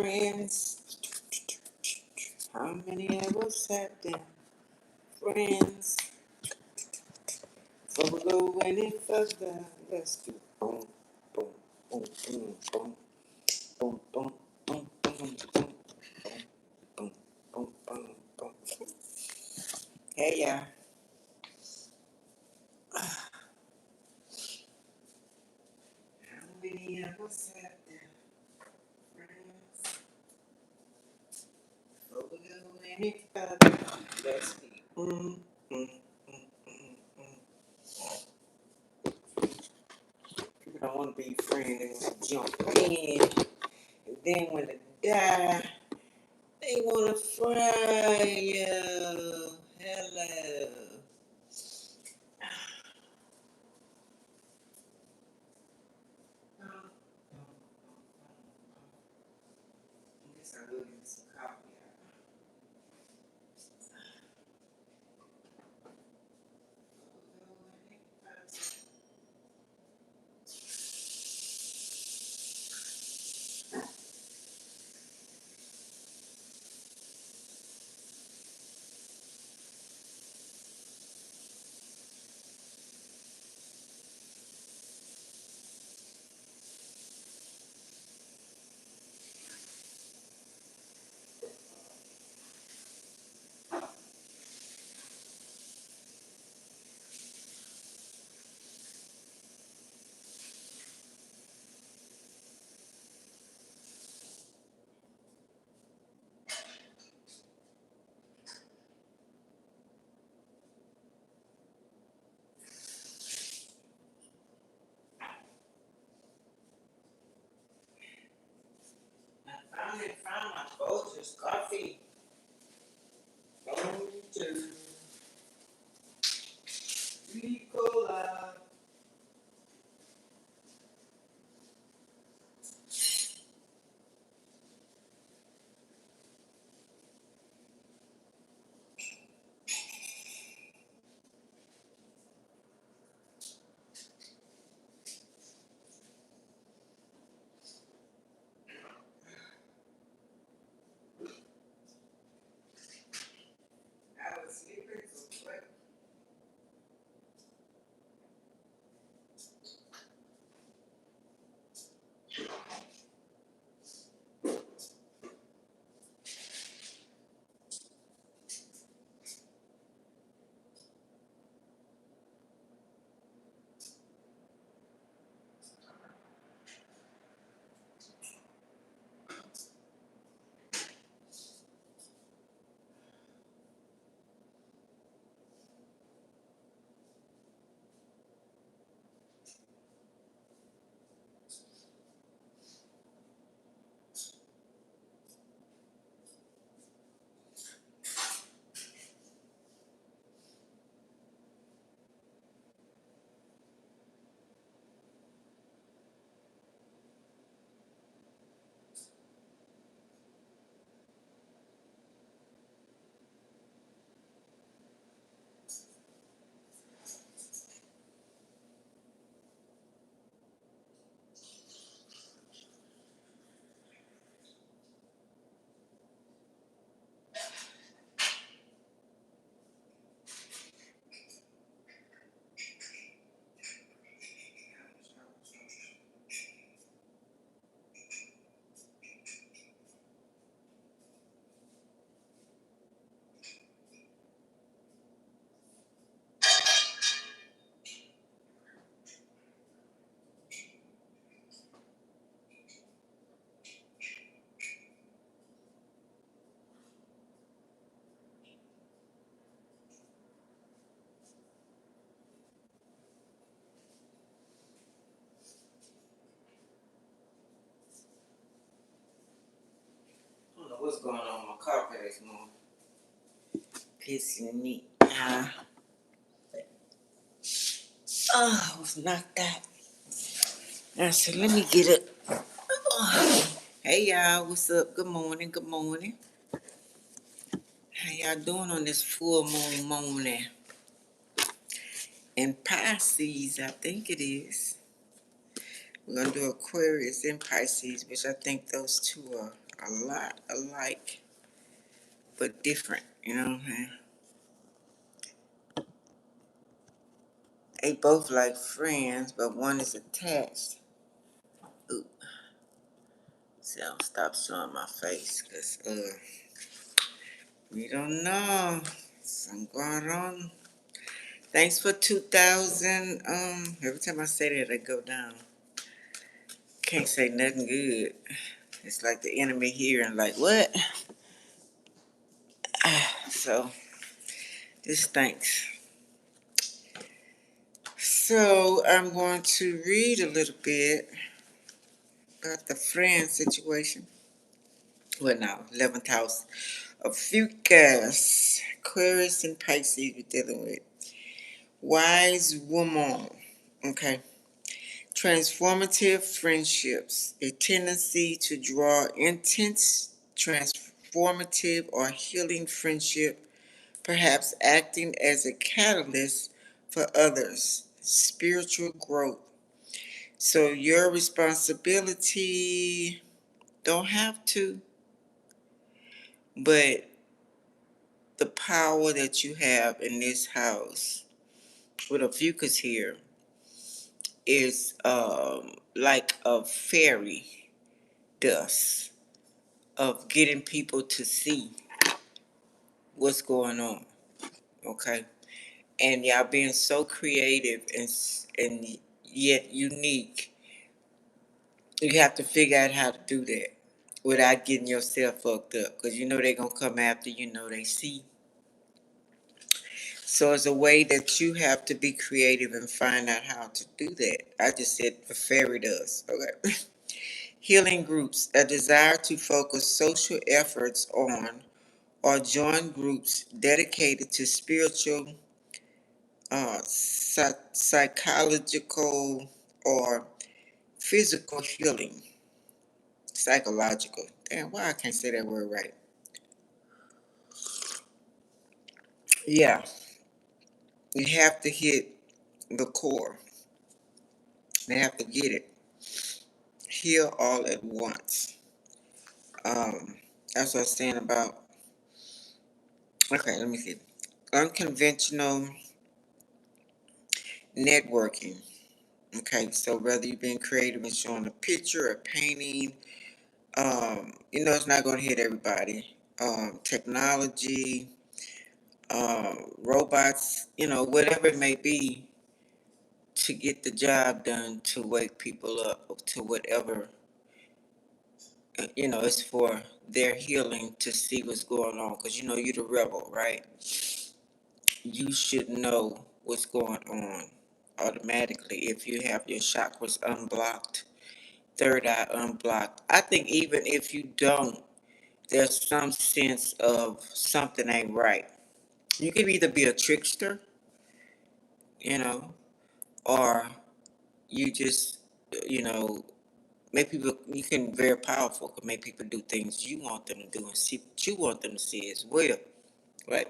friends? How many ever sat down? Friends, so we'll go any further. Let's do boom, boom, boom, boom, boom, boom, boom, boom, boom, boom, boom, boom, boom, boom. Hey, y'all. How many ever sat down? Friends, so we'll go any further. Let's do mm, mm, mm, mm. People don't want to be friends, they want to jump in. And then when they die, they want to fry you. Hello. I guess I will get some coffee. I finally found my Folgers coffee. Folgers. Ricola. I was sleeping so quick. I don't know what's going on with my carpet this morning. Pissing me out. Oh, I was knocked out. I said, let me get it. Oh. Hey, y'all. What's up? Good morning. Good morning. How y'all doing on this full moon morning? In Pisces, I think it is. We're going to do Aquarius and Pisces, which I think those two are a lot alike, but different, you know what I'm saying? They both like friends, but one is attached. Ooh, see, I'll stop showing my face, because, we don't know. Something going on. Thanks for 2,000. Every time I say that, I go down. Can't say nothing good. It's like the enemy here and like, what? So, just thanks. So, I'm going to read a little bit about the friend situation. Well, now, 11th house of Fucus, Aquarius, and Pisces we're dealing with. Wise woman. Okay. Transformative friendships, a tendency to draw intense, transformative, or healing friendship, perhaps acting as a catalyst for others' spiritual growth. So your responsibility don't have to, but the power that you have in this house with a fucus here is like a fairy dust of getting people to see what's going on, okay? And y'all being so creative and yet unique, you have to figure out how to do that without getting yourself fucked up, because you know they're going to come after you, know they see. So it's a way that you have to be creative and find out how to do that. I just said the fairy does, okay? Healing groups, a desire to focus social efforts on or join groups dedicated to spiritual, psychological, or physical healing. Psychological. Damn, why I can't say that word right? Yeah, you have to hit the core. They have to get it. Heal all at once. That's what I was saying about. Okay, let me see. Unconventional networking. Okay, so whether you're being creative and showing a picture, a painting, it's not going to hit everybody. Technology, robots, whatever it may be to get the job done, to wake people up, to whatever, it's for their healing to see what's going on. Because, you're the rebel, right? You should know what's going on automatically if you have your chakras unblocked, third eye unblocked. I think even if you don't, there's some sense of something ain't right. You can either be a trickster, you know, or you just, you know, make people, you can very powerful, can make people do things you want them to do and see what you want them to see as well, right?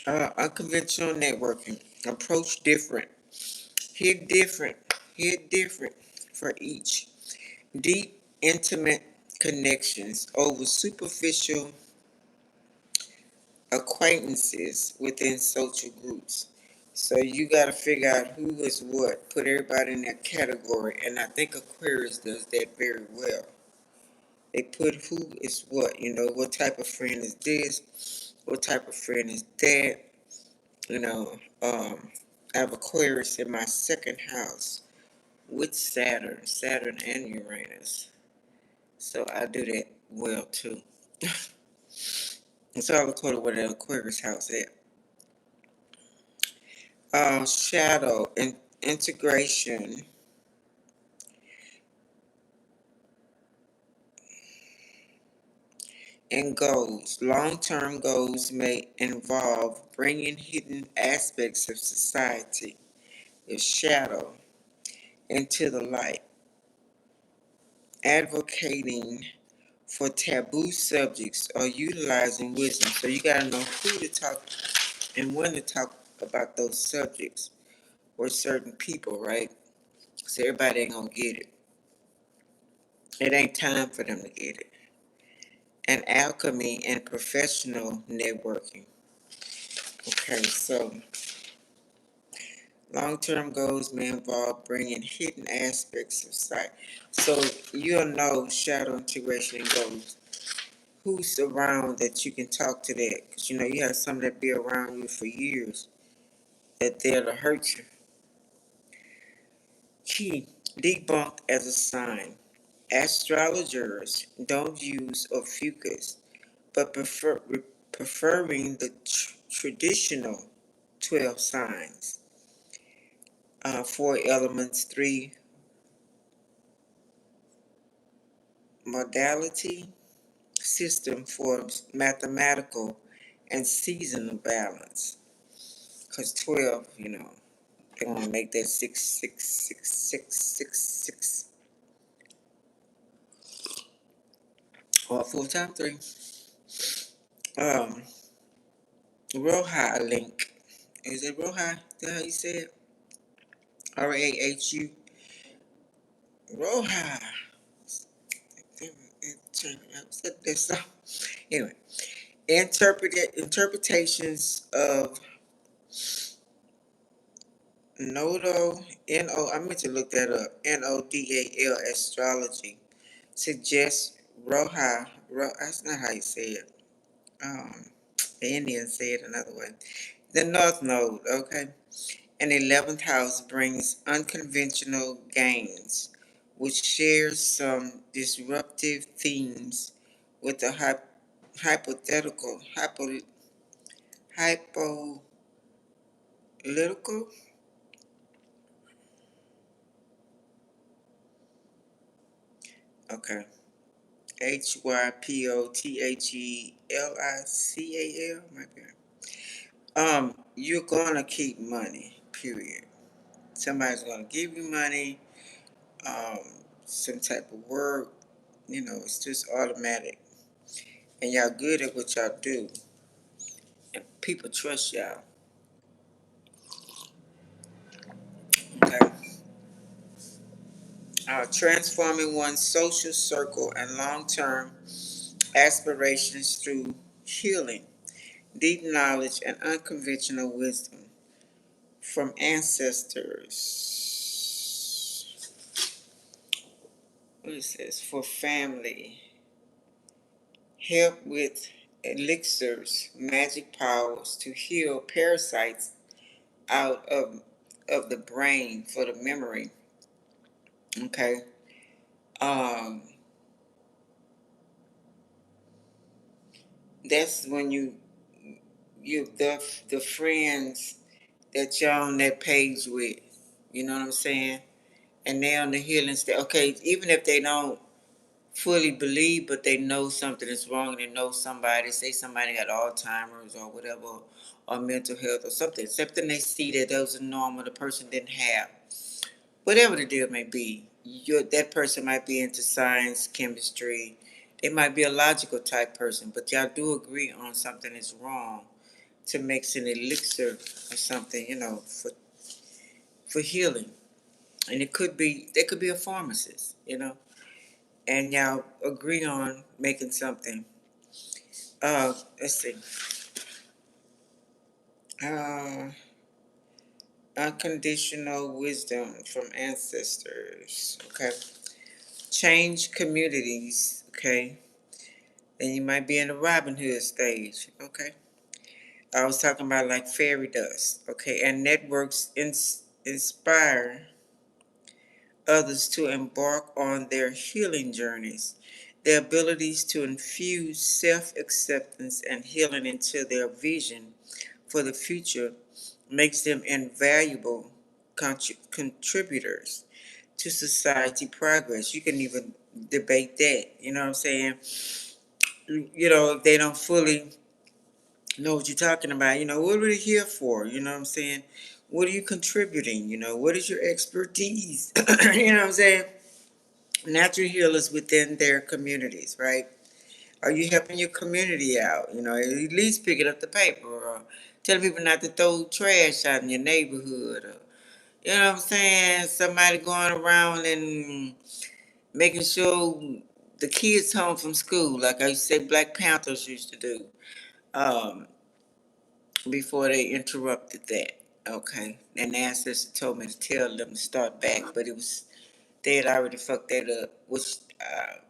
Unconventional networking, approach different, hit different, hit different for each. Deep, intimate connections over superficial acquaintances within social groups. So you got to figure out who is what, put everybody in that category. And I think Aquarius does that very well. They put who is what, what type of friend is this, what type of friend is that. You know, I have Aquarius in my second house with Saturn and Uranus. So I do that well too. And so I recorded where the Aquarius house at. Shadow and integration and goals. Long-term goals may involve bringing hidden aspects of society, the shadow, into the light, advocating for taboo subjects or utilizing wisdom. So you got to know who to talk and when to talk about those subjects or certain people, right? So everybody ain't gonna get it. It ain't time for them to get it. And alchemy and professional networking. Okay, so long-term goals may involve bringing hidden aspects of sight. So you'll know shadow integration and goals. Who's around that you can talk to that? Because you know you have some that be around you for years that there to hurt you. Key, debunked as a sign. Astrologers don't use Ophiuchus, but preferring the traditional 12 signs, 4 elements, 3 modality system for mathematical and seasonal balance. Because 12, they want to make that 6, 6, 6, 6, 6, 6, or 4 times 3. Um, Rohi link. Is it Rohi? Is that how you say it? RAHU. Rohi. Anyway, interpretations of nodal, I meant to look that up, NODAL astrology suggests that's not how you say it. Um, the Indians say it another way. The North Node, okay? An 11th house brings unconventional gains, which shares some disruptive themes with the hypothetical, hypolytical, okay, HYPOTHELICAL, might be right. You're gonna keep money, period. Somebody's gonna give you money, um, some type of work, it's just automatic. And y'all good at what y'all do. And people trust y'all. Okay. Transforming one's social circle and long-term aspirations through healing, deep knowledge, and unconventional wisdom from ancestors. What is this? For family. Help with elixirs, magic powers to heal parasites out of the brain for the memory. Okay. Um, that's when the friends that you're on that page with, you know what I'm saying? And they're on the healing stage. Okay, even if they don't fully believe, but they know something is wrong, they know somebody, say somebody got Alzheimer's or whatever, or mental health or something, something they see that those are normal, the person didn't have. Whatever the deal may be, that person might be into science, chemistry. They might be a logical type person, but y'all do agree on something is wrong to mix an elixir or something, for healing. And they could be a pharmacist, and y'all agree on making something. Let's see. Uh, unconditional wisdom from ancestors. Okay. Change communities. Okay. Then you might be in the Robin Hood stage. Okay. I was talking about like fairy dust. Okay. And networks inspire others to embark on their healing journeys. Their abilities to infuse self acceptance and healing into their vision for the future makes them invaluable contributors to society progress. You can even debate that, you know what I'm saying? If they don't fully know what you're talking about, what are they here for? You know what I'm saying? What are you contributing? What is your expertise? You know what I'm saying? Natural healers within their communities, right? Are you helping your community out? At least picking up the paper or telling people not to throw trash out in your neighborhood, or You know what I'm saying? Somebody going around and making sure the kids home from school, like I used to say Black Panthers used to do, um, before they interrupted that. Okay. And the ancestor told me to tell them to start back, but it was they had already fucked that up, which a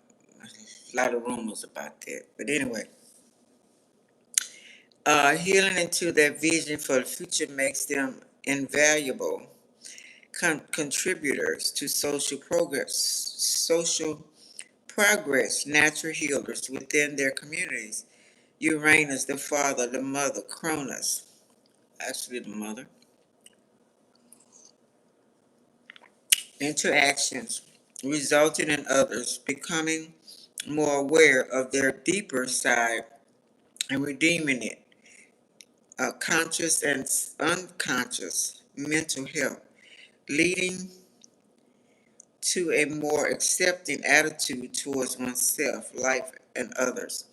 lot of rumors about that. But anyway, healing into their vision for the future makes them invaluable contributors to social progress, natural healers within their communities. Uranus, the father, the mother, Cronus, actually the mother, interactions resulting in others becoming more aware of their deeper side and redeeming it, conscious and unconscious mental health, leading to a more accepting attitude towards oneself, life, and others.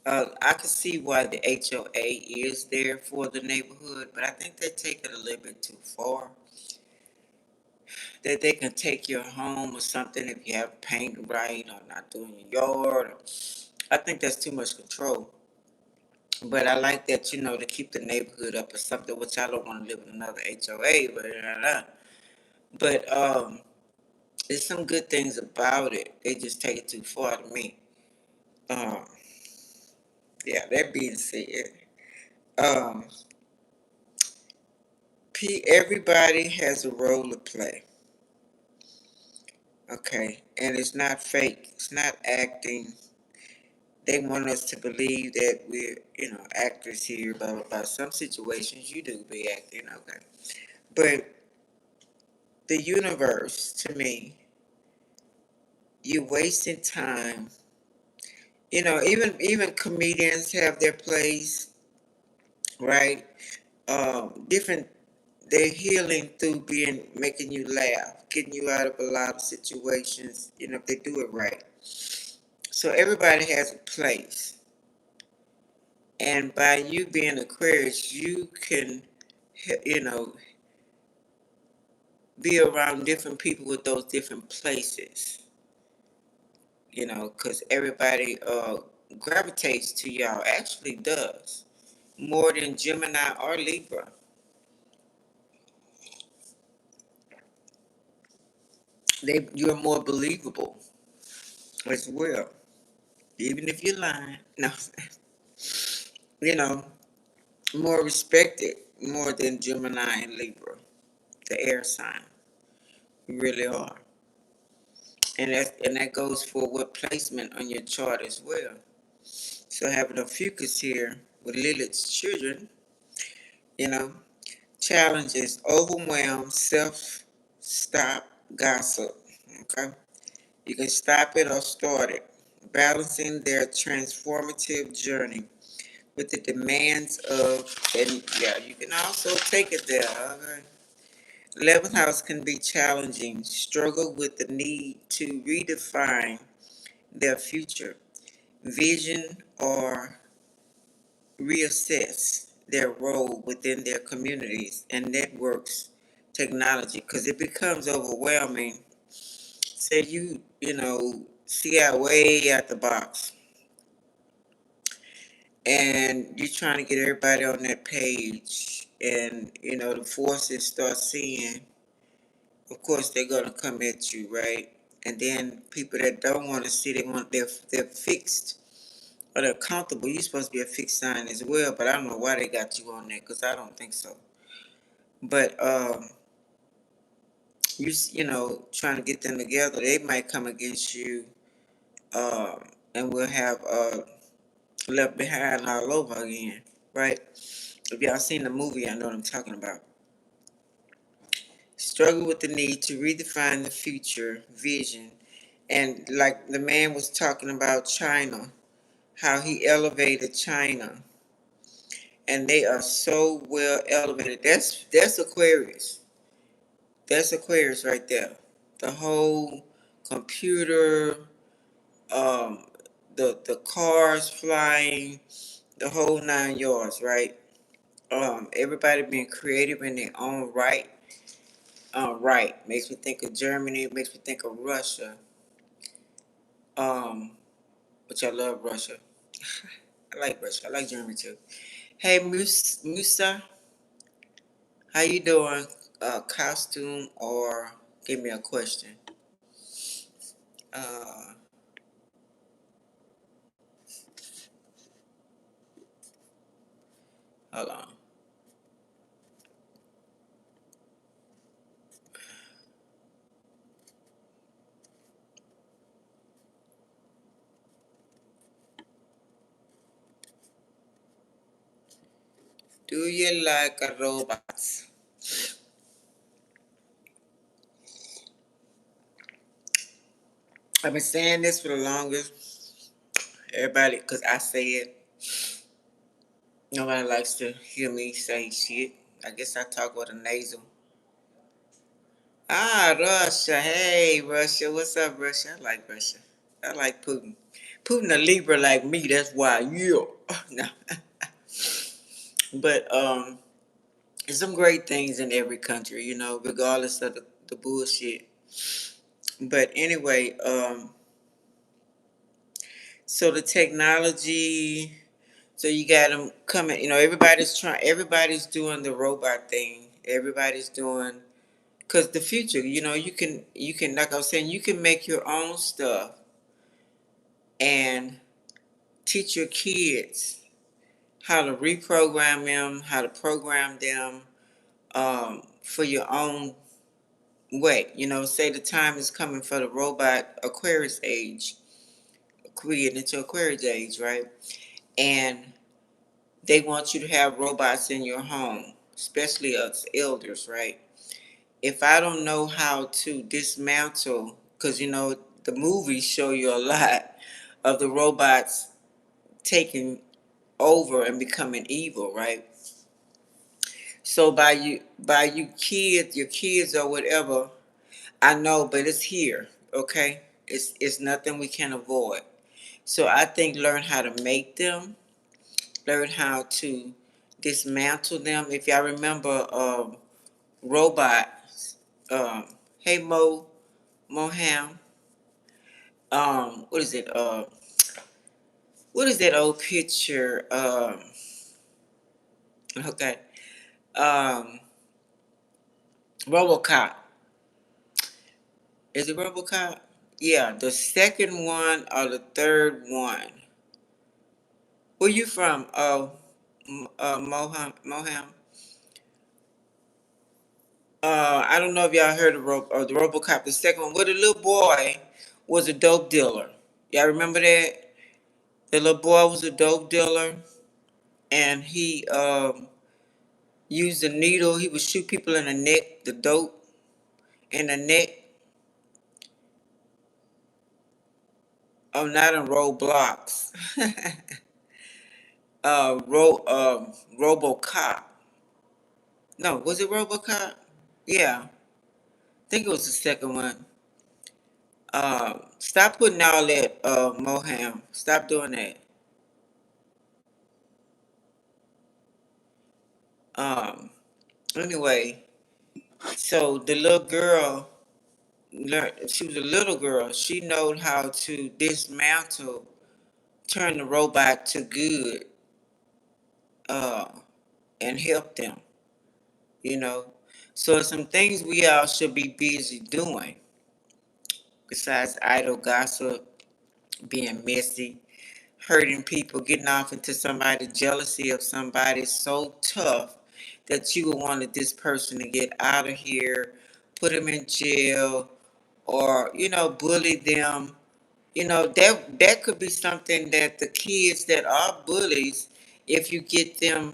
I can see why the HOA is there for the neighborhood, but I think they take it a little bit too far. That they can take your home or something if you have paint right or not doing your yard. I think that's too much control. But I like that, to keep the neighborhood up or something, which I don't want to live in another HOA, but there's some good things about it. They just take it too far to me. Um, yeah, that being said, um, everybody has a role to play, okay? And it's not fake, it's not acting. They want us to believe that we're, actors here, blah, blah, blah. Some situations you do be acting, okay? But the universe, to me, you're wasting time. Even comedians have their place, right? Different they're healing through making you laugh, getting you out of a lot of situations, if they do it right. So everybody has a place. And by you being Aquarius, you can, you know, be around different people with those different places, because everybody gravitates to y'all, actually does, more than Gemini or Libra. You're more believable as well, even if you're lying. No, you know, more respected, more than Gemini and Libra, the air sign. You really are. And that goes for what placement on your chart as well. So having a Ophiuchus here with Lilith's children, you know, challenges, overwhelm, stop, gossip. Okay? You can stop it or start it. Balancing their transformative journey with the demands of, and yeah, you can also take it there. Okay? 11th house can be challenging, struggle with the need to redefine their future, vision, or reassess their role within their communities and networks technology, because it becomes overwhelming. Say see out way out the box and you're trying to get everybody on that page, and the forces start seeing, of course they're gonna come at you, right? And then people that don't want to see, they're fixed or they're comfortable. You're supposed to be a fixed sign as well, but I don't know why they got you on there, because I don't think so. But trying to get them together, they might come against you, and we'll have Left Behind all over again, right? If y'all seen the movie, I know what I'm talking about. Struggle with the need to redefine the future vision. And like the man was talking about China, how he elevated China. And they are so well elevated. That's Aquarius. That's Aquarius right there. The whole computer, um, the cars flying, the whole 9 yards, right? Everybody being creative in their own right. Right. Makes me think of Germany. It makes me think of Russia. Um, which I love Russia. I like Russia. I like Germany too. Hey, Musa, how you doing? Costume or give me a question? Uh, hold on. Do you like robots? I've been saying this for the longest. Everybody, because I say it, nobody likes to hear me say shit. I guess I talk with a nasal. Ah, Russia. Hey, Russia. What's up, Russia? I like Russia. I like Putin. Putin a Libra like me. That's why. Yeah. No. But there's some great things in every country, regardless of the bullshit. But anyway, so the technology, so you got them coming, everybody's doing the robot thing. Everybody's doing, because the future, you can, like I was saying, you can make your own stuff and teach your kids how to reprogram them, how to program them for your own way. Say the time is coming for the robot Aquarius age, we get into Aquarius age, right? And they want you to have robots in your home, especially us elders, right? If I don't know how to dismantle, because the movies show you a lot of the robots taking over and becoming evil, right? So by you kids, your kids or whatever, I know, but it's here, okay? It's nothing we can avoid. So I think learn how to make them, learn how to dismantle them. If y'all remember robots, hey Moham, what is it? What is that old picture? Okay, um, RoboCop. Is it RoboCop? Yeah, the second one or the third one. Where you from? Moham. I don't know if y'all heard of the RoboCop. The second one, where the little boy was a dope dealer. Y'all remember that? The little boy was a dope dealer, and he used a needle. He would shoot people in the neck, the dope in the neck. Oh, not in Roblox. RoboCop. No, was it RoboCop? Yeah, I think it was the second one. Stop putting all that, Moham. Stop doing that. Um, anyway, so the little girl learned. She was a little girl. She knew how to dismantle, turn the robot to good, uh, and help them. You know, so some things we all should be busy doing besides idle gossip, being messy, hurting people, getting off into somebody, jealousy of somebody so tough that you would want this person to get out of here, put them in jail, or bully them. That could be something that the kids that are bullies, if you get them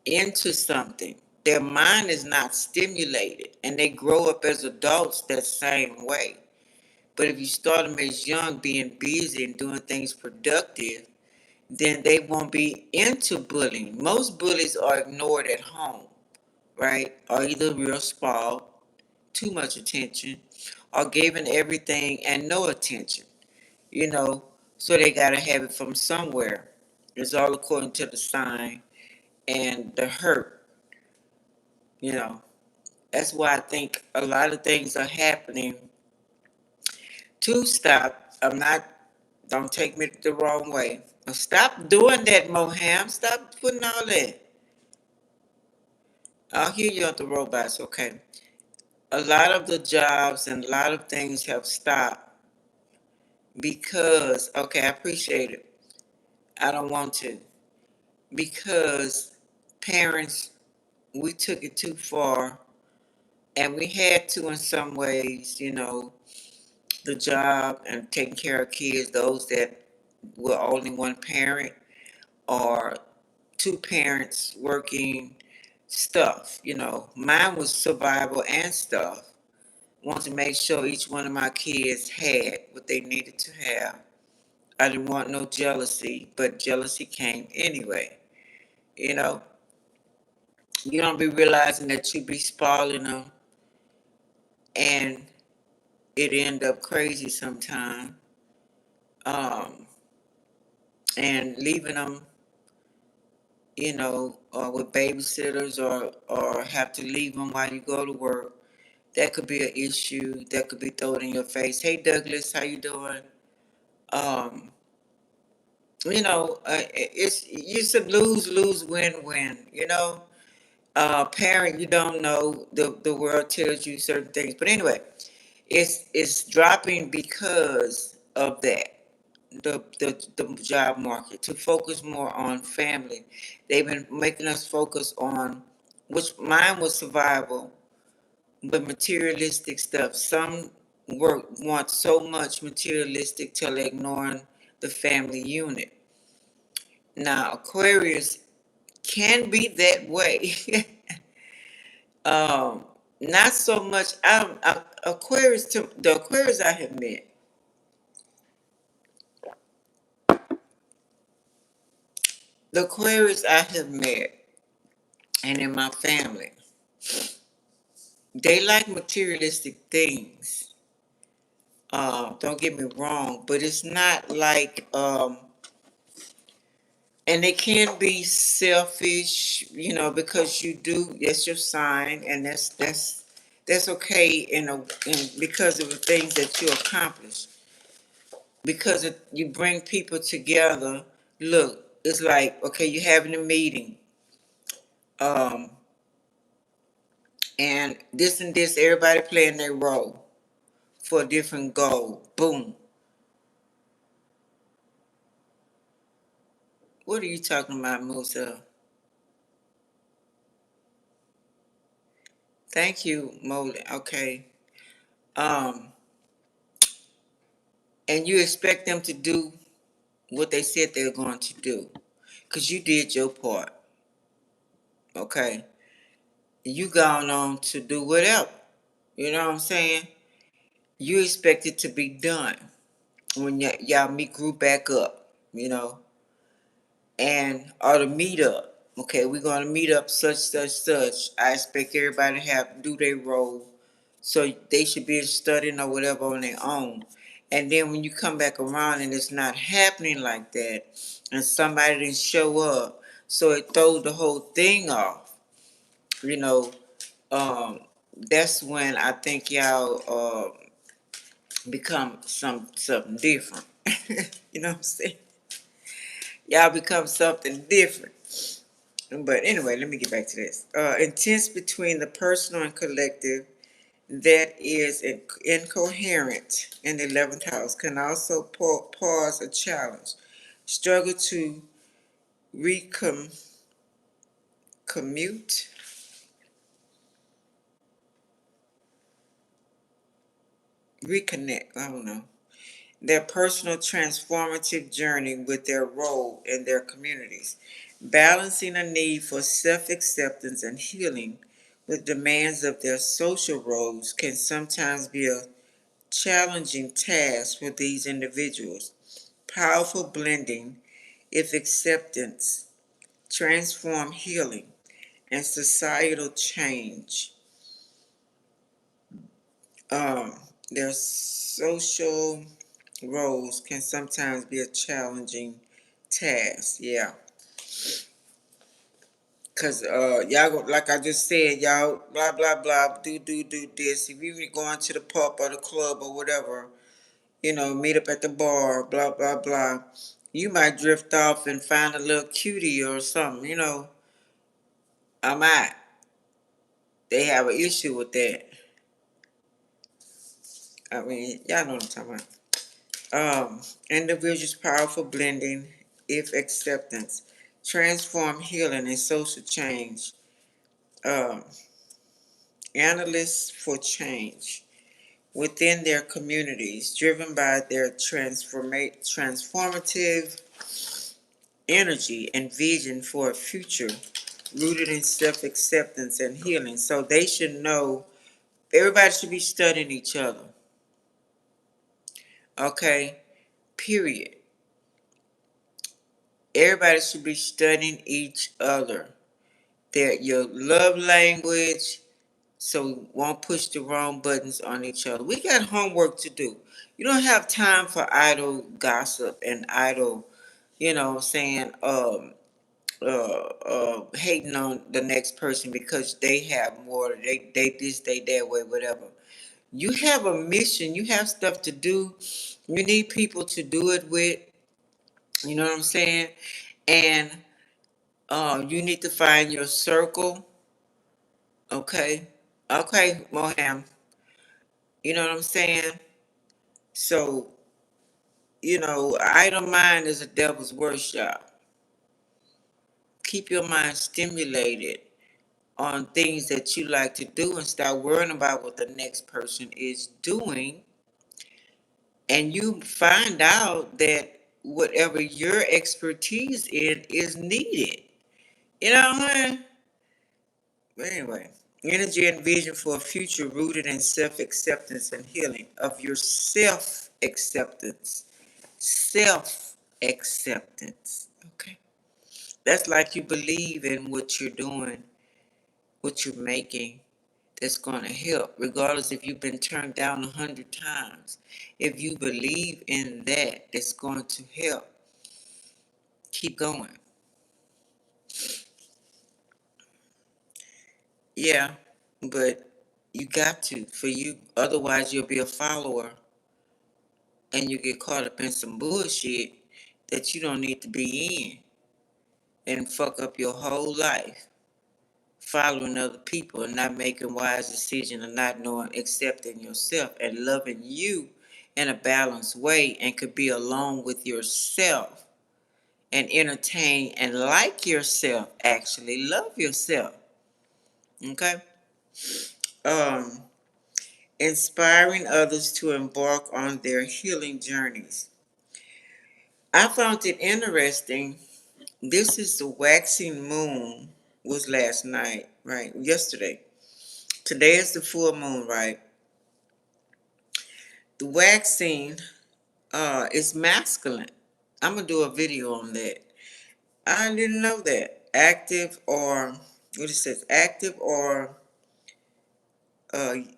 into something, their mind is not stimulated and they grow up as adults that same way. But if you start them as young, being busy and doing things productive, then they won't be into bullying. Most bullies are ignored at home, right? Or either real spoiled, too much attention, or given everything and no attention, you know. So they got to have it from somewhere. It's all according to the sign and the hurt, you know. That's why I think a lot of things are happening to stop. Don't take me the wrong way. Stop doing that, Moham. Stop putting all that. I'll hear you on the robots, okay. A lot of the jobs and a lot of things have stopped because, okay, I appreciate it. I don't want to. Because parents, we took it too far and we had to in some ways, the job and taking care of kids, those that were only one parent or two parents working stuff, Mine was survival and stuff. Want to make sure each one of my kids had what they needed to have. I didn't want no jealousy, but jealousy came anyway. You know, you don't be realizing that you be spoiling them and it end up crazy sometime. Um, and leaving them, with babysitters or have to leave them while you go to work. That could be an issue that could be thrown in your face. Hey Douglas, how you doing? Um, it's a lose win. Parent, you don't know, the world tells you certain things, but anyway, it's dropping because of that. The job market to focus more on family. They've been making us focus on, which mine was survival, but materialistic stuff. Some work want so much materialistic till they're ignoring the family unit. Now Aquarius can be that way. Not so much. Aquarius, to the Aquarius I have met, the Aquarius I have met, and in my family, they like materialistic things. Don't get me wrong, but it's not like, and they can be selfish, because you do. That's your sign, and that's okay because of the things that you accomplish. Because you bring people together. Look, it's like, okay, you're having a meeting, um, and this, everybody playing their role for a different goal. Boom. What are you talking about, Musa? Thank you, Molly. Okay. Um, and you expect them to do what they said they were going to do, because you did your part. Okay. You gone on to do whatever. You know what I'm saying? You expect it to be done when y'all meet group back up, and or to meet up. Okay, we're gonna meet up such. I expect everybody to have do their role, so they should be studying or whatever on their own. And then when you come back around and it's not happening like that, and somebody didn't show up, so it throws the whole thing off. You know, that's when I think y'all become something different. You know what I'm saying? Y'all become something different. But anyway, let me get back to this. Intense between the personal and collective that is incoherent in the 11th house can also pause a challenge. Struggle to commute, reconnect, I don't know, their personal transformative journey with their role in their communities. Balancing a need for self-acceptance and healing with demands of their social roles can sometimes be a challenging task for these individuals. Powerful blending if acceptance, transform healing, and societal change. Um, their social roles can sometimes be a challenging task. Yeah. Cause y'all go, like I just said, y'all blah blah blah do this. If you be going to the pub or the club or whatever, meet up at the bar, blah blah blah. You might drift off and find a little cutie or something, I might. They have an issue with that. I mean, y'all know what I'm talking about. Individuals powerful blending, if acceptance, transform healing and social change. Um, Analysts for change within their communities, driven by their transformative energy and vision for a future rooted in self-acceptance and healing. So they should know, everybody should be studying each other. Okay? Period. Everybody should be studying each other. Your love language, so we won't push the wrong buttons on each other. We got homework to do. You don't have time for idle gossip and idle, saying, hating on the next person because they have more, they this, they that way, whatever. You have a mission, you have stuff to do. You need people to do it with, you know what I'm saying? And you need to find your circle, okay? Okay, Moham. You know what I'm saying? So, idle mind is a devil's workshop. Keep your mind stimulated on things that you like to do and start worrying about what the next person is doing. And you find out that whatever your expertise in is needed. You know what I mean? But anyway, energy and vision for a future rooted in self-acceptance and healing of your self-acceptance. Self-acceptance. Okay. That's like you believe in what you're doing, what you're making, that's going to help, regardless if you've been turned down 100 times. If you believe in that, it's going to help. Keep going. Yeah, but you got to, for you, otherwise you'll be a follower and you get caught up in some bullshit that you don't need to be in and fuck up your whole life following other people and not making wise decisions and not knowing, accepting yourself and loving you in a balanced way, and could be alone with yourself and entertain and like yourself, actually love yourself. Okay? Um, Inspiring others to embark on their healing journeys. I found it interesting. This is the waxing moon, was last night, right? Yesterday. Today is the full moon, right? The waxing is masculine. I'm gonna do a video on that. I didn't know that. Active, or what it says, active or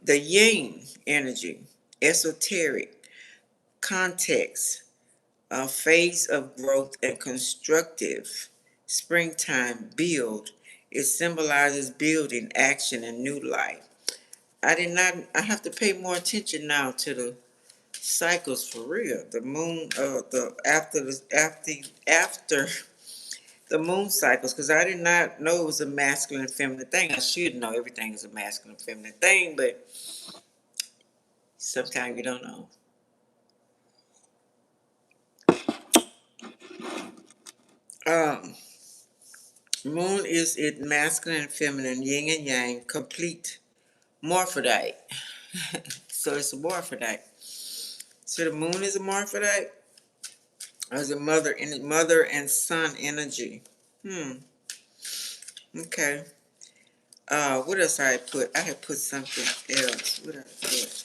the yin energy, esoteric, context, a phase of growth and constructive springtime build. It symbolizes building, action, and new life. I have to pay more attention now to the cycles for real. The moon, after the moon cycles, because I did not know it was a masculine and feminine thing. I should know everything is a masculine and feminine thing, but sometimes you don't know. Um, Moon is it masculine and feminine, yin and yang, complete morphodite. So it's a morphodite. So the moon is a morphodite, or is it mother and son energy? Okay. What else I had put? I had put something else. What did I put?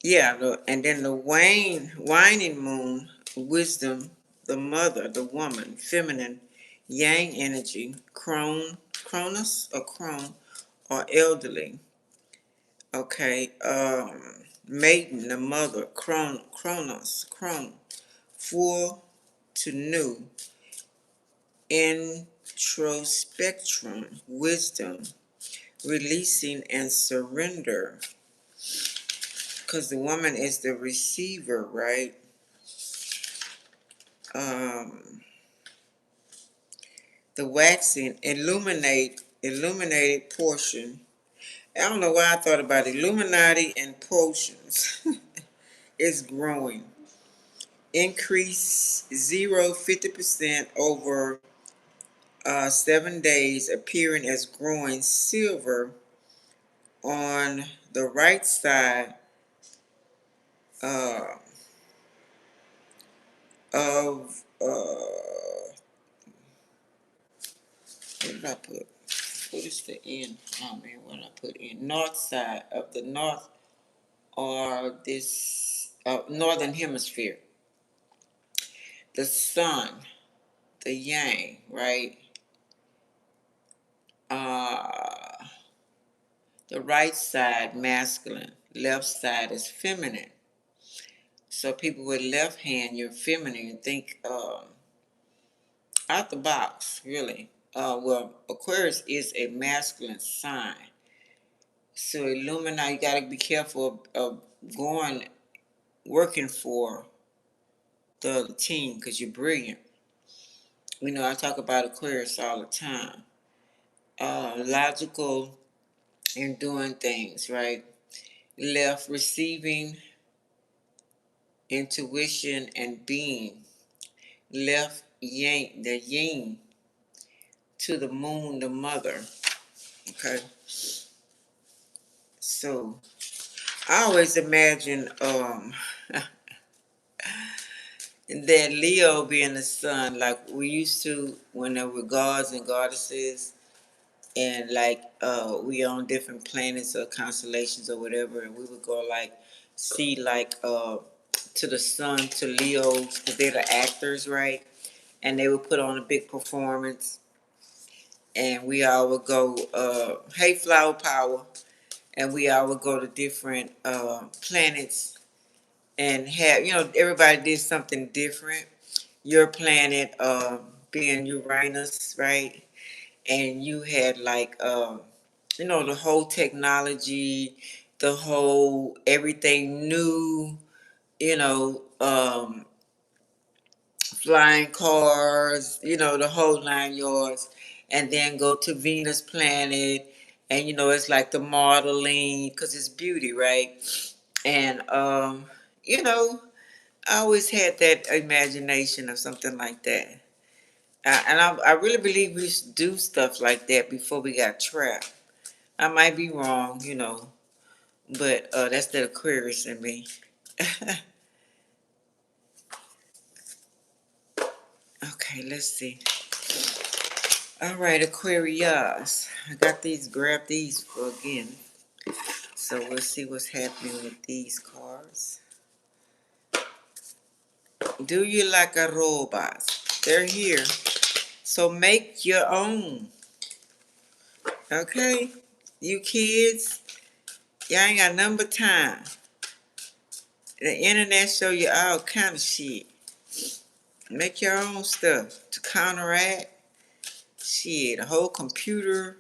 Yeah, and then the waning moon, wisdom, the mother, the woman, feminine, yang energy, Cronus or crone, or elderly. Okay, maiden, the mother, Cronus, crone, full, to new introspection, wisdom, releasing and surrender. Because the woman is the receiver, right? The waxing, illuminated portion. I don't know why I thought about Illuminati and potions. Is growing. Increase 50% over 7 days, appearing as growing silver on the right side uh, of what did I put? What is the end? Oh man, what did I put in? North side of the north or this northern hemisphere. The sun, the yang, right? Uh, the right side masculine, left side is feminine. So people with left hand, you're feminine. You think out the box, really. Well, Aquarius is a masculine sign. So Illumina, you gotta be careful of going working for the other team because you're brilliant. You know, I talk about Aquarius all the time. Logical in doing things, right? Left receiving, intuition, and being. Left yang, the yin to the moon, the mother. Okay. So I always imagine that Leo being the sun, like we used to when there were gods and goddesses, and like we on different planets or constellations or whatever, and we would go like see like to the sun, to Leos, because they're the actors, right? And they would put on a big performance, and we all would go, hey, flower power, and we all would go to different planets and have, you know, everybody did something different. Your planet being Uranus, right? And you had like, you know, the whole technology, the whole everything new, you know, flying cars, you know, the whole 9 yards, and then go to Venus planet, and you know, it's like the modeling because it's beauty, right? And you know, I always had that imagination of something like that. And I really believe we should do stuff like that before we got trapped. I might be wrong, you know, but that's the Aquarius in me. Okay, let's see. All right, Aquarius. I got these, grab these for again. So we'll see what's happening with these cards. Do you like a robot? They're here. So make your own. Okay? You kids, y'all ain't got number time. The internet show you all kind of shit. Make your own stuff to counteract. Shit, a whole computer.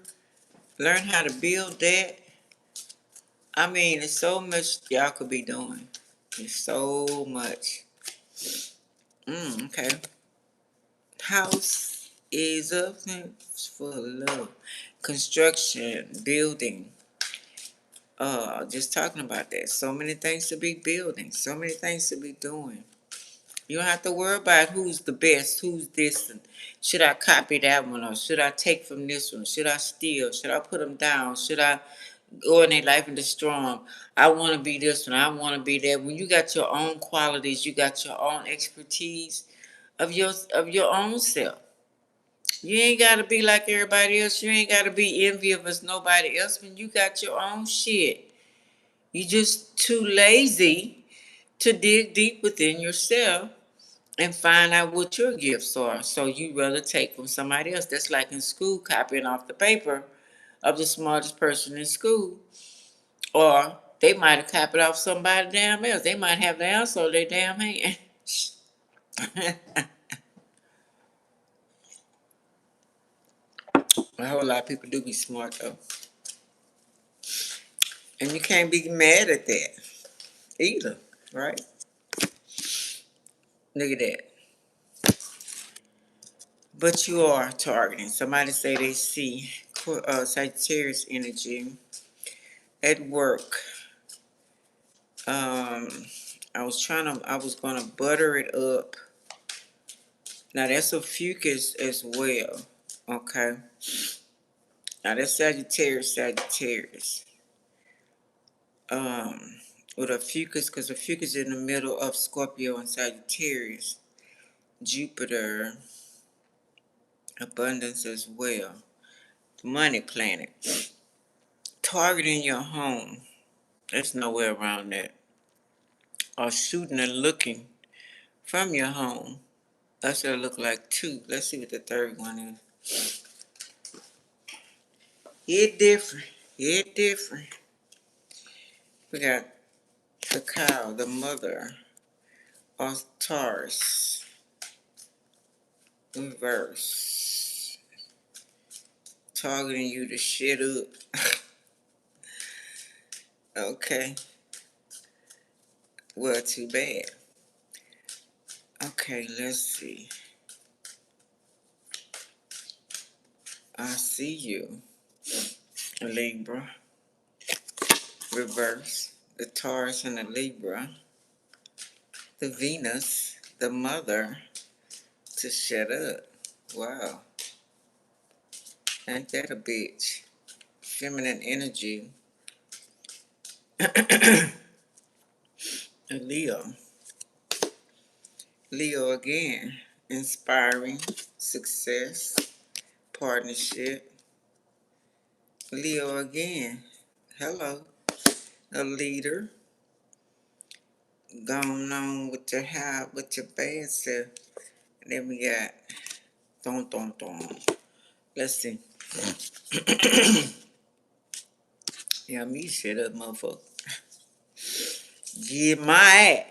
Learn how to build that. I mean, there's so much y'all could be doing. There's so much. Okay. House is up for love. Construction, building. Just talking about that. So many things to be building. So many things to be doing. You don't have to worry about who's the best, who's this, and should I copy that one, or should I take from this one? Should I steal? Should I put them down? Should I go in their life and destroy them? I want to be this one. I want to be that. When you got your own qualities, you got your own expertise of your own self. You ain't gotta be like everybody else. You ain't gotta be envious of nobody else when you got your own shit. You just too lazy to dig deep within yourself and find out what your gifts are. So you rather take from somebody else. That's like in school copying off the paper of the smartest person in school. Or they might have copied off somebody damn else. They might have the answer on their damn hand. A whole lot of people do be smart though. And you can't be mad at that either, right? Look at that. But you are targeting. Somebody say they see Sagittarius energy at work. Um, I was gonna butter it up. Now that's a fucus as well. Okay. Now that's Sagittarius. Um, with a fucus, because a fucus is in the middle of Scorpio and Sagittarius. Jupiter, abundance as well. The money planet. Targeting your home. There's nowhere around that. Or shooting and looking from your home. That's what it look like too. Let's see what the third one is. It different. It different. We got the cow, the mother of Taurus. Reverse. Targeting you to shit up. Okay. Well, too bad. Okay, let's see. I see you. Libra. Reverse. The Taurus and the Libra. The Venus. The mother. To shut up. Wow. Ain't that a bitch? Feminine energy. A Leo. Leo again. Inspiring. Success. Partnership. Leo again. Hello. A leader. Going on with your high, with your bad self. And then we got Don Don Don. Let's see. Yeah, me shut up, motherfucker. Get my ass.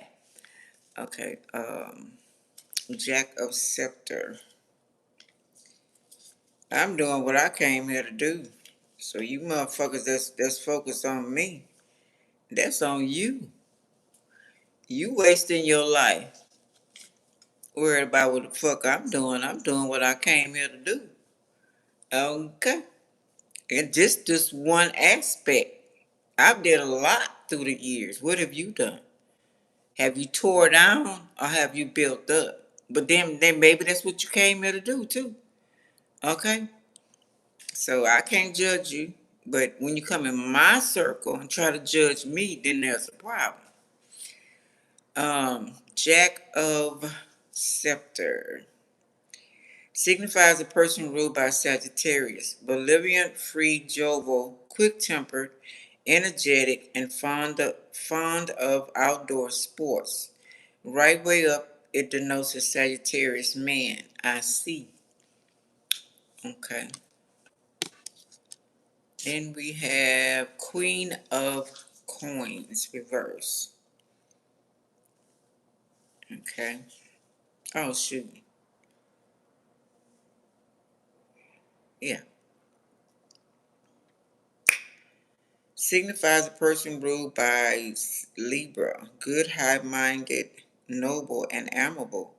Okay, Jack of Scepter. I'm doing what I came here to do. So you motherfuckers that's focused on me, that's on you. You wasting your life worried about what the fuck I'm doing. I'm doing what I came here to do. Okay. And just this one aspect. I've did a lot through the years. What have you done? Have you tore down or have you built up? But then maybe that's what you came here to do too. Okay? So I can't judge you. But when you come in my circle and try to judge me, then there's a problem. Jack of Scepter signifies a person ruled by Sagittarius, benevolent, free, jovial, quick-tempered, energetic, and fond of outdoor sports. Right way up, it denotes a Sagittarius man. I see. Okay. Then we have Queen of Coins, reverse. Okay. Oh, shoot. Yeah. Signifies a person ruled by Libra, good, high-minded, noble, and amiable.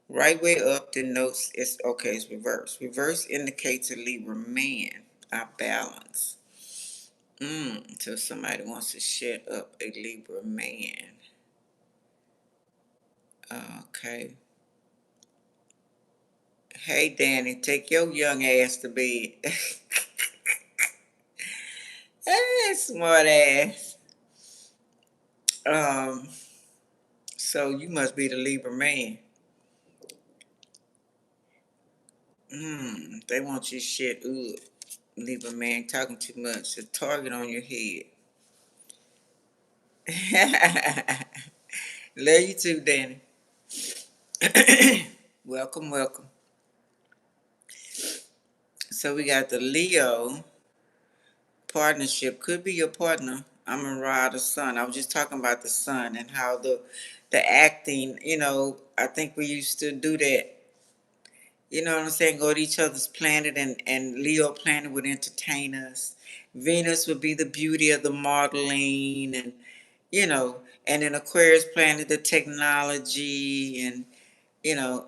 Right way up denotes it's okay, it's reverse. Reverse indicates a Libra man, our balance. So somebody wants to shut up a Libra man. Okay. Hey Danny, take your young ass to bed. Hey, smart ass. Um, so you must be the Libra man. They want you shit up. Libra man talking too much. A target on your head. Love you too, Danny. Welcome, welcome. So we got the Leo partnership. Could be your partner. I'm a ride the sun. I was just talking about the sun and how the acting, I think we used to do that You know what I'm saying? Go to each other's planet, and Leo planet would entertain us. Venus would be the beauty of the modeling, and and then Aquarius planet, the technology, and all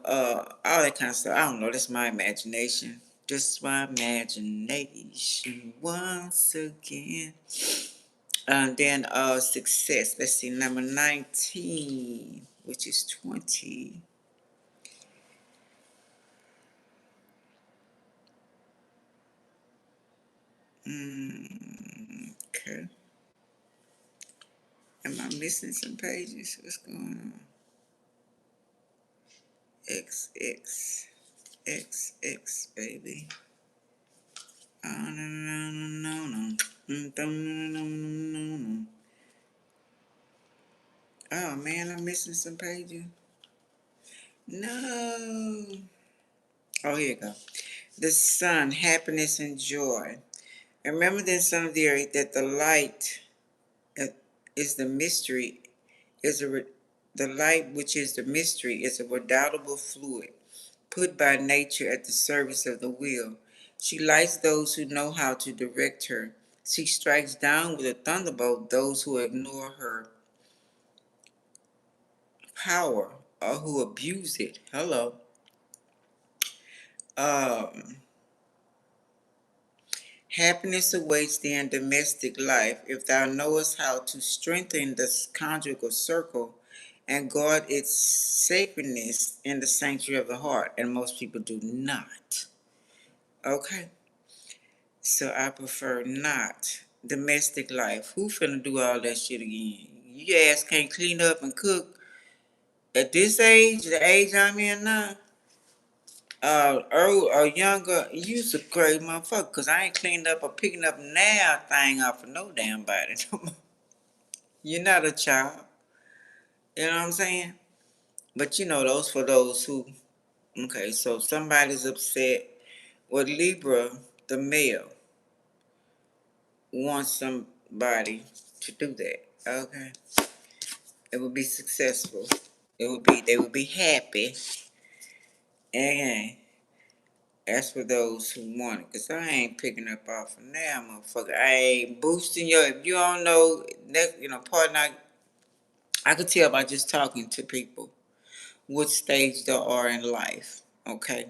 that kind of stuff. I don't know. That's my imagination. Just my imagination once again. And then success. Let's see, number 19, which is 20. Okay. Am I missing some pages? What's going on? X, X, X, X, baby. Oh, no, no, no, no, no. No, no, no, no. Oh, man, I'm missing some pages. No. Oh, here you go. The sun, happiness and joy. Remember the son of the earth that the light is the mystery, the light which is the mystery is a redoubtable fluid put by nature at the service of the will. She lights those who know how to direct her. She strikes down with a thunderbolt those who ignore her power or who abuse it. Hello. Um, Happiness awaits thee in domestic life if thou knowest how to strengthen the conjugal circle and guard its sacredness in the sanctuary of the heart. And most people do not. Okay? So I prefer not. Domestic life. Who finna do all that shit again? You ass can't clean up and cook at this age, the age I'm in now. Earl or younger, you's a crazy motherfucker, cause I ain't cleaned up or picking up now thing off of no damn body. You're not a child. You know what I'm saying? But those for those who, okay, so somebody's upset. Well, Libra, the male, wants somebody to do that. Okay. It would be successful. They would be happy. And that's for those who want it. Cause I ain't picking up off of now, motherfucker. I ain't boosting your, if you don't know, that, partner, I could tell by just talking to people what stage they are in life. Okay.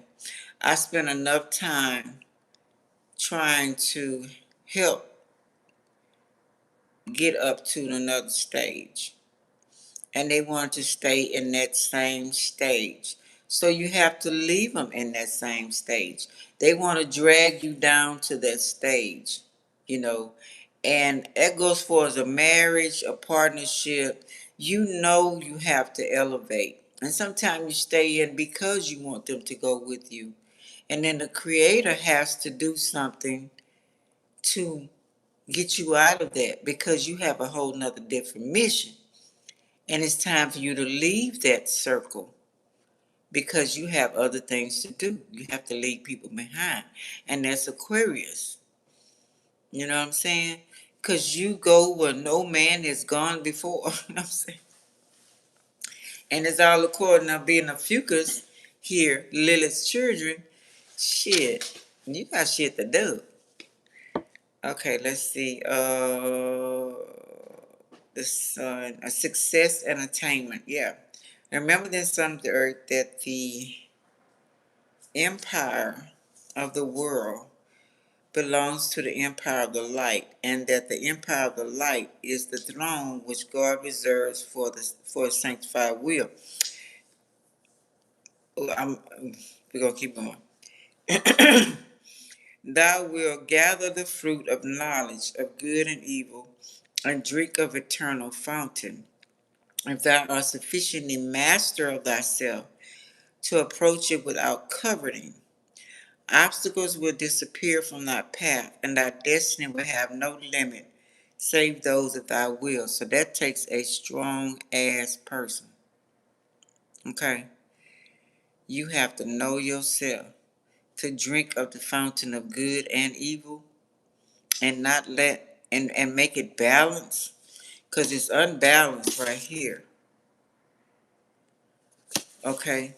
I spent enough time trying to help get up to another stage, and they want to stay in that same stage. So you have to leave them in that same stage. They want to drag you down to that stage, you know, and that goes for as a marriage, a partnership. You have to elevate. And sometimes you stay in because you want them to go with you. And then the creator has to do something to get you out of that because you have a whole nother different mission. And it's time for you to leave that circle because you have other things to do. You have to leave people behind. And that's Aquarius. You know what I'm saying? Because you go where no man has gone before. You know what I'm saying? And it's all according to being a fucus here, Lilith's children. Shit. You got shit to do. Okay, let's see. The sun, a success and attainment. Yeah. Remember then, son of the earth, that the empire of the world belongs to the empire of the light, and that the empire of the light is the throne which God reserves for his sanctified will. We're gonna keep going. Thou wilt gather the fruit of knowledge of good and evil, and drink of eternal fountain. If thou art sufficiently master of thyself to approach it without coveting, obstacles will disappear from thy path, and thy destiny will have no limit save those of thy will. So that takes a strong ass person. Okay? You have to know yourself to drink of the fountain of good and evil and not let and make it balanced. Because it's unbalanced right here. Okay?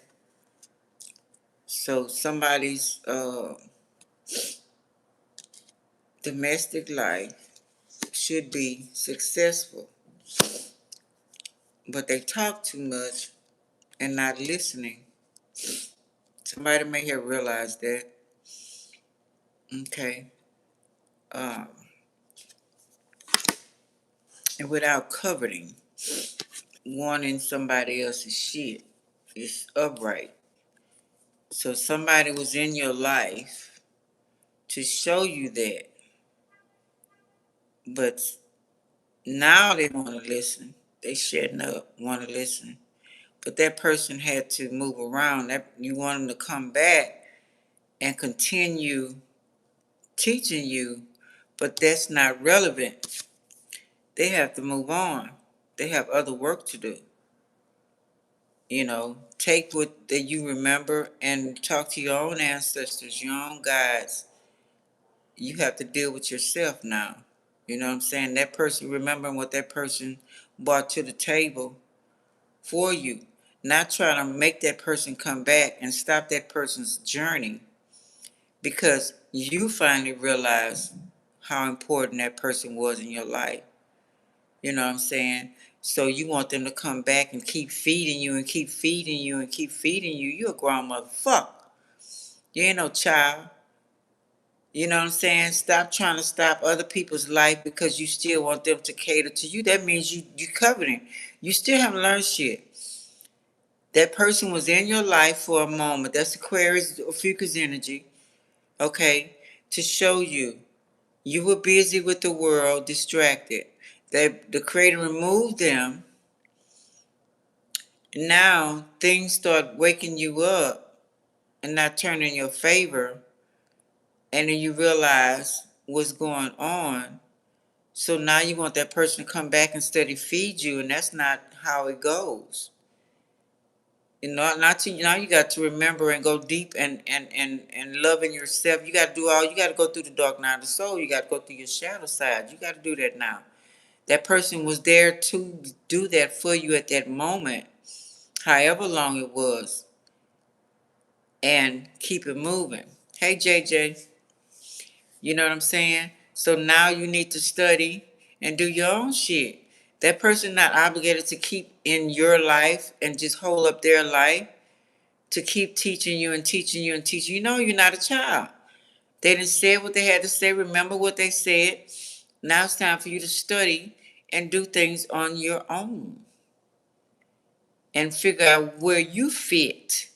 So somebody's domestic life should be successful, but they talk too much and not listening. Somebody may have realized that. Okay. Um, and without coveting, wanting somebody else's shit is upright. So somebody was in your life to show you that, but now they want to listen. They shutting up, want to listen. But that person had to move around. That you want them to come back and continue teaching you, but that's not relevant. They have to move on. They have other work to do. Take what that you remember and talk to your own ancestors, your own guides. You have to deal with yourself now. You know what I'm saying? That person, remembering what that person brought to the table for you. Not trying to make that person come back and stop that person's journey because you finally realize how important that person was in your life. You know what I'm saying? So you want them to come back and keep feeding you and keep feeding you and keep feeding you. You a grown motherfucker. You ain't no child. You know what I'm saying? Stop trying to stop other people's life because you still want them to cater to you. That means you coveting. You still haven't learned shit. That person was in your life for a moment. That's Aquarius, Ophiuchus energy. Okay, to show you. You were busy with the world, distracted. The Creator removed them. Now things start waking you up and not turning in your favor. And then you realize what's going on. So now you want that person to come back and steady feed you, and that's not how it goes. Not to now you got to remember and go deep and loving yourself. You got to do all. You got to go through the dark night of the soul. You got to go through your shadow side. You got to do that now. That person was there to do that for you at that moment, however long it was, and keep it moving. Hey, JJ, you know what I'm saying? So now you need to study and do your own shit. That person not obligated to keep in your life and just hold up their life to keep teaching you and teaching you and teaching you. You know you're not a child. They didn't say what they had to say. Remember what they said. Now it's time for you to study and do things on your own and figure out where you fit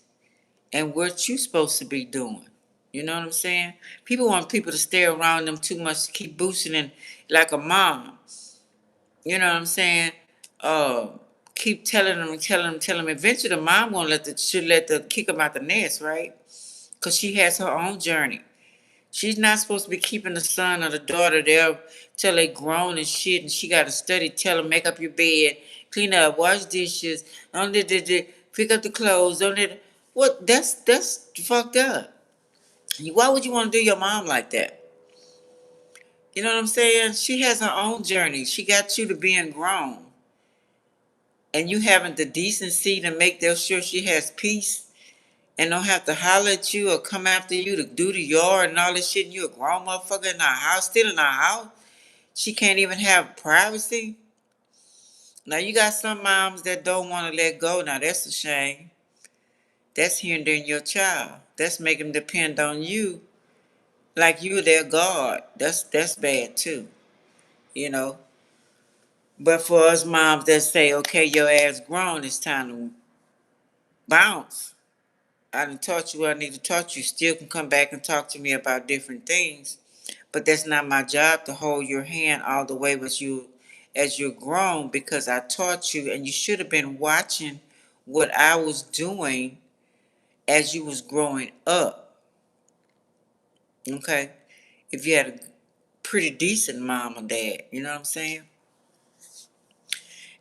and what you're supposed to be doing. You know what I'm saying? People want people to stay around them too much to keep boosting and like a mom. You know what I'm saying? Uh, keep telling them and telling them, telling them. Eventually, the mom won't should let the kick them out the nest, right? Because she has her own journey. She's not supposed to be keeping the son or the daughter there till they grown and shit, and she got to study, tell them, make up your bed, clean up, wash dishes, don't pick up the clothes, don't what? That's fucked up. Why would you want to do your mom like that? You know what I'm saying? She has her own journey. She got you to being grown, and you having the decency to make sure she has peace and don't have to holler at you or come after you to do the yard and all this shit. And you a grown motherfucker in our house, still in our house. She can't even have privacy. Now you got some moms that don't want to let go. Now that's a shame. That's hindering your child. That's making them depend on you like you their God. That's bad too, you know. But for us moms that say, okay, your ass grown, it's time to bounce. I done taught you what I need to taught you. Still can come back and talk to me about different things. But that's not my job to hold your hand all the way with you as you're grown because I taught you and you should have been watching what I was doing as you was growing up. Okay? If you had a pretty decent mom or dad, you know what I'm saying?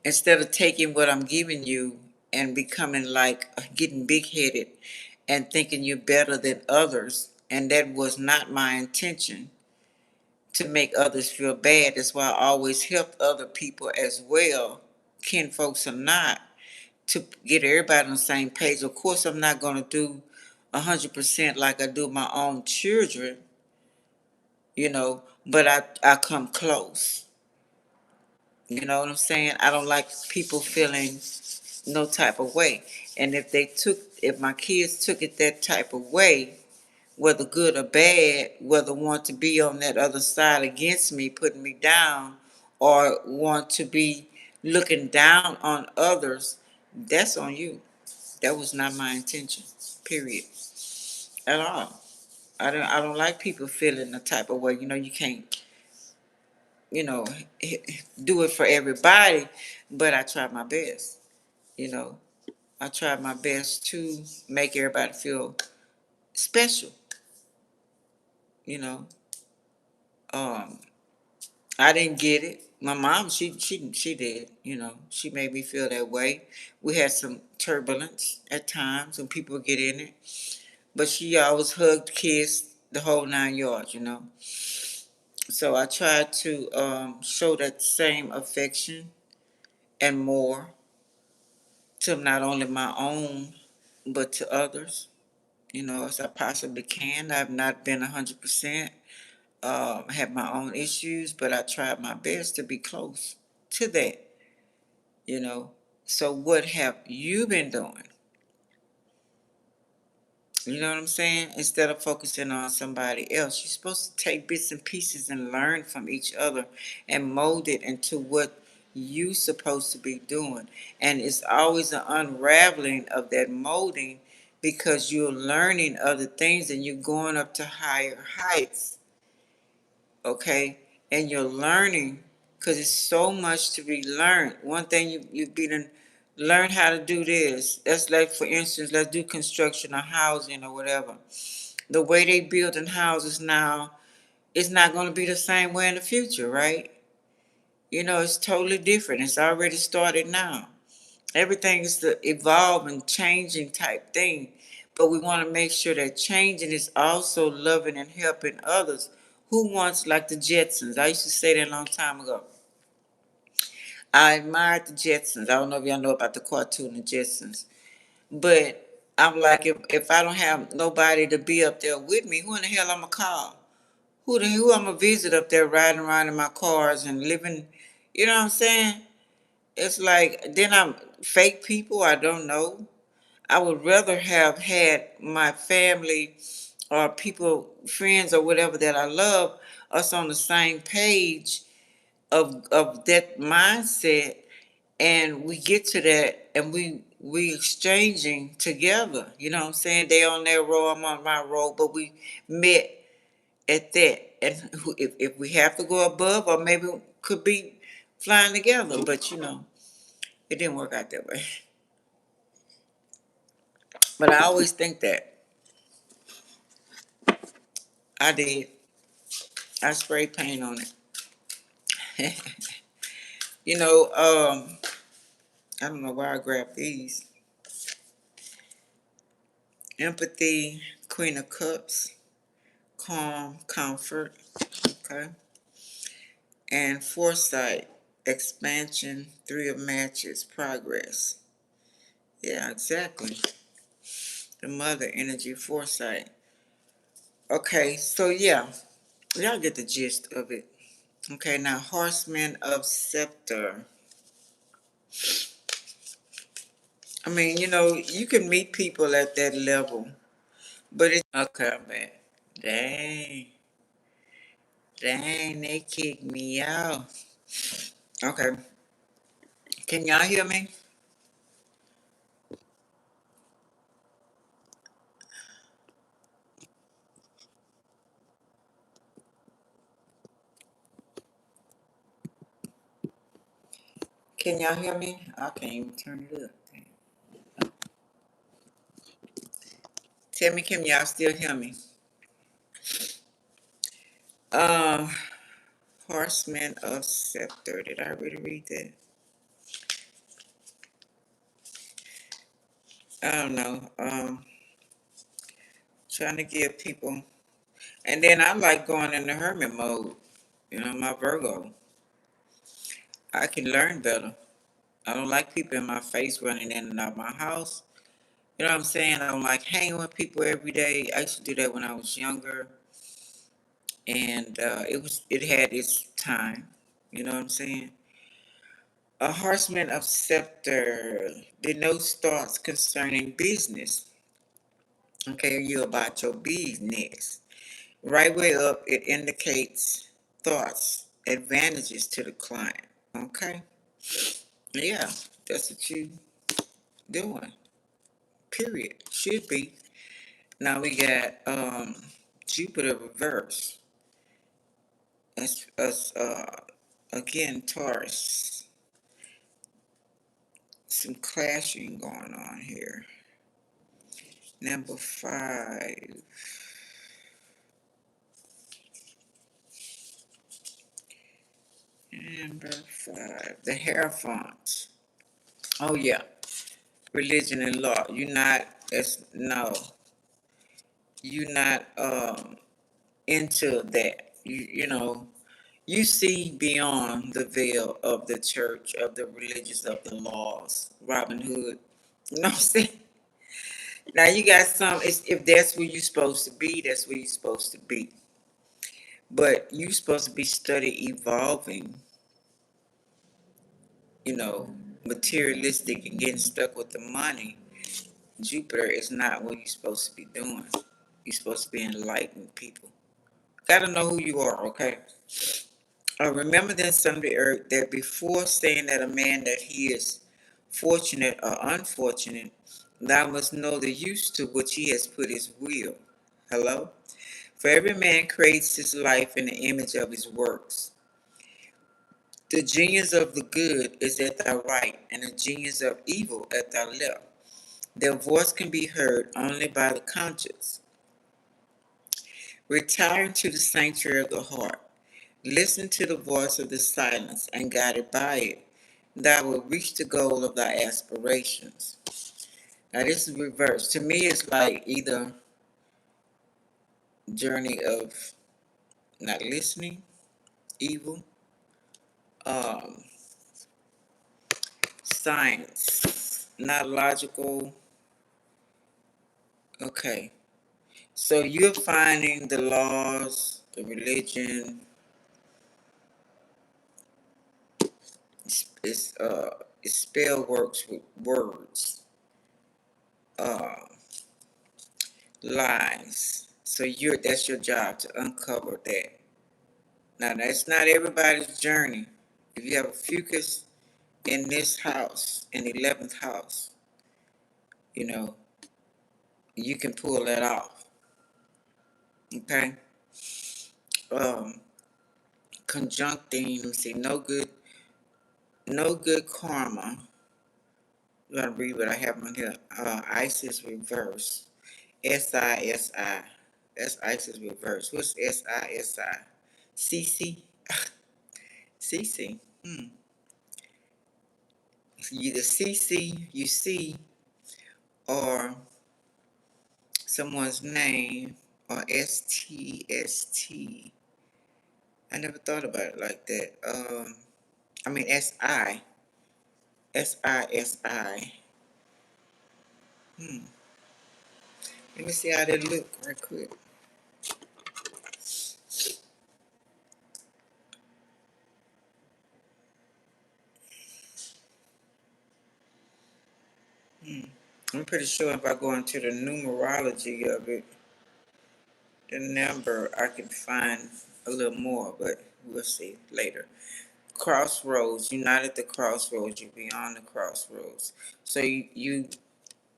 Instead of taking what I'm giving you and becoming like getting big headed and thinking you're better than others. And that was not my intention to make others feel bad. That's why I always helped other people as well, kin folks or not, to get everybody on the same page. Of course, I'm not going to do 100% like I do my own children, but I come close. You know what I'm saying? I don't like people feeling no type of way. And if my kids took it that type of way, whether good or bad, whether want to be on that other side against me, putting me down, or want to be looking down on others, that's on you. That was not my intention, period, at all. I don't like people feeling the type of way. You can't, you know, do it for everybody, but I try my best. You know, I try my best to make everybody feel special. You know, um, I didn't get it. My mom, she did. She made me feel that way. We had some turbulence at times when people get in it, but she always hugged, kissed the whole 9 yards. So I tried to show that same affection and more to not only my own but to others. As I possibly can. I've not been 100%. I have my own issues, but I tried my best to be close to that. you know. So what have you been doing? You know what I'm saying? Instead of focusing on somebody else, you're supposed to take bits and pieces and learn from each other and mold it into what you supposed to be doing. And it's always an unraveling of that molding because you're learning other things and you're going up to higher heights, okay? And you're learning because it's so much to be learned. One thing you be to learn how to do this. That's like, for instance, let's do construction or housing or whatever. The way they building houses now is not going to be the same way in the future, right? It's totally different. It's already started now. Everything is the evolving, changing type thing. But we want to make sure that changing is also loving and helping others. Who wants, like the Jetsons? I used to say that a long time ago. I admired the Jetsons. I don't know if y'all know about the cartoon, the Jetsons. But I'm like, if I don't have nobody to be up there with me, who in the hell I'm going to call? Who I'm going to visit up there riding around in my cars and living, you know what I'm saying? It's like, then I'm fake people I don't know. I would rather have had my family or people, friends or whatever that I love, us on the same page of that mindset, and we get to that and we exchanging together. You know what I'm saying? They on their road, I'm on my road, but we met at that. And if we have to go above, or maybe could be flying together, but it didn't work out that way. But I always think that I did. I sprayed paint on it. you know, um, I don't know why I grabbed these. Empathy, Queen of Cups, calm, comfort, okay, and foresight, expansion, three of matches, progress. Yeah, exactly. The mother energy, foresight. Okay, so yeah, y'all get the gist of it. Okay, now horseman of scepter. I mean, you can meet people at that level, but it's okay, man. Dang, dang, they kicked me out. Okay, can y'all hear me? Can y'all hear me? I can't even turn it up. Tell me, can y'all still hear me? Um, Horseman of Scepter. Did I already read that? I don't know. Trying to give people, and then I like going in the hermit mode. My Virgo. I can learn better. I don't like people in my face running in and out my house. You know what I'm saying? I don't like hanging with people every day. I used to do that when I was younger, and it had its time. You know what I'm saying? A horseman of scepter denotes thoughts concerning business. Okay, you about your business. Right way up, it indicates thoughts, advantages to the client. Okay, yeah, that's what you doing. Period. Should be. Now we got Jupiter reverse. That's again Taurus. Some clashing going on here. Number 5. Number 5. The Hierophant. Oh yeah. Religion and law. You're not it's no. You're not into that. You know, you see beyond the veil of the church, of the religious, of the laws. Robin Hood. You know what I'm saying? Now you got some. If that's where you're supposed to be, that's where you're supposed to be. But you're supposed to be study evolving. You know, materialistic and getting stuck with the money. Jupiter is not what you're supposed to be doing. You're supposed to be enlightening people. Gotta know who you are, okay? Remember then, son of the earth, that before saying that a man that he is fortunate or unfortunate, thou must know the use to which he has put his will. Hello? For every man creates his life in the image of his works. The genius of the good is at thy right, and the genius of evil at thy left. Their voice can be heard only by the conscience. Retire to the sanctuary of the heart. Listen to the voice of the silence, and guided by it, thou wilt reach the goal of thy aspirations. Now this is reversed. To me, it's like either journey of not listening, evil, um, science, not logical. Okay, so you're finding the laws, the religion, it spell works with words, uh, lies. So that's your job to uncover that. Now that's not everybody's journey. If you have a fucus in this house, in the 11th house, you know, you can pull that off. Okay? Um, Conjuncting, let me see, no good karma. I'm gonna read what I have on here. Isis reverse. SISI. That's Isis reverse. What's SISI? CC? CC. The CC you see, or someone's name, or STST. I never thought about it like that. I mean SISI. Let me see how that look right quick. I'm pretty sure if I go into the numerology of it, the number, I can find a little more, but we'll see later. Crossroads, you're not at the crossroads, you're beyond the crossroads. So you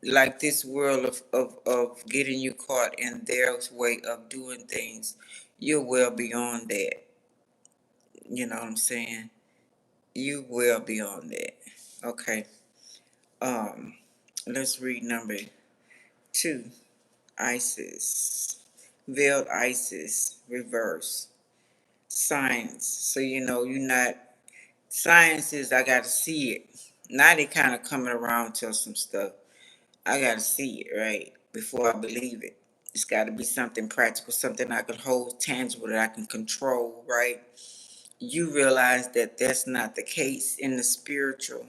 like this world of getting you caught in their way of doing things, you're well beyond that. You know what I'm saying? You well beyond that. Okay. Um, let's read number 2. Isis. Veiled Isis. Reverse. Science. So you're not science is I gotta see it. Now they kinda coming around to some stuff. I gotta see it, right? Before I believe it. It's gotta be something practical, something I can hold tangible that I can control, right? You realize that that's not the case in the spiritual.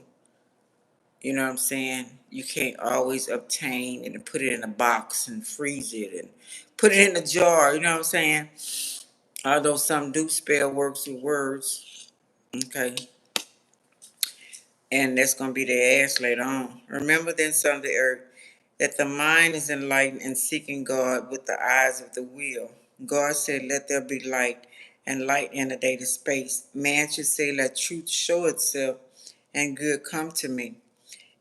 You know what I'm saying? You can't always obtain and put it in a box and freeze it and put it in a jar. You know what I'm saying? Although some do spell works with words. Okay. And that's going to be their ass later on. Remember then, son of the earth, that the mind is enlightened and seeking God with the eyes of the will. God said, let there be light, and light inundated space. Man should say, let truth show itself, and good come to me.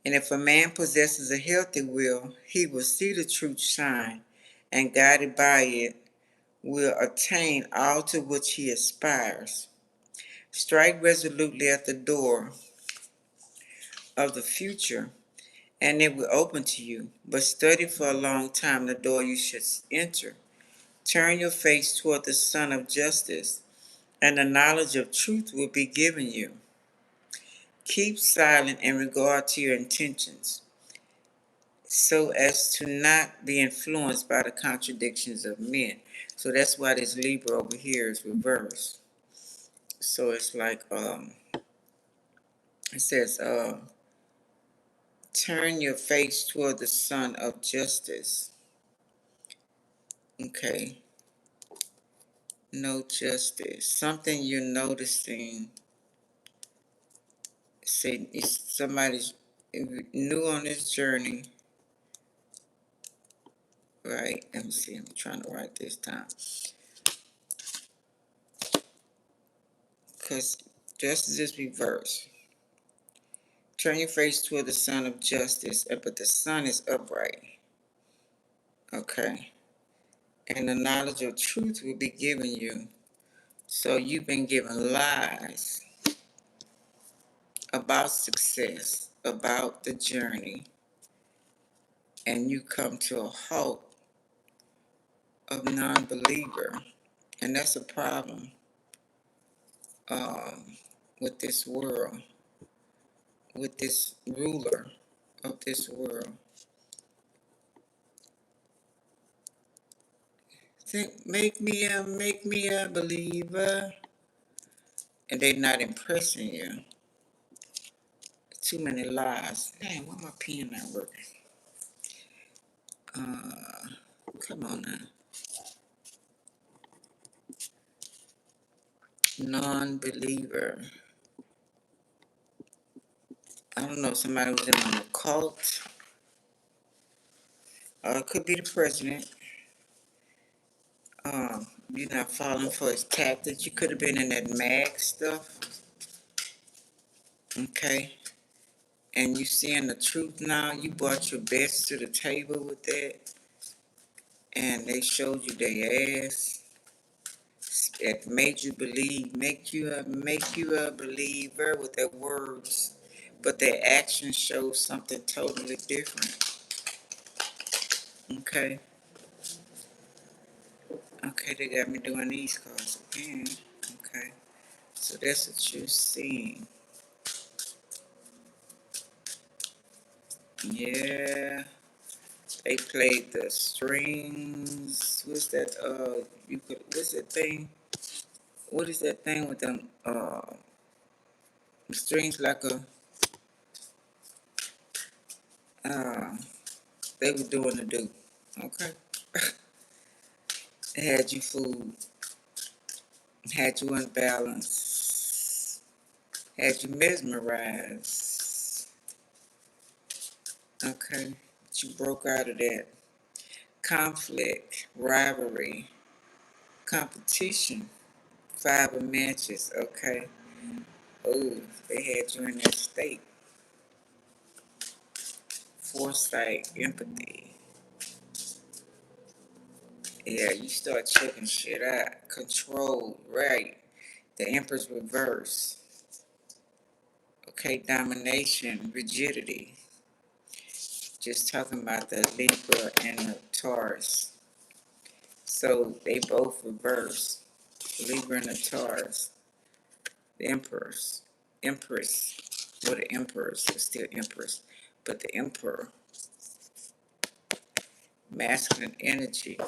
And if a man possesses a healthy will, he will see the truth shine, and guided by it, will attain all to which he aspires. Strike resolutely at the door of the future, and it will open to you. But study for a long time the door you should enter. Turn your face toward the Sun of Justice, and the knowledge of truth will be given you. Keep silent in regard to your intentions, so as to not be influenced by the contradictions of men. So that's why this Libra over here is reversed. So it's like it says turn your face toward the Sun of Justice. Okay. No justice. Something you're noticing. Say if somebody's new on this journey. Right. Let me see. I'm trying to write this down. Because justice is reversed. Turn your face toward the Sun of Justice, but the sun is upright. Okay. And the knowledge of truth will be given you. So you've been given lies about success, about the journey, and you come to a halt of non-believer. And that's a problem with this world, with this ruler of this world. Think, make me a believer, and they're not impressing you. Too many lies. Dang, why my pen not working? Come on now. Non-believer. I don't know, somebody was in an occult. It could be the president. You're not falling for his tactics. You could have been in that mag stuff. Okay. And you seeing the truth now. You brought your best to the table with that. And they showed you their ass. It made you believe, make you a believer with their words. But their actions show something totally different. Okay. Okay, they got me doing these cards again. Okay. So that's what you're seeing. Yeah. They played the strings. What's that? What's that thing? What is that thing with them? Strings like a. Uh, they were doing the do. Okay. They had you fooled. Had you unbalanced. Had you mesmerized. Okay. But you broke out of that. Conflict, rivalry, competition, five of matches. Okay. Oh, they had you in that state. Foresight, empathy. Yeah, you start checking shit out. Control, right. The Empress reverse. Okay, domination, rigidity. Just talking about the Libra and the Taurus. So they both reverse. Libra and the Taurus. The Empress. Well, the Empress is still Empress. But the Emperor. Masculine energy.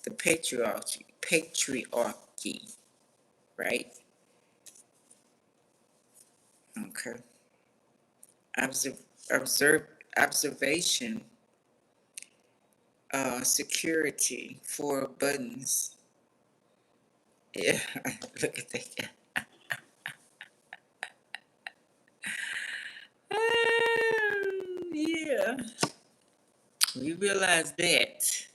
The patriarchy, right? Okay. Observe, observation, security, 4 buttons. Yeah, look at that. Yeah, we realize that.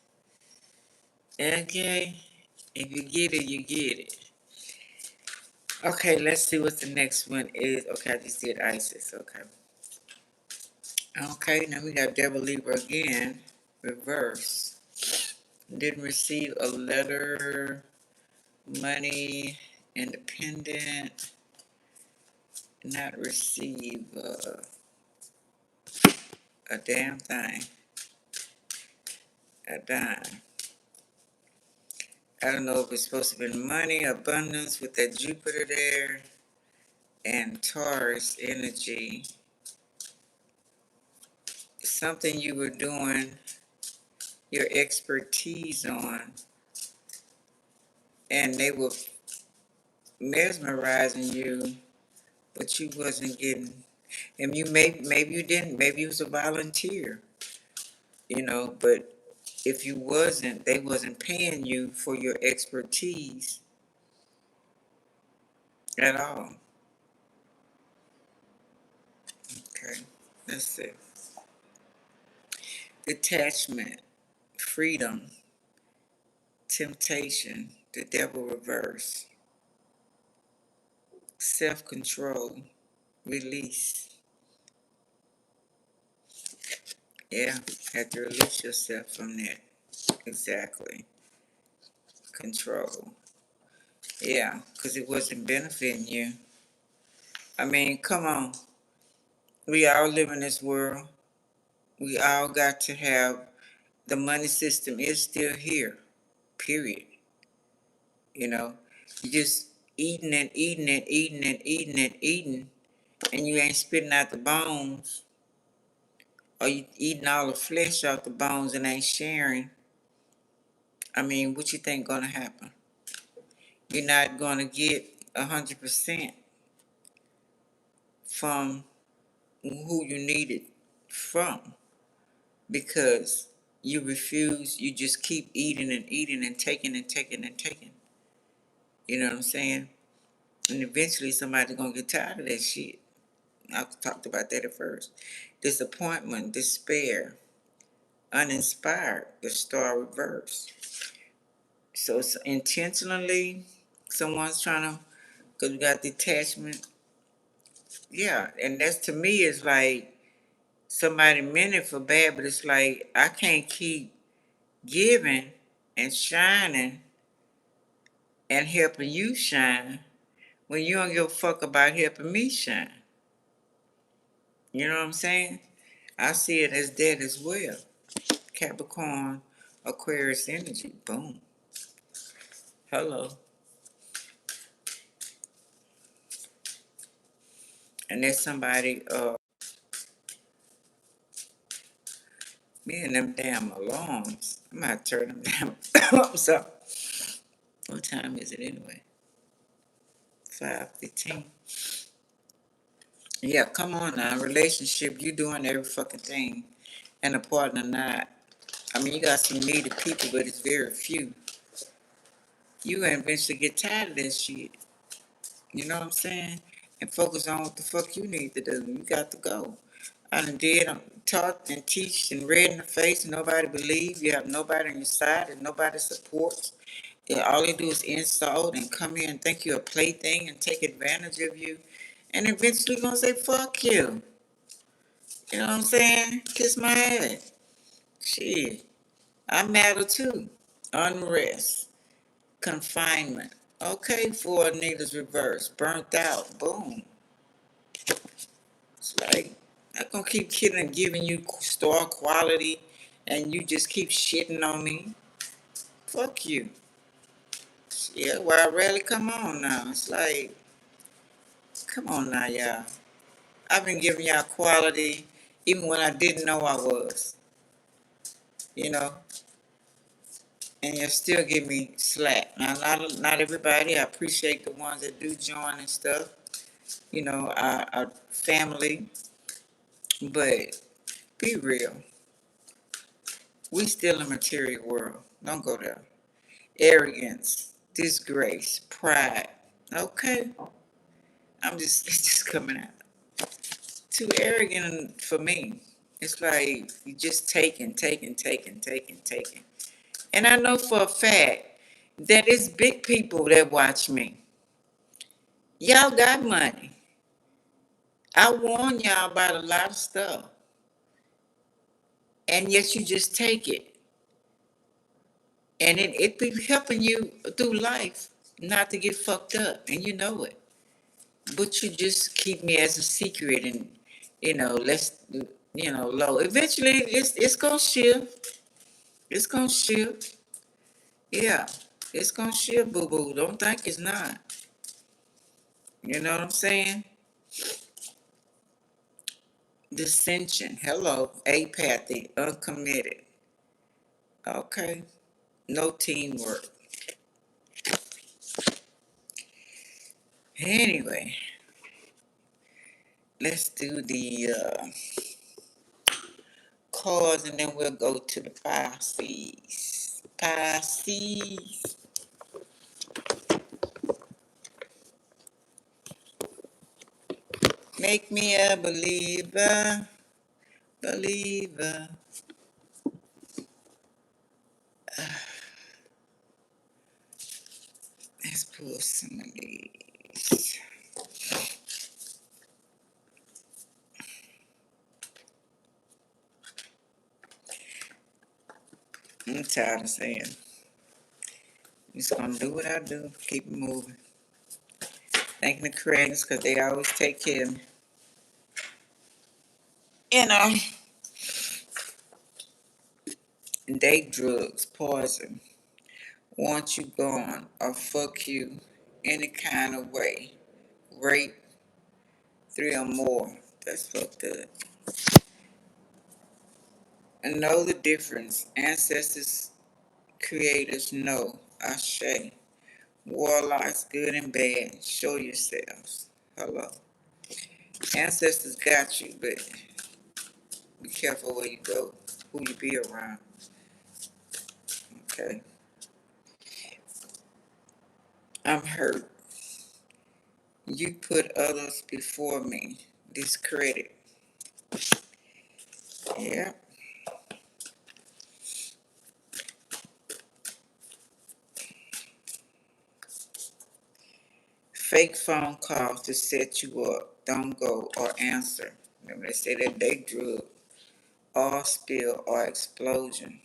Okay, if you get it, you get it. Okay, let's see what the next one is. Okay, I just did ISIS. Okay. Okay, now we got Devil Libra again, reverse. Didn't receive a letter, money, independent, not receive a damn thing, a dime. I don't know if it's supposed to be money, abundance with that Jupiter there, and Taurus energy. Something you were doing your expertise on, and they were mesmerizing you, but you wasn't getting. And you maybe you didn't. Maybe you was a volunteer, But if you wasn't, they wasn't paying you for your expertise at all. Okay, that's it. Detachment, freedom, temptation, the devil reverse, self-control, release. Yeah, had to release yourself from that. Exactly. Control. Yeah, because it wasn't benefiting you. I mean, come on. We all live in this world. We all got to have, the money system is still here, period. You know, you just eating and eating and eating and eating and eating, and you ain't spitting out the bones, or you eating all the flesh out the bones and ain't sharing. I mean, what you think gonna happen? You're not gonna get 100% from who you need it from, because you refuse. You just keep eating and eating and taking and taking and taking. You know what I'm saying? And eventually somebody's gonna get tired of that shit. I talked about that at first. Disappointment, despair, uninspired, the star reverse. So it's intentionally someone's trying to, because we got detachment. Yeah, and that's, to me, is like somebody meant it for bad, but it's like I can't keep giving and shining and helping you shine when you don't give a fuck about helping me shine. You know what I'm saying? I see it as that as well. Capricorn, Aquarius energy. Boom. Hello. And there's somebody, me and them damn alarms. I might turn them down. So, what time is it anyway? 5:15. Yeah, come on now. Relationship, you doing every fucking thing. And a partner not. I mean, you got some needed people, but it's very few. You eventually get tired of that shit. You know what I'm saying? And focus on what the fuck you need to do. You got to go. I done did, taught and teach and read in the face, and nobody believe. You have nobody on your side, and nobody supports. Yeah, all they do is insult and come here and think you're a plaything and take advantage of you. And eventually gonna say, fuck you. You know what I'm saying? Kiss my ass. Shit. I matter too. Unrest. Confinement. Okay, four needles reverse. Burnt out. Boom. It's like, I'm gonna keep kidding and giving you star quality and you just keep shitting on me. Fuck you. Yeah, well, I rarely come on now. It's like, come on now, y'all. I've been giving y'all quality even when I didn't know I was, you know, and you still give me slack. Now, not everybody. I appreciate the ones that do join and stuff, our family. But be real. We still in a material world. Don't go there. Arrogance, disgrace, pride. Okay, it's just coming out. Too arrogant for me. It's like you just taking. And I know for a fact that it's big people that watch me. Y'all got money. I warn y'all about a lot of stuff. And yet you just take it. And it be helping you through life not to get fucked up. And you know it. But you just keep me as a secret and, let's, low. Eventually, it's going to shift. It's going to shift. Yeah. It's going to shift, boo-boo. Don't think it's not. You know what I'm saying? Dissension. Hello. Apathy. Uncommitted. Okay. No teamwork. Anyway, let's do the cards and then we'll go to the Pisces. Pisces. Make me a believer. Believer. Let's pull some of these. I'm tired of saying, just gonna do what I do, keep it moving. Thanking the creators because they always take care of me. You know, they drugs, poison, want you gone, or fuck you any kind of way. Rape, 3 or more. That's fucked up. And know the difference. Ancestors, creators know. Ashe. Warlocks, good and bad. Show yourselves. Hello. Ancestors got you, but be careful where you go, who you be around. Okay. I'm hurt. You put others before me. Discredit. Yeah. Fake phone calls to set you up. Don't go or answer. Remember they say that they drug. Or spill or explosion.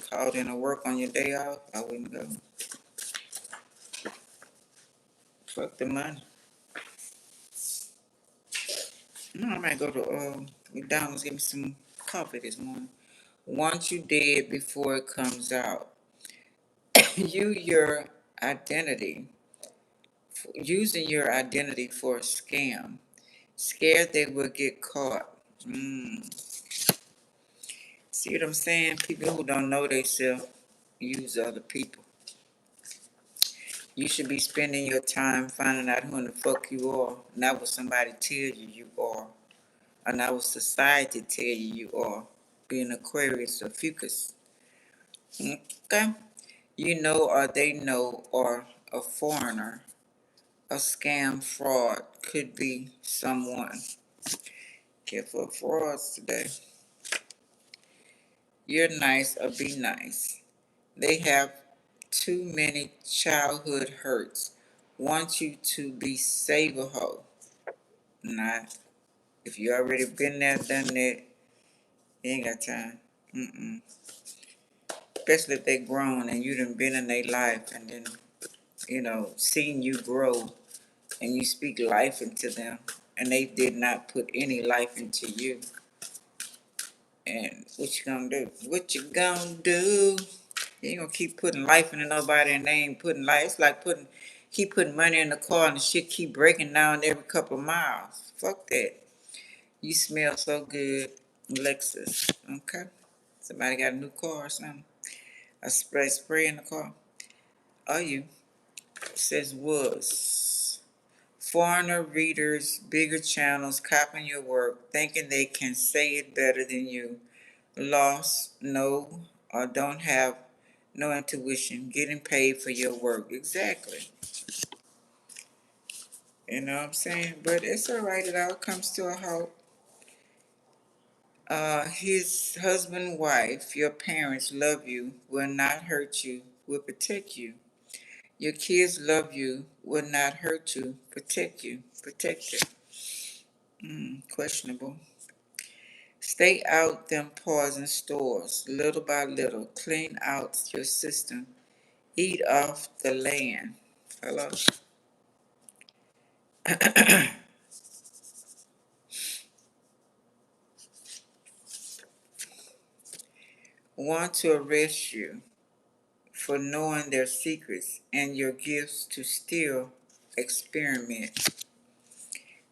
Called in to work on your day off. I wouldn't go. Fuck the money. No, I might go to McDonald's, get me some coffee this morning. Want you dead before it comes out. Your identity, using your identity for a scam. Scared they will get caught. See what I'm saying? People who don't know themselves use other people. You should be spending your time finding out who in the fuck you are, not what somebody tells you are, or not what society tell you are. Being Aquarius or Fucus. Okay? You know or they know or a foreigner. A scam, fraud, could be someone. Careful of frauds today. You're nice or be nice. They have too many childhood hurts. Want you to be save-a-hoe. Not. If you already been there, done that, you ain't got time. Especially if they grown and you done been in their life and then, seen you grow and you speak life into them and they did not put any life into you. And what you gonna do? What you gonna do? You ain't gonna keep putting life into nobody and they ain't putting life. It's like keep putting money in the car and the shit keep breaking down every couple of miles. Fuck that. You smell so good, Lexus. Okay? Somebody got a new car or something. I spray in the car. Are you? It says was. Foreigner readers, bigger channels copying your work, thinking they can say it better than you. Lost, no, or don't have no intuition, getting paid for your work. Exactly. You know what I'm saying? But it's all right. It all comes to a halt. His husband, wife, your parents love you, will not hurt you, will protect you. Your kids love you, will not hurt you, protect you, protect you. Questionable. Stay out them poison stores, little by little. Clean out your system. Eat off the land. Hello? Want to arrest you for knowing their secrets and your gifts to still experiment.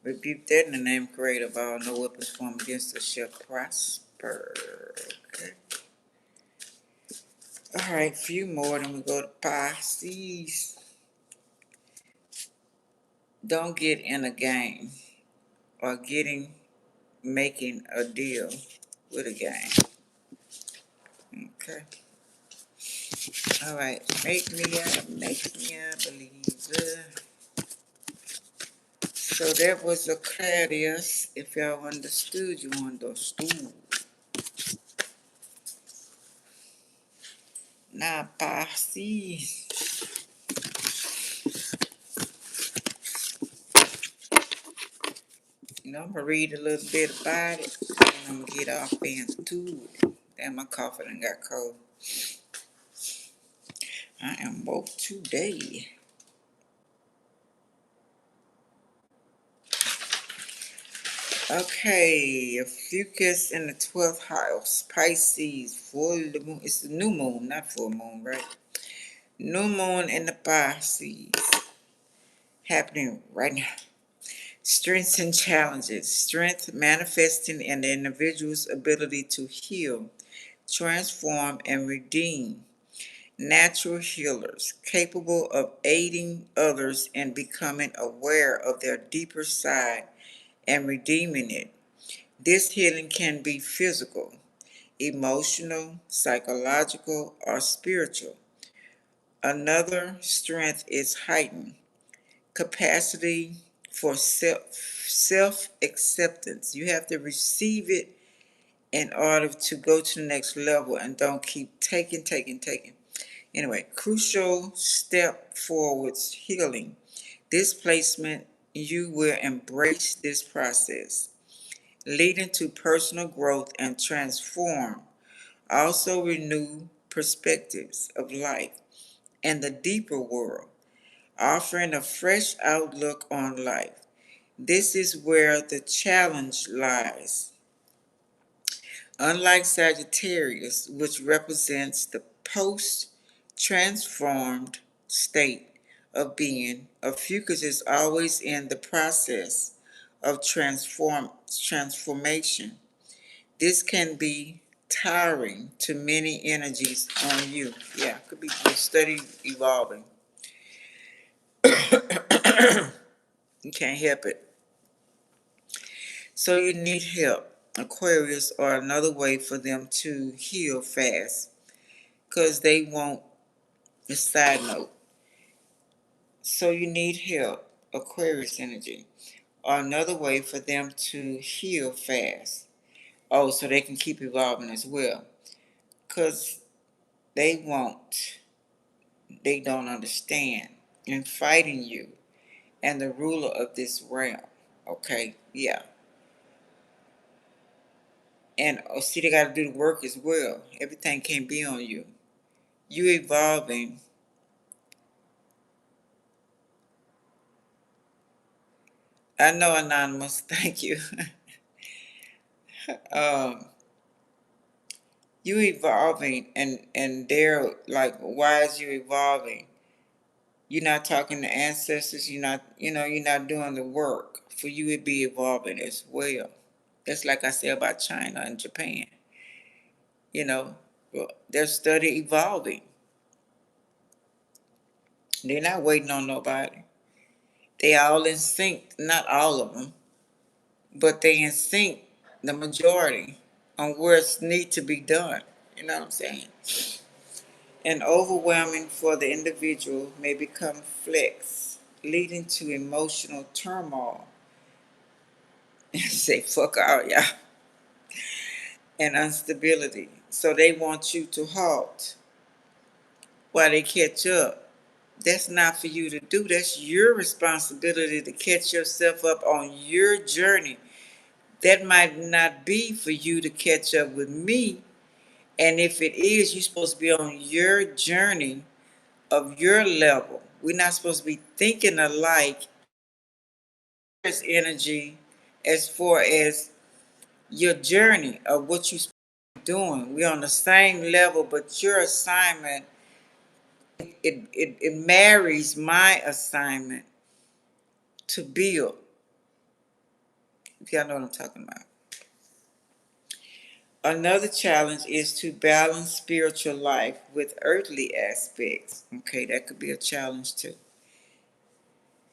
Rebuke that in the name of creator of all. No weapons formed against us shall prosper. Okay. All right, few more, then we go to Pisces. Don't get in a game or making a deal with a game. Okay. All right. Make me a believer. So that was Aquarius. If y'all understood, you understood. Now, Pisces. I'm going to read a little bit about it, and I'm going to get off into it. Damn, my coffee done got cold. I am woke today. Okay, Ophiuchus in the 12th house, Pisces, full moon. It's the new moon, not full moon, right? New moon in the Pisces, happening right now. Strengths and challenges. Strength manifesting in the individual's ability to heal, transform, and redeem. Natural healers, capable of aiding others in becoming aware of their deeper side and redeeming it. This healing can be physical, emotional, psychological, or spiritual. Another strength is heightened capacity for self acceptance. You have to receive it in order to go to the next level and don't keep taking. Anyway, crucial step forwards healing. Displacement, you will embrace this process, leading to personal growth and transform. Also renew perspectives of life and the deeper world, offering a fresh outlook on life. This is where the challenge lies. Unlike Sagittarius, which represents the post-transformed state of being, Ophiuchus is always in the process of transformation. This can be tiring to many energies on you. Yeah, could be study evolving. You can't help it. So you need help. Aquarius or another way for them to heal fast because they won't. A side note. So you need help, Aquarius energy, or another way for them to heal fast. Oh, so they can keep evolving as well. Because they won't. They don't understand. And fighting you and the ruler of this realm. Okay, yeah. And see, they got to do the work as well. Everything can't be on you. You evolving. I know, Anonymous. Thank you. um, you evolving, and they're like, why is you evolving? You're not talking to ancestors. You're not, you're not doing the work for you to be evolving as well. That's like I said about China and Japan. Well, they're study evolving. They're not waiting on nobody. They all in sync, not all of them, but they in sync, the majority, on where it's need to be done. You know what I'm saying? And overwhelming for the individual may become flex, leading to emotional turmoil. Say fuck all y'all, and instability. So they want you to halt while they catch up. That's not for you to do. That's your responsibility to catch yourself up on your journey. That might not be for you to catch up with me. And if it is, you're supposed to be on your journey of your level. We're not supposed to be thinking alike as energy as far as your journey of what you're doing. We're on the same level, but your assignment, it marries my assignment to build. If y'all know what I'm talking about. Another challenge is to balance spiritual life with earthly aspects. Okay, that could be a challenge too.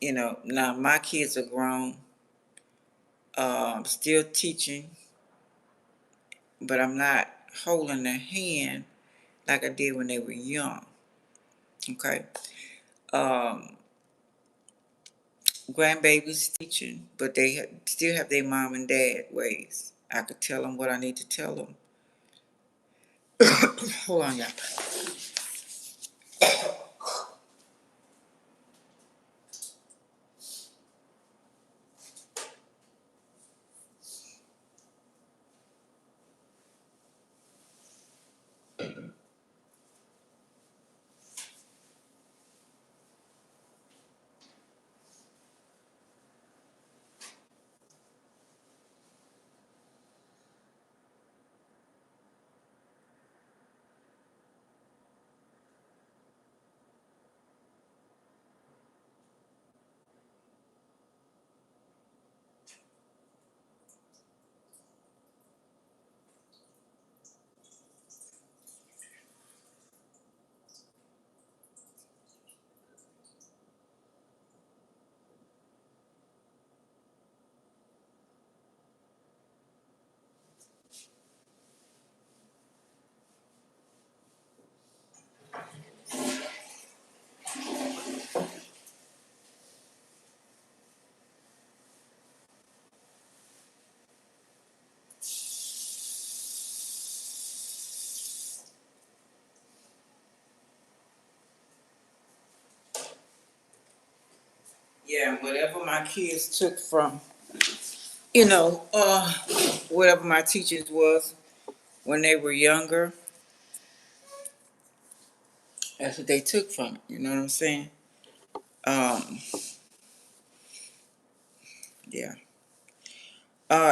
You know, now my kids are grown, still teaching, but I'm not holding their hand like I did when they were young. Okay. Um, Grandbabies teaching, but they still have their mom and dad ways. I could tell them what I need to tell them. Hold on, y'all. Yeah, whatever my kids took from, you know, whatever my teachers was when they were younger, that's what they took from it. You know what I'm saying? Um, yeah.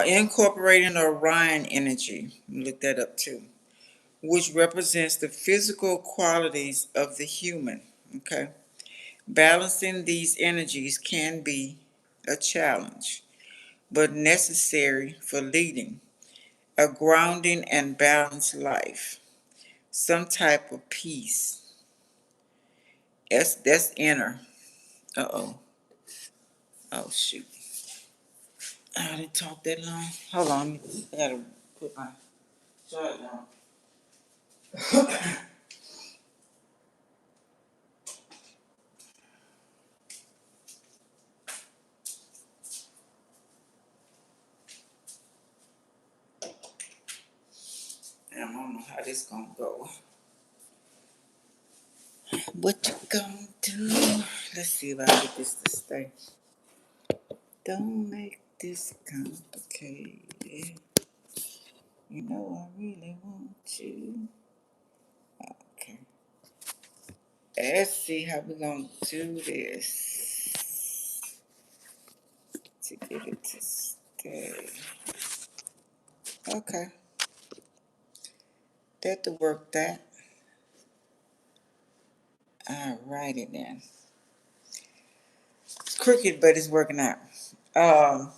Incorporating Orion energy, look that up too, which represents the physical qualities of the human. Okay. Balancing these energies can be a challenge, but necessary for leading a grounding and balanced life. Some type of peace. That's inner. Uh-oh. Oh shoot. I didn't talk that long. Hold on. I gotta put my shirt on. Damn, I don't know how this gonna go. What you gonna do? Let's see if I get this to stay. Don't make this complicated. You know I really want you. Okay. Let's see how we gonna do this to get it to stay. Okay. That to work that. All righty then. It's crooked, but it's working out. Um,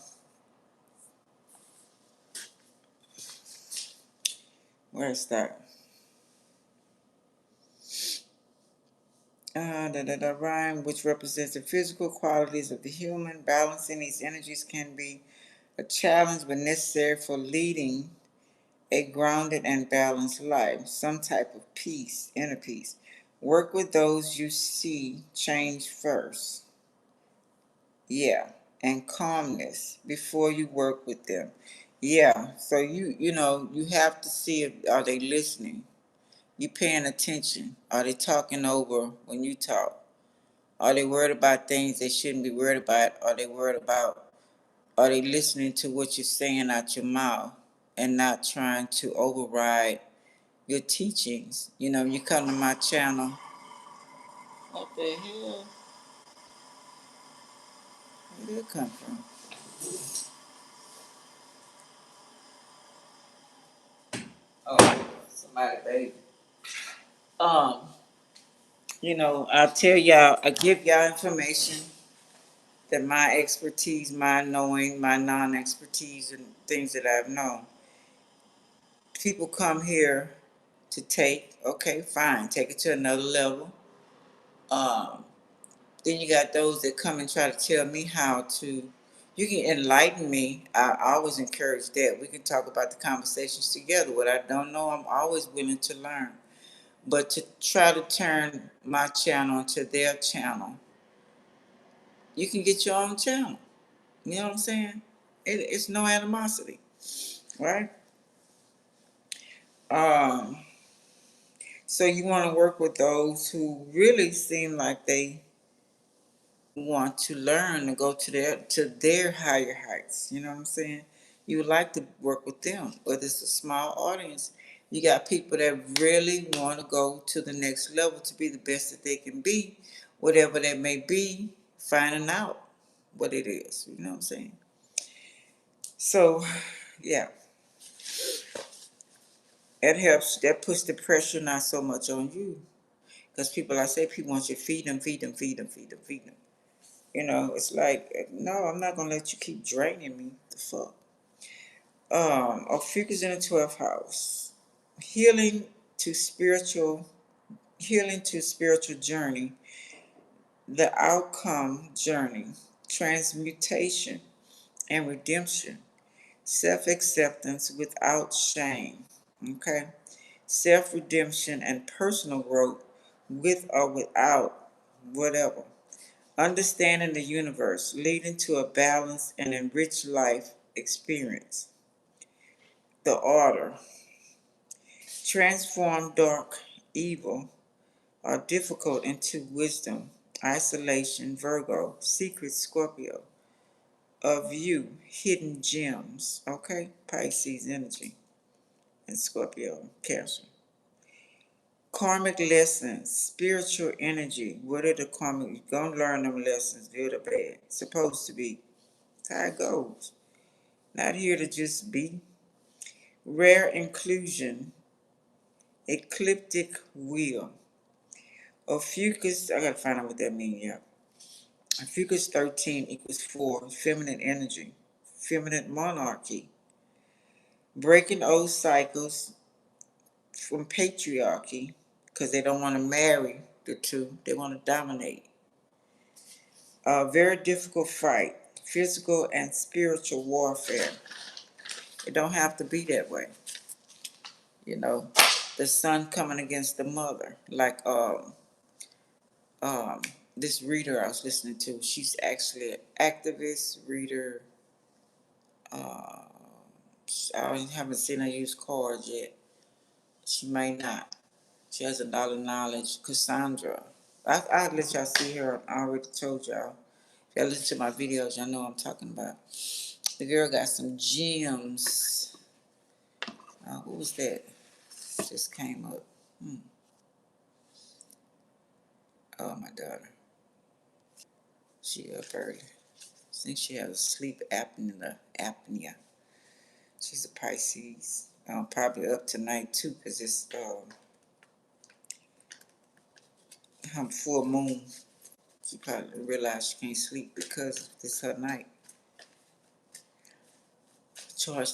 where's that? Rhyme, which represents the physical qualities of the human. Balancing these energies can be a challenge but necessary for leading a grounded and balanced life. Some type of peace, inner peace. Work with those you see change first. Yeah. And calmness before you work with them. Yeah. So you have to see if are they listening. You paying attention. Are they talking over when you talk? Are they worried about things they shouldn't be worried about? Are they listening to what you're saying out your mouth and not trying to override your teachings? You come to my channel. What the hell? Where did it come from? Oh, somebody, baby. Um, I tell y'all, I give y'all information that my expertise, my knowing, my non-expertise, and things that I've known. People come here to take, okay, fine, take it to another level. Um, then you got those that come and try to tell me how to. You can enlighten me. I always encourage that. We can talk about the conversations together. What I don't know, I'm always willing to learn. But to try to turn my channel into their channel, you can get your own channel. You know what I'm saying? It's no animosity, right? Um, so you want to work with those who really seem like they want to learn and go to their higher heights. You know what I'm saying? You would like to work with them, but it's a small audience. You got people that really want to go to the next level to be the best that they can be, whatever that may be, finding out what it is. You know what I'm saying? So, yeah, that helps. That puts the pressure not so much on you, because people want you to feed them, feed them, feed them, feed them, feed them. It's like, no, I'm not gonna let you keep draining me. The fuck. Ophiuchus in the 12th house. Healing to spiritual, healing to spiritual journey, the outcome journey, transmutation and redemption, self-acceptance without shame. Okay, self-redemption and personal growth with or without whatever. Understanding the universe, leading to a balanced and enriched life experience. The order. Transform dark, evil, or difficult into wisdom. Isolation, Virgo. Secret, Scorpio. Of you, hidden gems. Okay? Pisces energy. And Scorpio, Cancer. Karmic lessons, spiritual energy. What are the karmic? You're going to learn them lessons, good or bad. Supposed to be. That's how it goes. Not here to just be. Rare inclusion, ecliptic wheel. Ophiuchus, I gotta find out what that means, yeah. Ophiuchus 13 equals 4, feminine energy, feminine monarchy, breaking old cycles from patriarchy, because they don't want to marry the two, they want to dominate. A very difficult fight, physical and spiritual warfare. It don't have to be that way. You know, the son coming against the mother, like um, this reader I was listening to. She's actually an activist reader. Uh, I haven't seen her use cards yet. She may not. She has a lot of knowledge. Cassandra. I'll let y'all see her. I already told y'all. If y'all listen to my videos, y'all know what I'm talking about. The girl got some gems. What was that? Just came up. Oh, my daughter. She up early. I think she has a sleep apnea. She's a Pisces. Probably up tonight too, because it's her full moon. She probably realized she can't sleep because it's her night.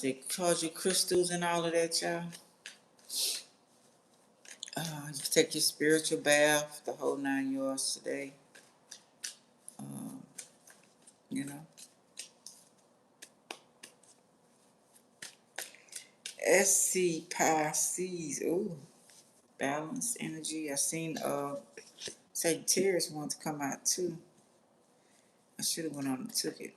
They charge you crystals and all of that, y'all. You take your spiritual bath, the whole 9 yards today. Um, you know. SC Pisces. Ooh, balance energy. I seen Sagittarius want to come out too. I should have went on and took it.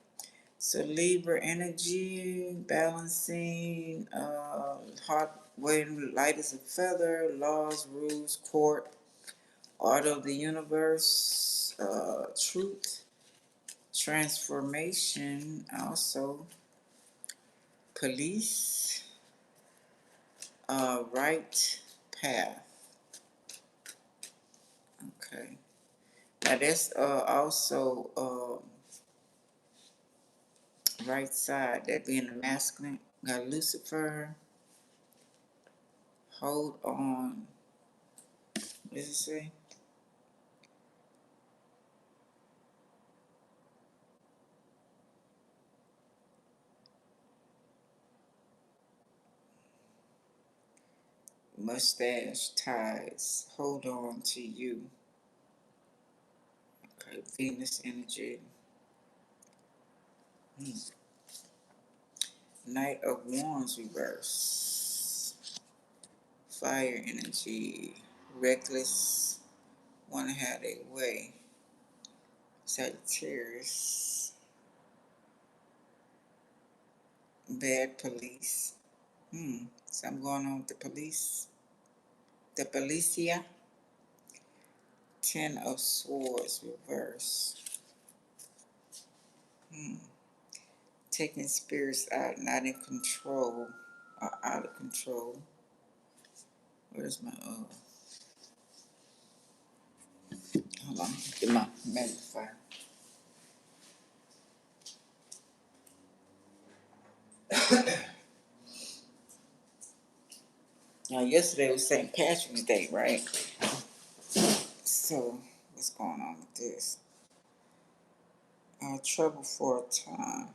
So Libra energy, balancing, heart weighing light as a feather, laws, rules, court, order of the universe, truth, transformation, also police, right path. Okay. Now that's also right side, that being the masculine. Got Lucifer, hold on. What does it say? Mustache ties, hold on to you. Okay, Venus energy. Knight of Wands reverse. Fire energy, reckless, wanna have their way. Sagittarius, bad police. Something going on with the police. The policia. Ten of Swords reverse. Taking spirits out, not in control or out of control. Where's my hold on, get my magnifier. Now yesterday was St. Patrick's Day, right? So what's going on with this? Trouble for a time.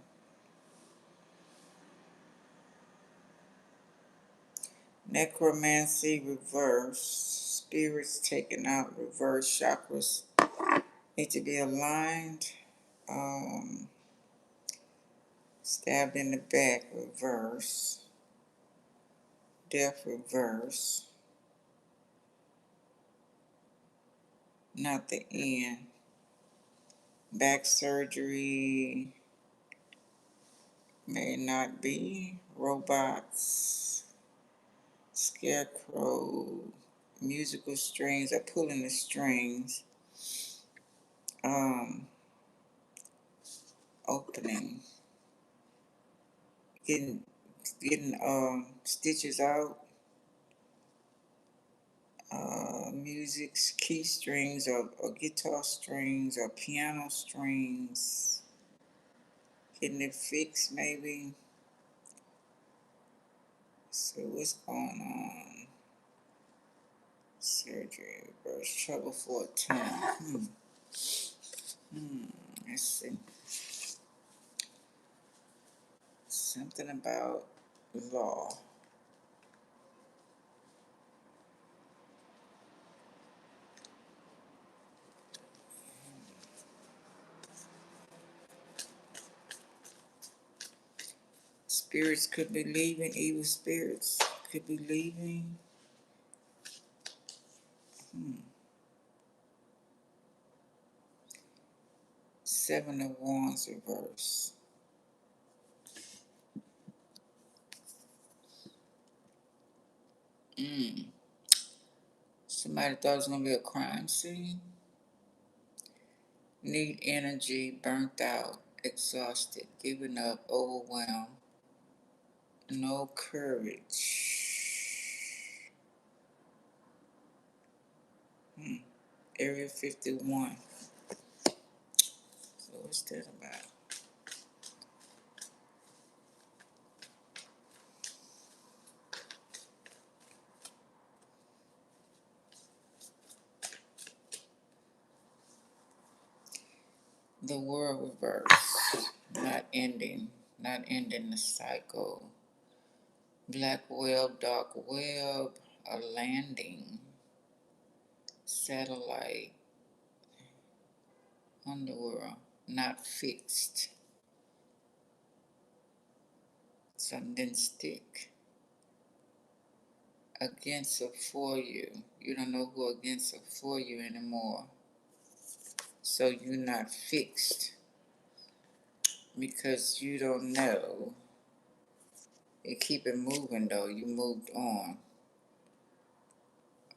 Necromancy reverse. Spirits taken out reverse. Chakras need to be aligned. Stabbed in the back reverse. Death reverse. Not the end. Back surgery may not be. Robots. Scarecrow. Musical strings are pulling the strings. Opening. Getting stitches out. Music key strings or guitar strings or piano strings. Getting it fixed maybe. So what's going on? Surgery reverse, trouble for a time. Let's see. Something about law. Spirits could be leaving, evil spirits could be leaving. Seven of Wands reverse. Somebody thought it was going to be a crime scene. Need energy, burnt out, exhausted, giving up, overwhelmed. No courage. Area 51. So what's that about? The world reverse. Not ending the cycle. Black web, dark web, a landing. satellite underworld, not fixed. Something stick against or for you. You don't know who against or for you anymore. So you're not fixed because you don't know. You keep it moving though. You moved on.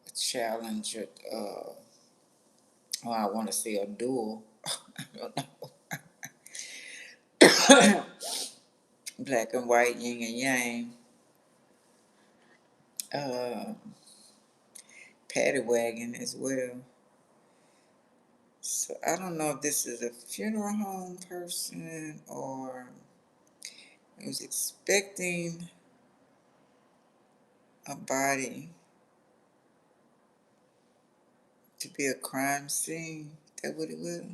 A challenge, I want to say a duel. I don't know. Black and white, yin and yang. Uh, Paddy wagon as well. So I don't know if this is a funeral home person or who's expecting a body to be a crime scene. Is that what it will?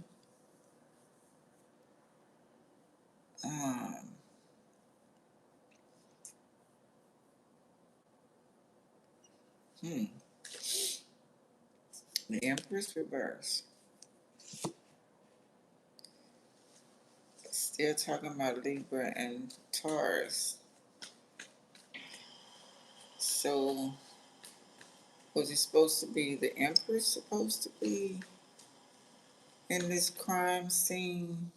Um, hmm. The Empress reverse. Still talking about Libra and Taurus. So was it supposed to be the Empress supposed to be in this crime scene?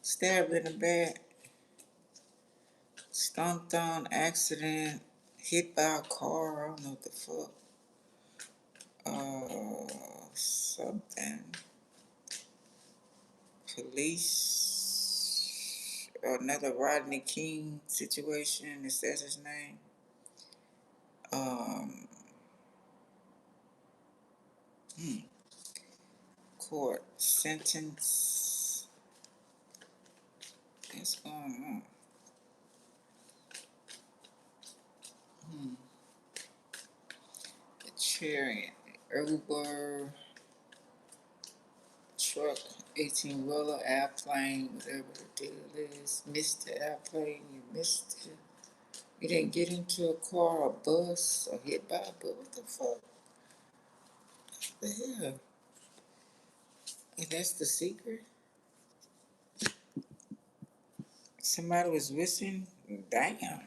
Stabbed in the back, stomped on, accident, hit by a car, I don't know what the fuck. Something. Police, another Rodney King situation, it says his name. Um, Court, sentence, what's going on? The chariot, Uber, truck, 18-wheeler, airplane, whatever the deal is. Missed the airplane, you missed it. You didn't get into a car, a bus, or hit by a bus. What the fuck? What the hell? And that's the secret? Somebody was missing? Damn.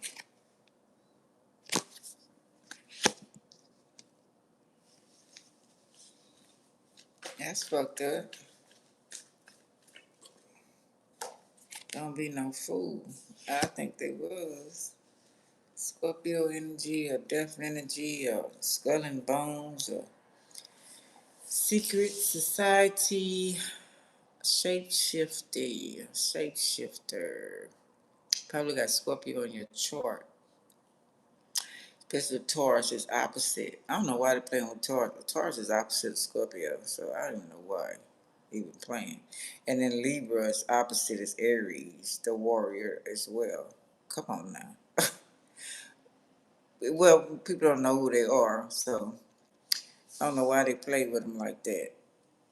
That's fucked up. Don't be no fool. I think they was. Scorpio energy or death energy or skull and bones or secret society shapeshifter. Probably got Scorpio on your chart. Especially Taurus is opposite. I don't know why they're playing with Taurus. Taurus is opposite of Scorpio, so I don't even know why he was playing. And then Libra is opposite is Aries, the warrior as well. Come on now. Well, people don't know who they are, so I don't know why they play with them like that.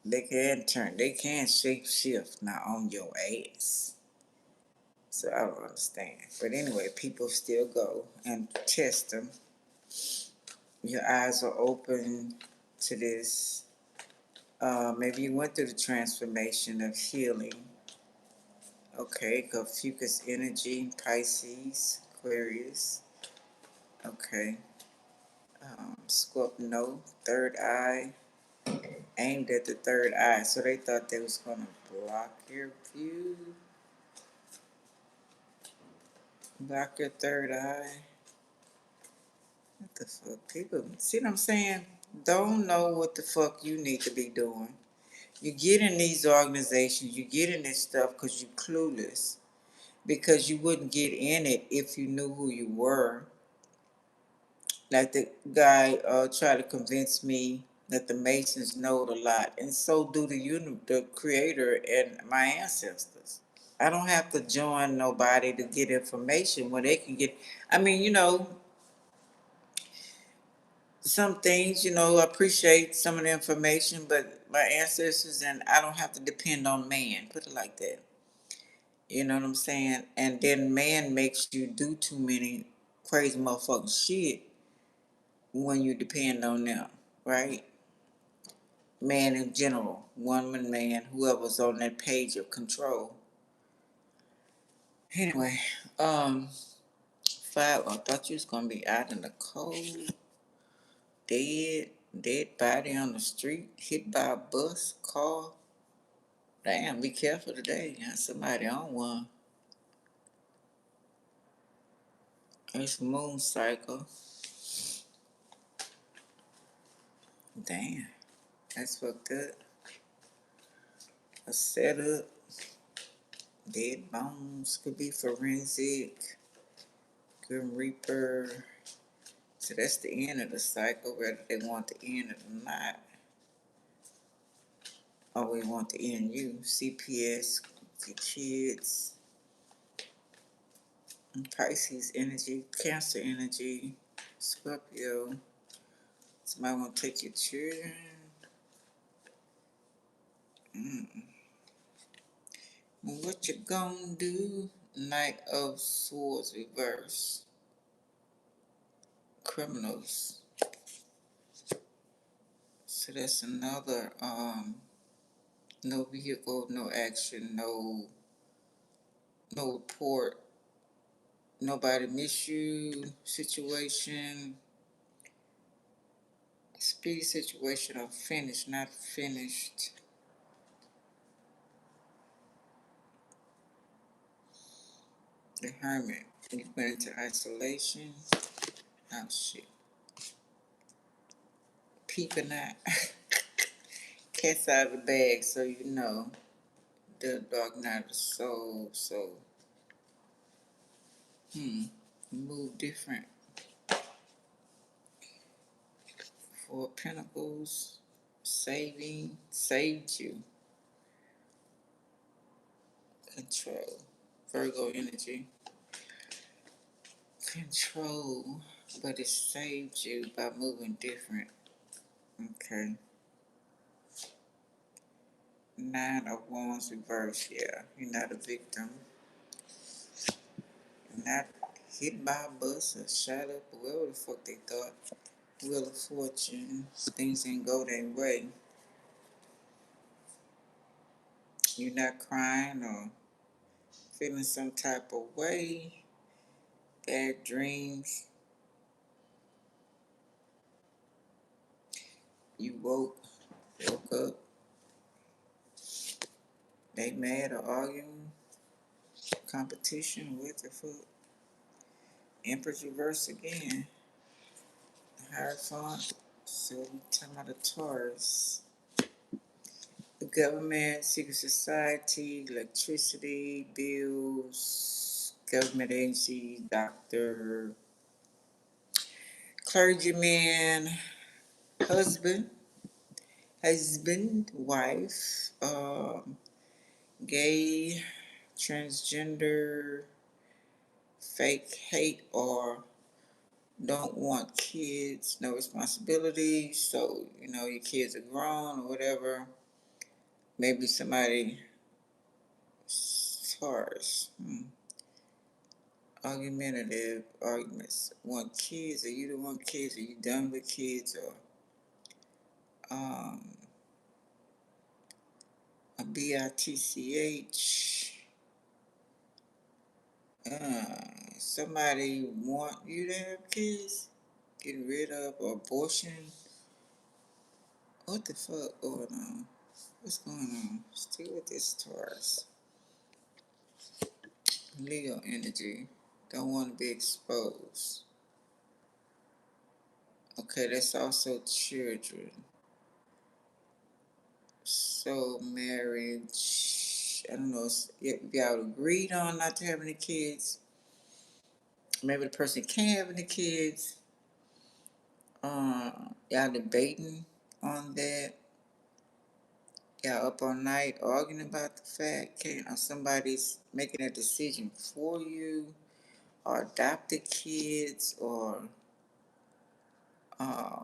They can shape shift now on your ass. So I don't understand. But anyway, people still go and test them. Your eyes are open to this. Maybe you went through the transformation of healing. Okay, Ophiuchus energy, Pisces, Aquarius. Okay. Scorpio, third eye, aimed at the third eye. So they thought they was going to block your view, block your third eye. What the fuck? People, see what I'm saying? Don't know what the fuck you need to be doing. You get in these organizations, you get in this stuff because you're clueless. Because you wouldn't get in it if you knew who you were. Like the guy tried to convince me that the Masons know a lot, and so do the Creator and my ancestors. I don't have to join nobody to get information when they can get. I mean, some things, I appreciate some of the information, but my ancestors and I don't have to depend on man. Put it like that. You know what I'm saying? And then man makes you do too many crazy motherfucking shit when you depend on them, right? man in general, woman, man, whoever's on that page of control. Anyway, 5, I thought you was gonna be out in the cold, dead body on the street, hit by a bus, car. Damn, be careful today. Got somebody on one. It's moon cycle. Damn, that's fucked up. A setup, dead bones, could be forensic, Grim Reaper. So that's the end of the cycle, whether they want to end it or not. Or we want to end you. CPS, the kids, Pisces energy, Cancer energy, Scorpio. Somebody want to take your children. What you gonna do? Knight of Swords reverse. Criminals. So that's another no vehicle, no action, no report, nobody miss you situation. Speedy situation or finished, not finished. The Hermit. You went into isolation. Oh shit. Peeping out. Cat's out of the bag, so you know. The dark night of the soul, so move different. 4 Pentacles, saved you. Control, Virgo energy. Control, but it saved you by moving different. Okay. 9 of Wands reverse, yeah. You're not a victim. You're not hit by a bus or shot up or whatever the fuck they thought. Wheel of Fortune, things didn't go their way. You're not crying or feeling some type of way. Bad dreams. You woke up. They mad or arguing. Competition. What the fuck? Empress reverse again. Hierophant. So we talking about the Taurus. The government, secret society, electricity, bills, government agency, doctor, clergyman, husband, wife, gay, transgender, fake hate or don't want kids, no responsibility. So, you know, your kids are grown or whatever. Maybe somebody, Taurus, argumentative arguments. Want kids? Are you the one kids? Are you done with kids? Or a bitch. Somebody want you to have kids? Get rid of or abortion? What the fuck going on? What's going on? Still with this Taurus. Leo energy. Don't want to be exposed. Okay, that's also children. So marriage, I don't know if y'all agreed on not to have any kids. Maybe the person can't have any kids. Y'all debating on that. Y'all up all night arguing about the fact. Can't somebody's making a decision for you, or adopted kids, or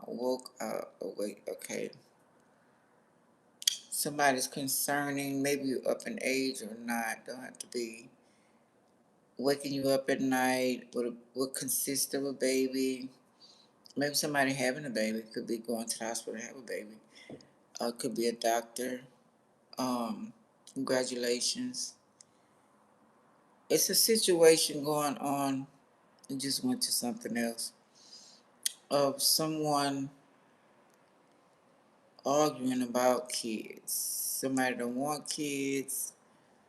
woke up. Oh wait, okay. Somebody's concerning, maybe you're up in age or not. Don't have to be waking you up at night. What consists of a baby? Maybe somebody having a baby, could be going to the hospital to have a baby. could be a doctor. Congratulations. It's a situation going on. I just went to something else. Of someone arguing about kids. Somebody don't want kids.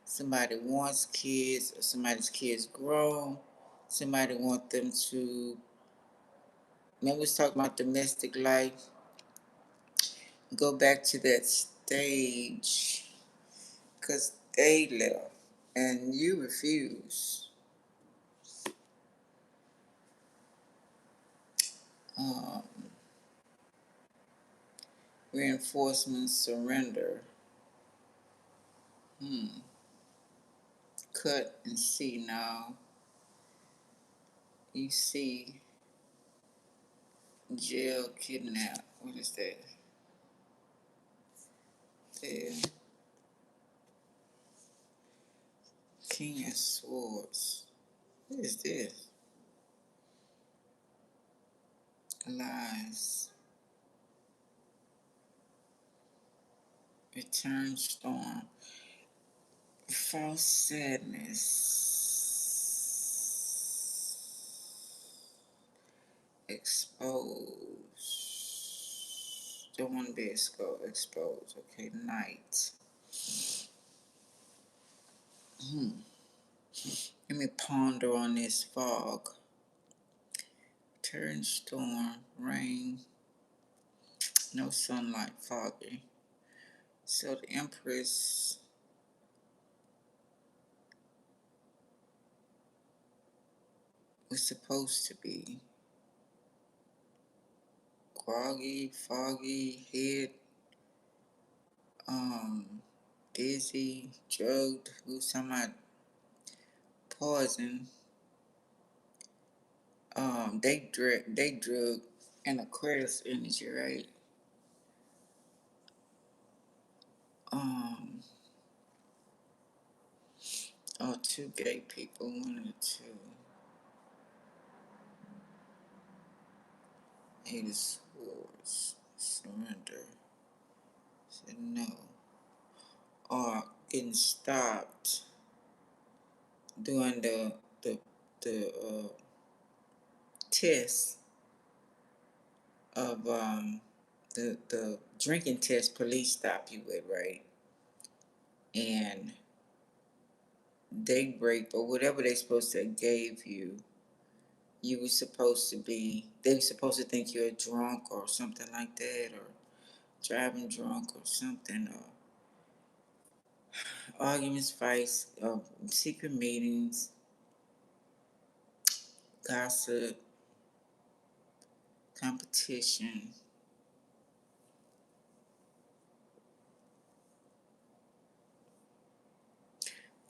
Somebody wants kids. Or somebody's kids grown. Somebody want them to. Remember, we was talking about domestic life. Go back to that stage, cause they left and you refuse. Um, Reinforcement surrender. Cut and see now. You see jail kidnap. What is that? There. King of Swords. What is this? Lies. Return storm. False sadness. Expose. Don't want to be exposed. Okay, night. Let me ponder on this fog. Turn storm, rain, no sunlight, foggy. So the Empress was supposed to be groggy, foggy, head, dizzy, drugged. We was talking about poison. They drug an Aquarius energy, right? Um, two gay people, one or two. Eight of Swords, surrender, said no. Or getting stopped doing the test of the drinking test police stop you with, right? And they break or whatever they supposed to have gave you, you were supposed to be, they were supposed to think you're drunk or something like that, or driving drunk or something, or arguments, fights, secret meetings, gossip, competition.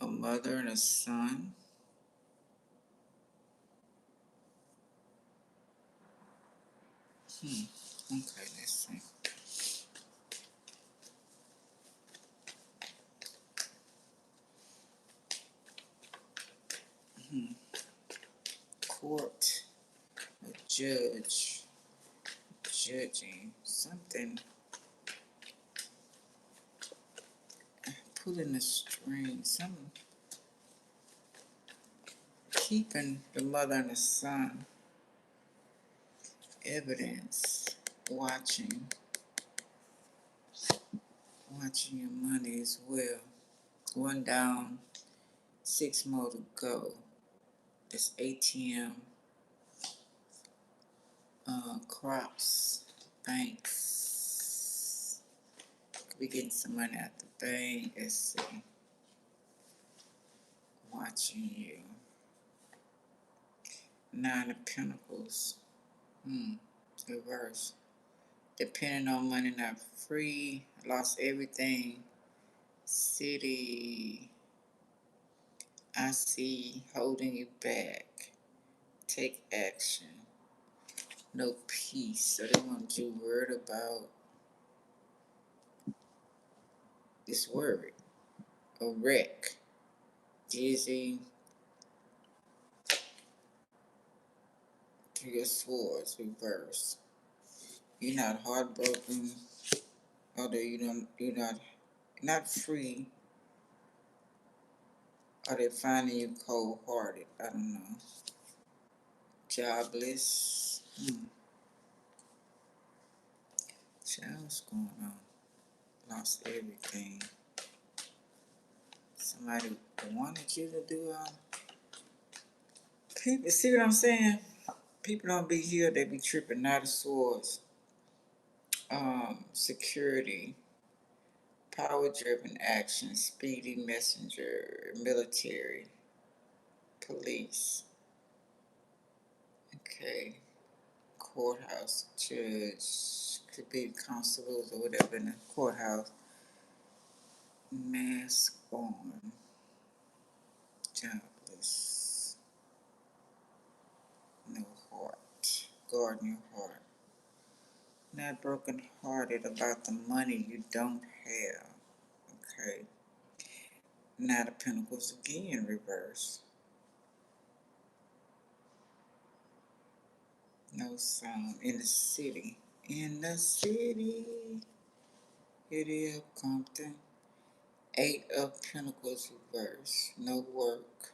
A mother and a son. Okay, let's see. Court, a judge, judging something, pulling the string, something, keeping the mother and the son, evidence, watching your money as well. One down, six more to go. That's ATM, crops, banks. Could be getting some money out the bank. Let's see. Watching you. Nine of Pentacles. Reverse. Depending on money, not free. Lost everything. City. I see holding you back. Take action. No peace. So they want you worried about this word. A wreck. Dizzy. Three of Swords. Reverse. You're not heartbroken. Although you're not free, or they finding you cold-hearted. I don't know. Jobless. Child, what's going on? Lost everything. Somebody wanted you to do people see what I'm saying? People don't be here, they be tripping Knight of Swords. Security, power driven action, speedy messenger, military, police. Okay. Courthouse, judge, could be constables or whatever in the courthouse. Mask on, jobless, no heart, guarding your heart. Not broken hearted about the money you don't have. Okay. Knight of Pentacles again, reverse. No sound in the city. In the city. City of Compton. Eight of Pentacles reverse. No work.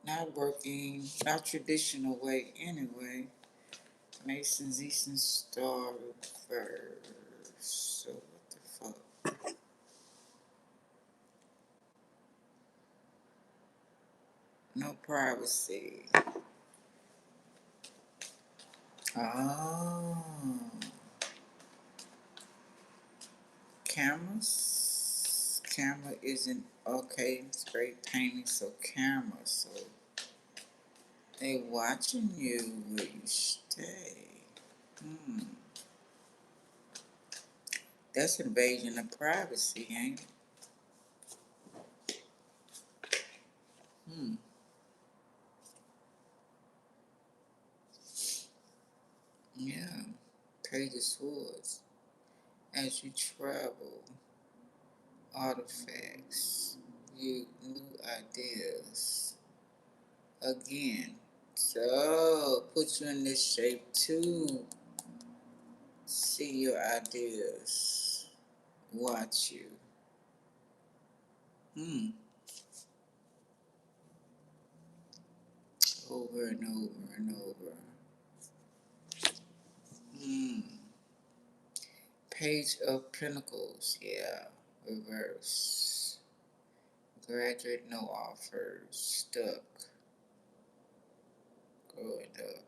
Not working. Not traditional way anyway. Mason's Eastern Star reverse. So what the fuck? No privacy. Oh. Cameras. Camera isn't okay. Spray painting, so camera. So they watching you where you stay. That's invasion of privacy, ain't it? Yeah. Page of Swords. As you travel, artifacts, you new ideas. Again. So put you in this shape to see your ideas. Watch you. Over and over and over. Page of Pentacles, yeah. Reverse. Graduate, no offers. Stuck. Growing up.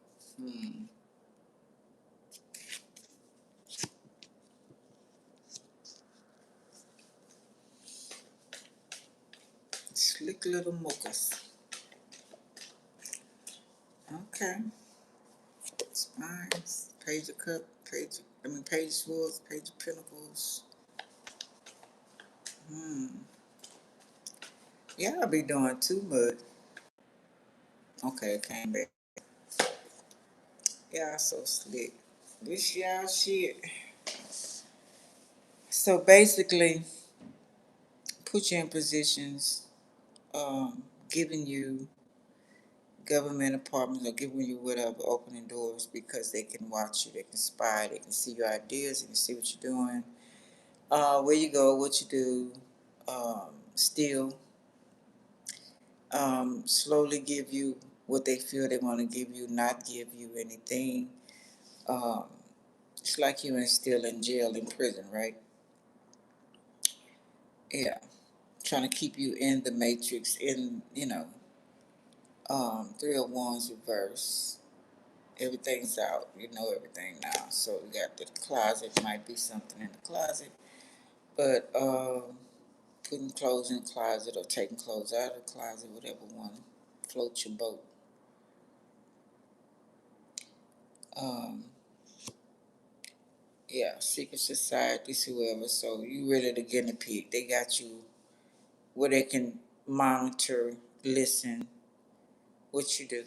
Slick little mochas. Okay. Spines. Page of Cup. Page of Swords. Page of Pentacles. Yeah, I'll be doing too much. Okay, I came back. Yeah, so slick. This y'all shit. So basically, put you in positions, giving you government apartments or giving you whatever, opening doors because they can watch you, they can spy, they can see your ideas, they can see what you're doing, where you go, what you do, steal, slowly give you what they feel they want to give you, not give you anything. Um, it's like you and still in jail, in prison, right? Yeah, trying to keep you in the matrix, in, Three of Wands reverse. Everything's out. You know everything now. So we got the closet. Might be something in the closet, but putting clothes in the closet or taking clothes out of the closet, whatever one floats your boat. Um, yeah, secret societies, whoever. So you really the guinea pig. They got you where they can monitor, listen, what you do.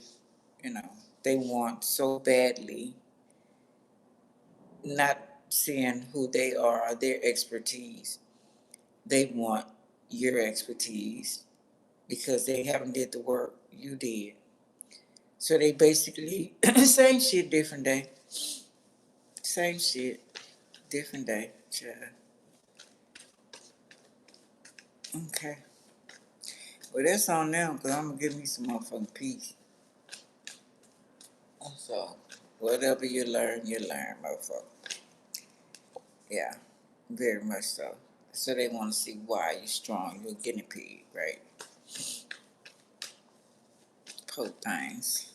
You know, they want so badly, not seeing who they are, their expertise. They want your expertise because they haven't did the work you did. So they basically same shit, different day. Same shit, different day. Yeah. Okay. Well, that's on them, because I'm going to give me some motherfucking peace. So, whatever you learn, motherfucker. Yeah, very much so. So they want to see why you're strong. You're a guinea pig, right? Poor things.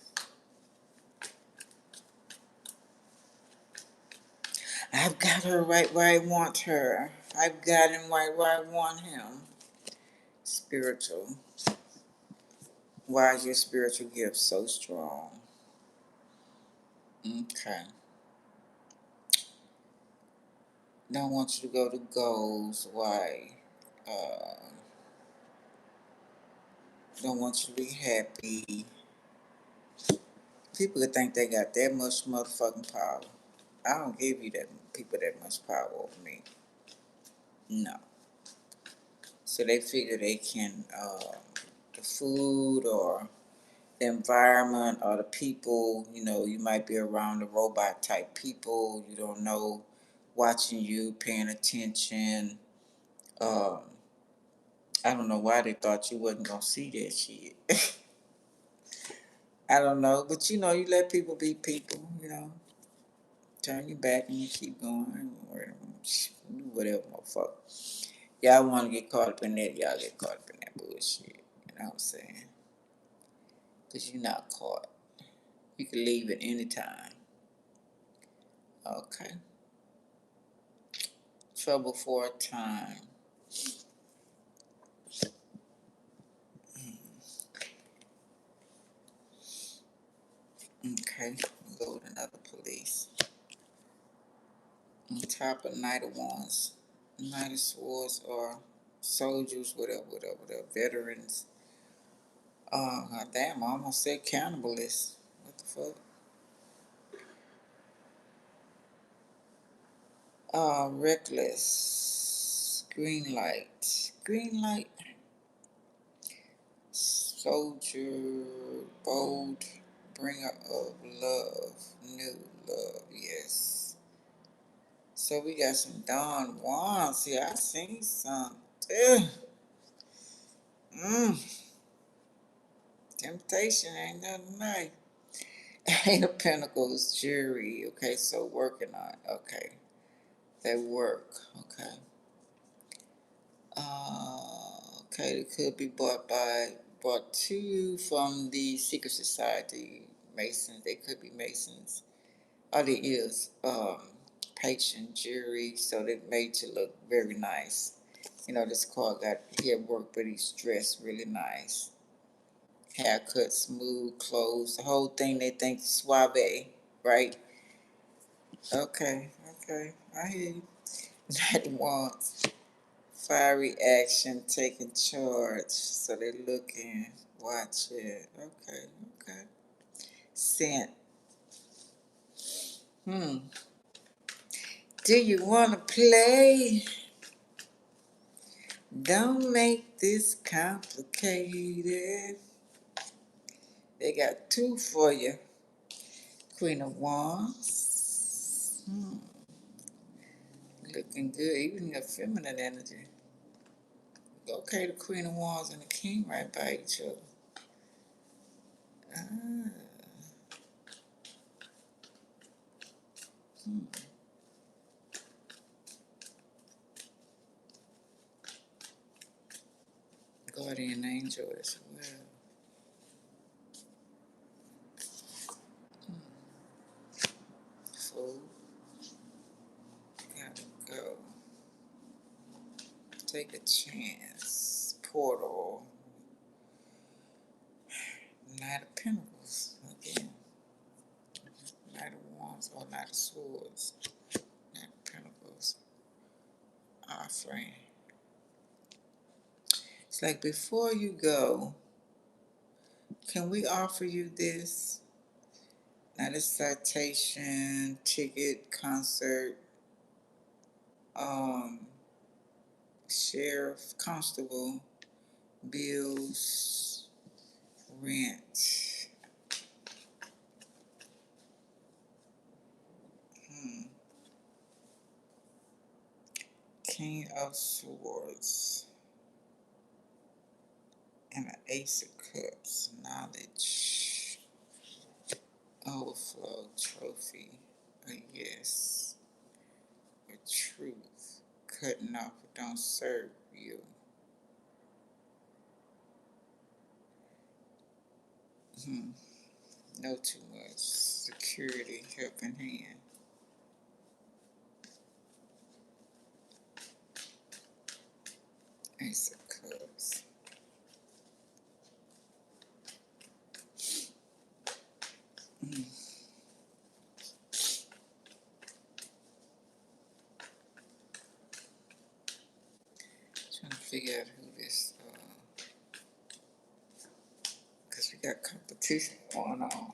I've got her right where I want her. I've got him right where I want him. Spiritual. Why is your spiritual gift so strong? Okay. Don't want you to go to goals. Why? Uh, don't want you to be happy. People could think they got that much motherfucking power. I don't give you that people that much power over me. No. So they figure they can, the food or the environment or the people, you might be around the robot type people, you don't know, watching you, paying attention. Um, I don't know why they thought you wasn't gonna see that shit. I don't know, but you let people be people. Turn your back and you keep going, whatever, motherfucker. Y'all want to get caught up in that, y'all get caught up in that bullshit. You know what I'm saying? Because you're not caught. You can leave at any time. Okay. Trouble for a time. Okay. Go to another police. On top of Knight of Wands. Knight of Swords or soldiers, whatever. Veterans. Damn, I almost said cannibalists. What the fuck? Reckless. Green light. Green light. Soldier. Bold. Bringer of love. New love. Yes. So we got some Don Juans here. I seen some. Temptation ain't nothing nice. Eight of Pentacles, jury. Okay, so working on it. Okay. They work. Okay. Okay, it could be brought to you from the secret society Masons. They could be Masons. Oh, they is patient jury, so they made to look very nice. This card got here work, but he's dressed really nice. Haircut, smooth, clothes, the whole thing. They think suave, right? Okay, I hear you. That wants fiery action, taking charge. So they looking, watch it. Okay. Scent. Do you want to play? Don't make this complicated. They got two for you. Queen of Wands. Looking good, even your feminine energy. Okay, the Queen of Wands and the King right by each other. Ah. Guardian angel as well. So, gotta go. Take a chance. Portal. Knight of Pentacles. Again. Knight of Wands or Knight of Swords. Knight of Pentacles. Offering. It's like before you go, can we offer you this? Not a citation, ticket, concert, um, sheriff, constable, bills, rent. King of Swords. and an Ace of Cups. Knowledge, overflow, trophy, a yes, a truth, cutting off what don't serve you. Know too much. Security, helping hand. Ace of Cups. Trying to figure out who this, because we got competition going on.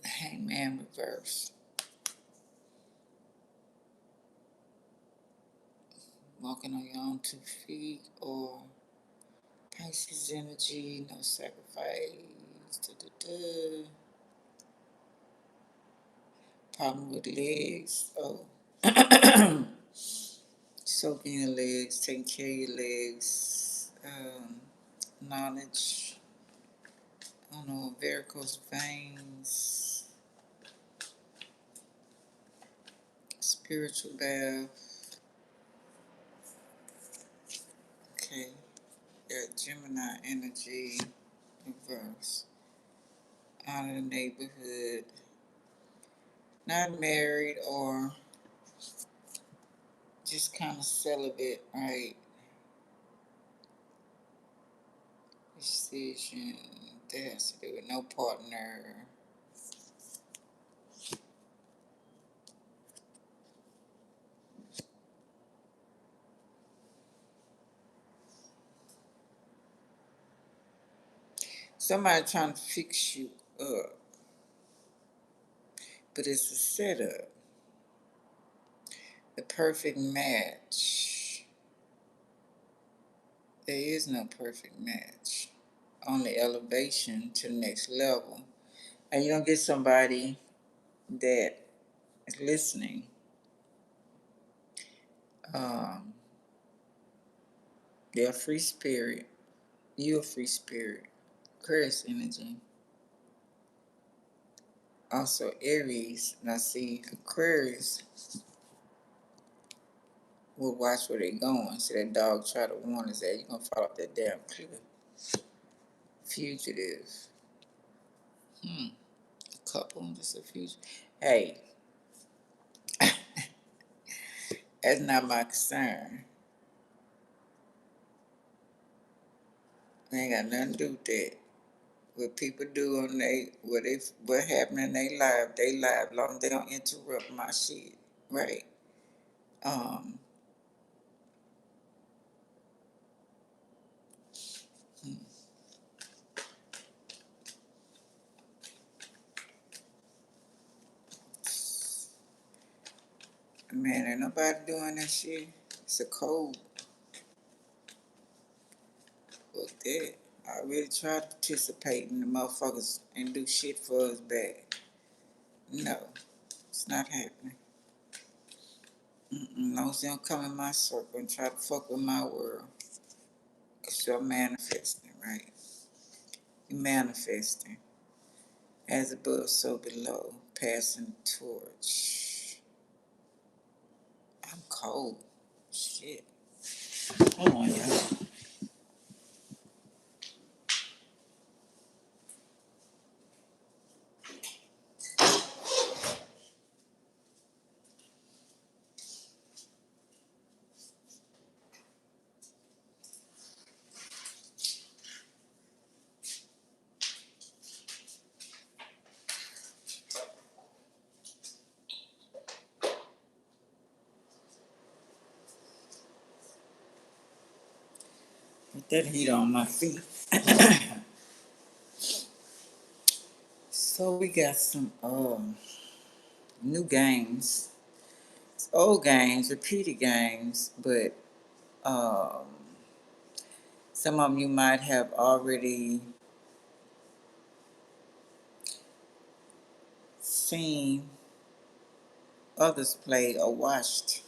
The Hangman reverse. Walking on your own 2 feet, or Pisces energy, no sacrifice. Da-da-da. Problem with legs. Oh. Soaking your legs, taking care of your legs. Knowledge. I don't know, varicose veins. Spiritual bath. Okay. Got Gemini energy. Reverse. Out of the neighborhood. Not married, or just kind of celibate, right? Decision. That has to do with no partner. Somebody trying to fix you up, but it's a setup. The perfect match. There is no perfect match. Only elevation to the next level. And you don't get somebody that is listening. Um, they're a free spirit. You're a free spirit. Aquarius energy. Also Aries. Now see, Aquarius will watch where they going. See that dog try to warn us that you're gonna fall off that damn cliff. Fugitive. A couple, just a fugitive. Hey, that's not my concern. I ain't got nothing to do with that. What people do on what happened in they live, long as they don't interrupt my shit, right? Um, man, ain't nobody doing that shit. It's a code. Fuck that. I really try to participate in the motherfuckers and do shit for us back. No, it's not happening. As long as they don't come in my circle and try to fuck with my world. Because you're manifesting, right? You're manifesting. As above, so below. Passing the torch. I'm cold. Shit. Hold on, y'all. Put that heat on my feet. So we got some new games. It's old games, repeated games, but um, some of them you might have already seen others play or watched.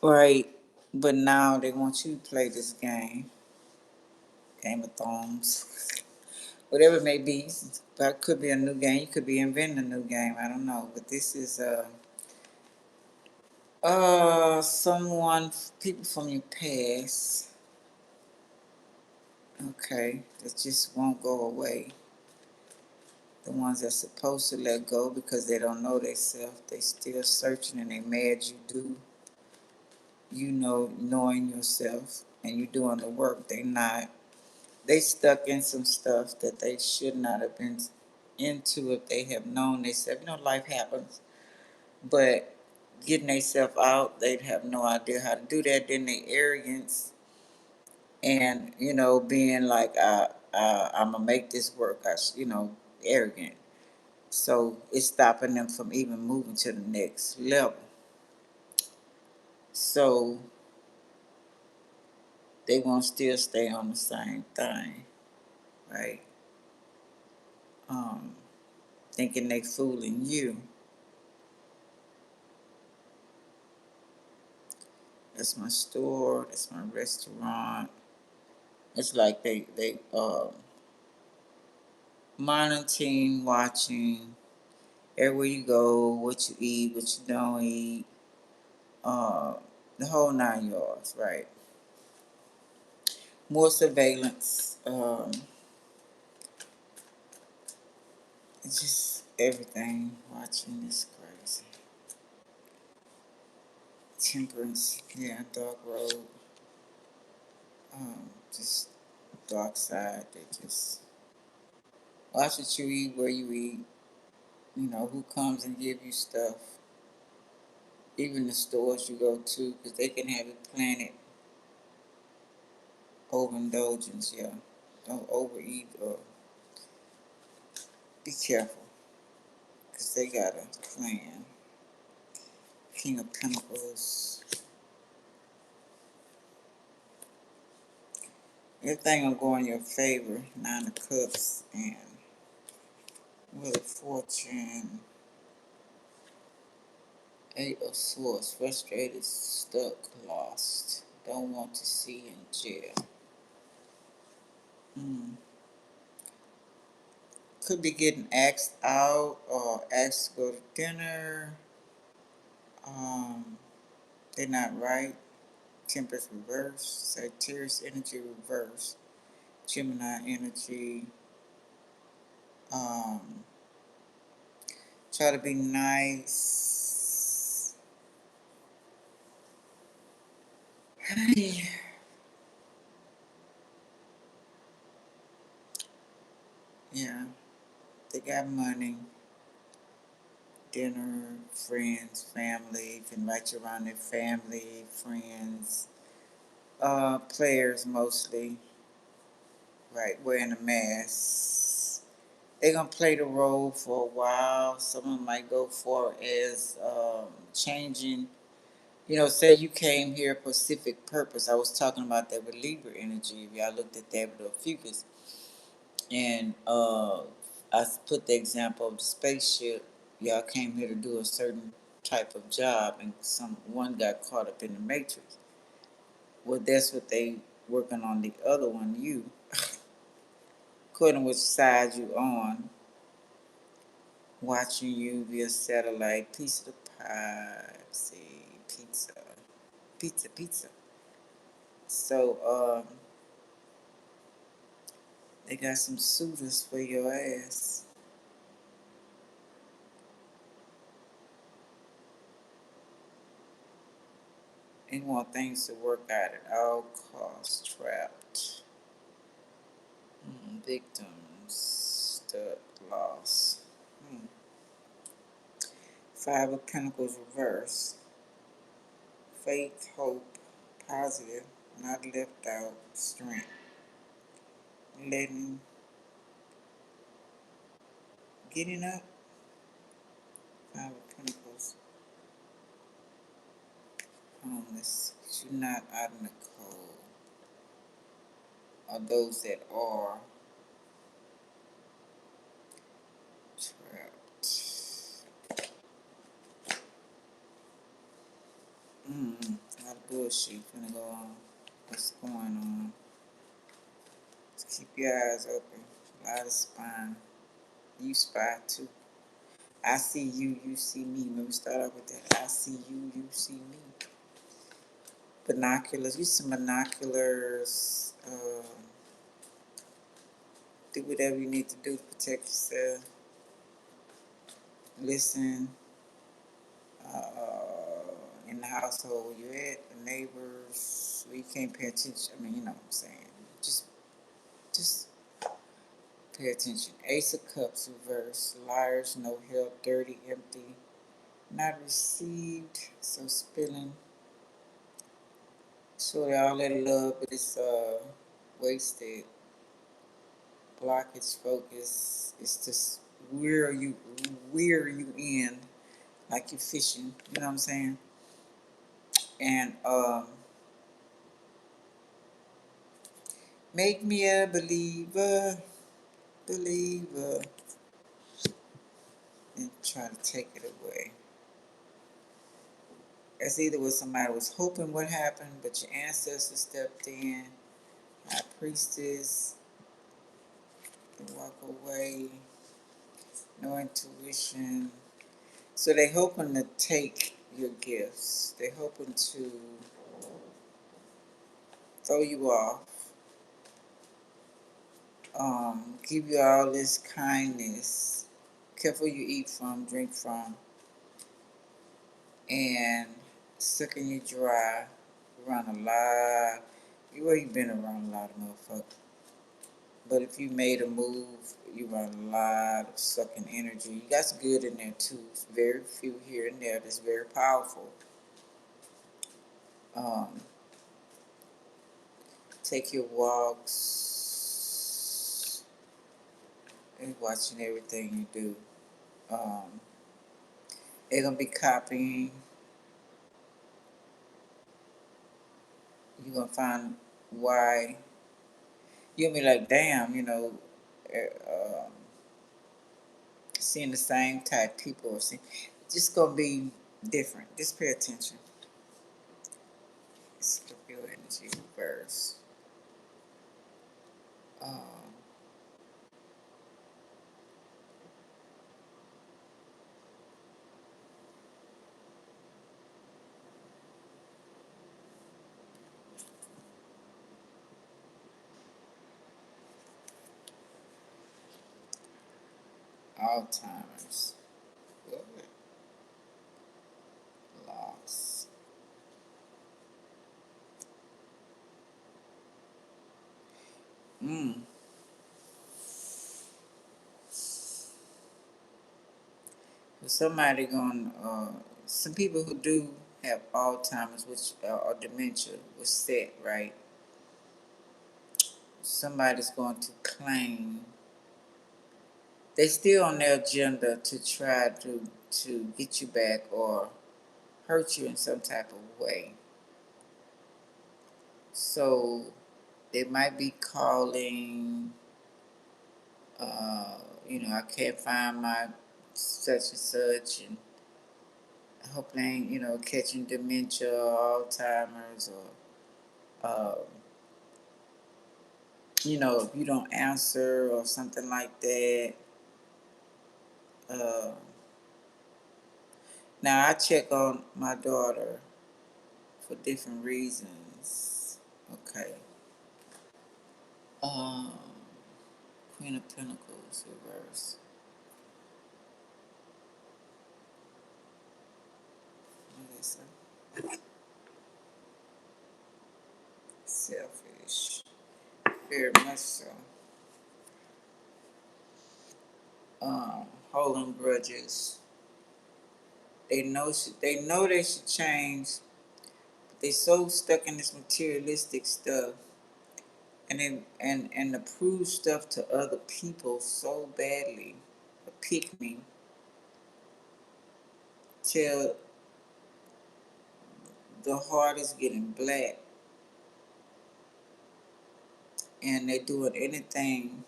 Right. But now they want you to play this game, Game of Thrones, whatever it may be. That could be a new game. You could be inventing a new game. I don't know. But this is someone, people from your past. Okay, that just won't go away. The ones that's supposed to let go because they don't know themselves. They still searching and they mad you do. You know, knowing yourself and you doing the work. They not. They stuck in some stuff that they should not have been into if they have known themselves. You know, life happens. But getting themselves out, they'd have no idea how to do that. Then they arrogance and, you know, being like, I'm going to make this work. Arrogant. So it's stopping them from even moving to the next level. So they won't still stay on the same thing, right? Um, Thinking they fooling you. That's my store. That's my restaurant. It's like they monitoring, watching everywhere you go, what you eat, what you don't eat, uh, the whole 9 yards, right? More surveillance. It's just everything. Watching is crazy. Temperance, yeah, dark road. Just dark side. They just watch what you eat, where you eat. You know who comes and give you stuff. Even the stores you go to, because they can have it planted. Overindulgence, yeah. Don't overeat or be careful, because they got a plan. King of Pentacles. Everything will go in your favor. 9 of Cups and Wheel of Fortune. 8 of Swords. Frustrated, stuck, lost. Don't want to see in jail. Could be getting asked out or asked to go to dinner. They're not right. Temperance reverse. Sagittarius energy reverse. Gemini energy. Um, Try to be nice. Yeah, they got money, dinner, friends, family. You can invite you around their family, friends, players mostly, right? Wearing a mask. They're gonna play the role for a while. Someone might go for as changing. You know, say you came here for specific purpose. I was talking about that with Libra energy. If y'all looked at that with OPHIUCHUS. And I put the example of the spaceship. Y'all came here to do a certain type of job, and one got caught up in the matrix. Well, that's what they working on the other one. You, according to which side you on, watching you via satellite. Piece of the pie. See, pizza. So they got some suitors for your ass. They want things to work out at all costs. Trapped. Victims. Stuck. Loss. 5 of Pentacles reverse. Faith. Hope. Positive. Not left out. Strength. Letting. Getting up. 5 of Pentacles. Homeless. You're not out in the cold. Or those that are trapped. A lot of pushy. Finna go on. What's going on? Just keep your eyes open. A lot of spine. You spy too. I see you, you see me. Let me start off with that. I see you, you see me. Binoculars. Use some binoculars. Do whatever you need to do to protect yourself. Listen. In the household where you're at, the neighbors, where you can't pay attention. I mean, you know what I'm saying. Just pay attention. Ace of Cups reverse. Liars, no help, dirty, empty. Not received, so spilling. Surely all that love, but it's wasted. Blockage, focus. It's just where you in, like you fishing. You know what I'm saying? And make me a believer, believer, and try to take it away. That's either what somebody was hoping would happen, but your ancestors stepped in. High priestess, walk away, no intuition. So they hoping to take your gifts. They hoping to throw you off, give you all this kindness. Careful you eat from, drink from, and sucking you dry. Around a lot. You ain't been around a lot of motherfuckers. But if you made a move, you run a lot of sucking energy. You got some good in there too. It's very few here and there that's very powerful. Take your walks and watching everything you do. They're gonna be copying. You're gonna find why. You'll be like, damn, you know, seeing the same type people or see, just gonna be different. Just pay attention. Scorpio energy reverse. Alzheimer's. Good. Loss. Somebody gonna, some people who do have Alzheimer's, which or dementia, was set right. Somebody's going to claim they still on their agenda to try to get you back or hurt you in some type of way. So they might be calling, you know, I can't find my such and such, and I hope they ain't, you know, catching dementia or Alzheimer's or, you know, if you don't answer or something like that. Now I check on my daughter for different reasons. Okay. Queen of Pentacles reverse. What is it? Selfish. Very much so. Holding grudges. They know they should change. But they so stuck in this materialistic stuff and to prove stuff to other people so badly. A pick me till the heart is getting black and they doing anything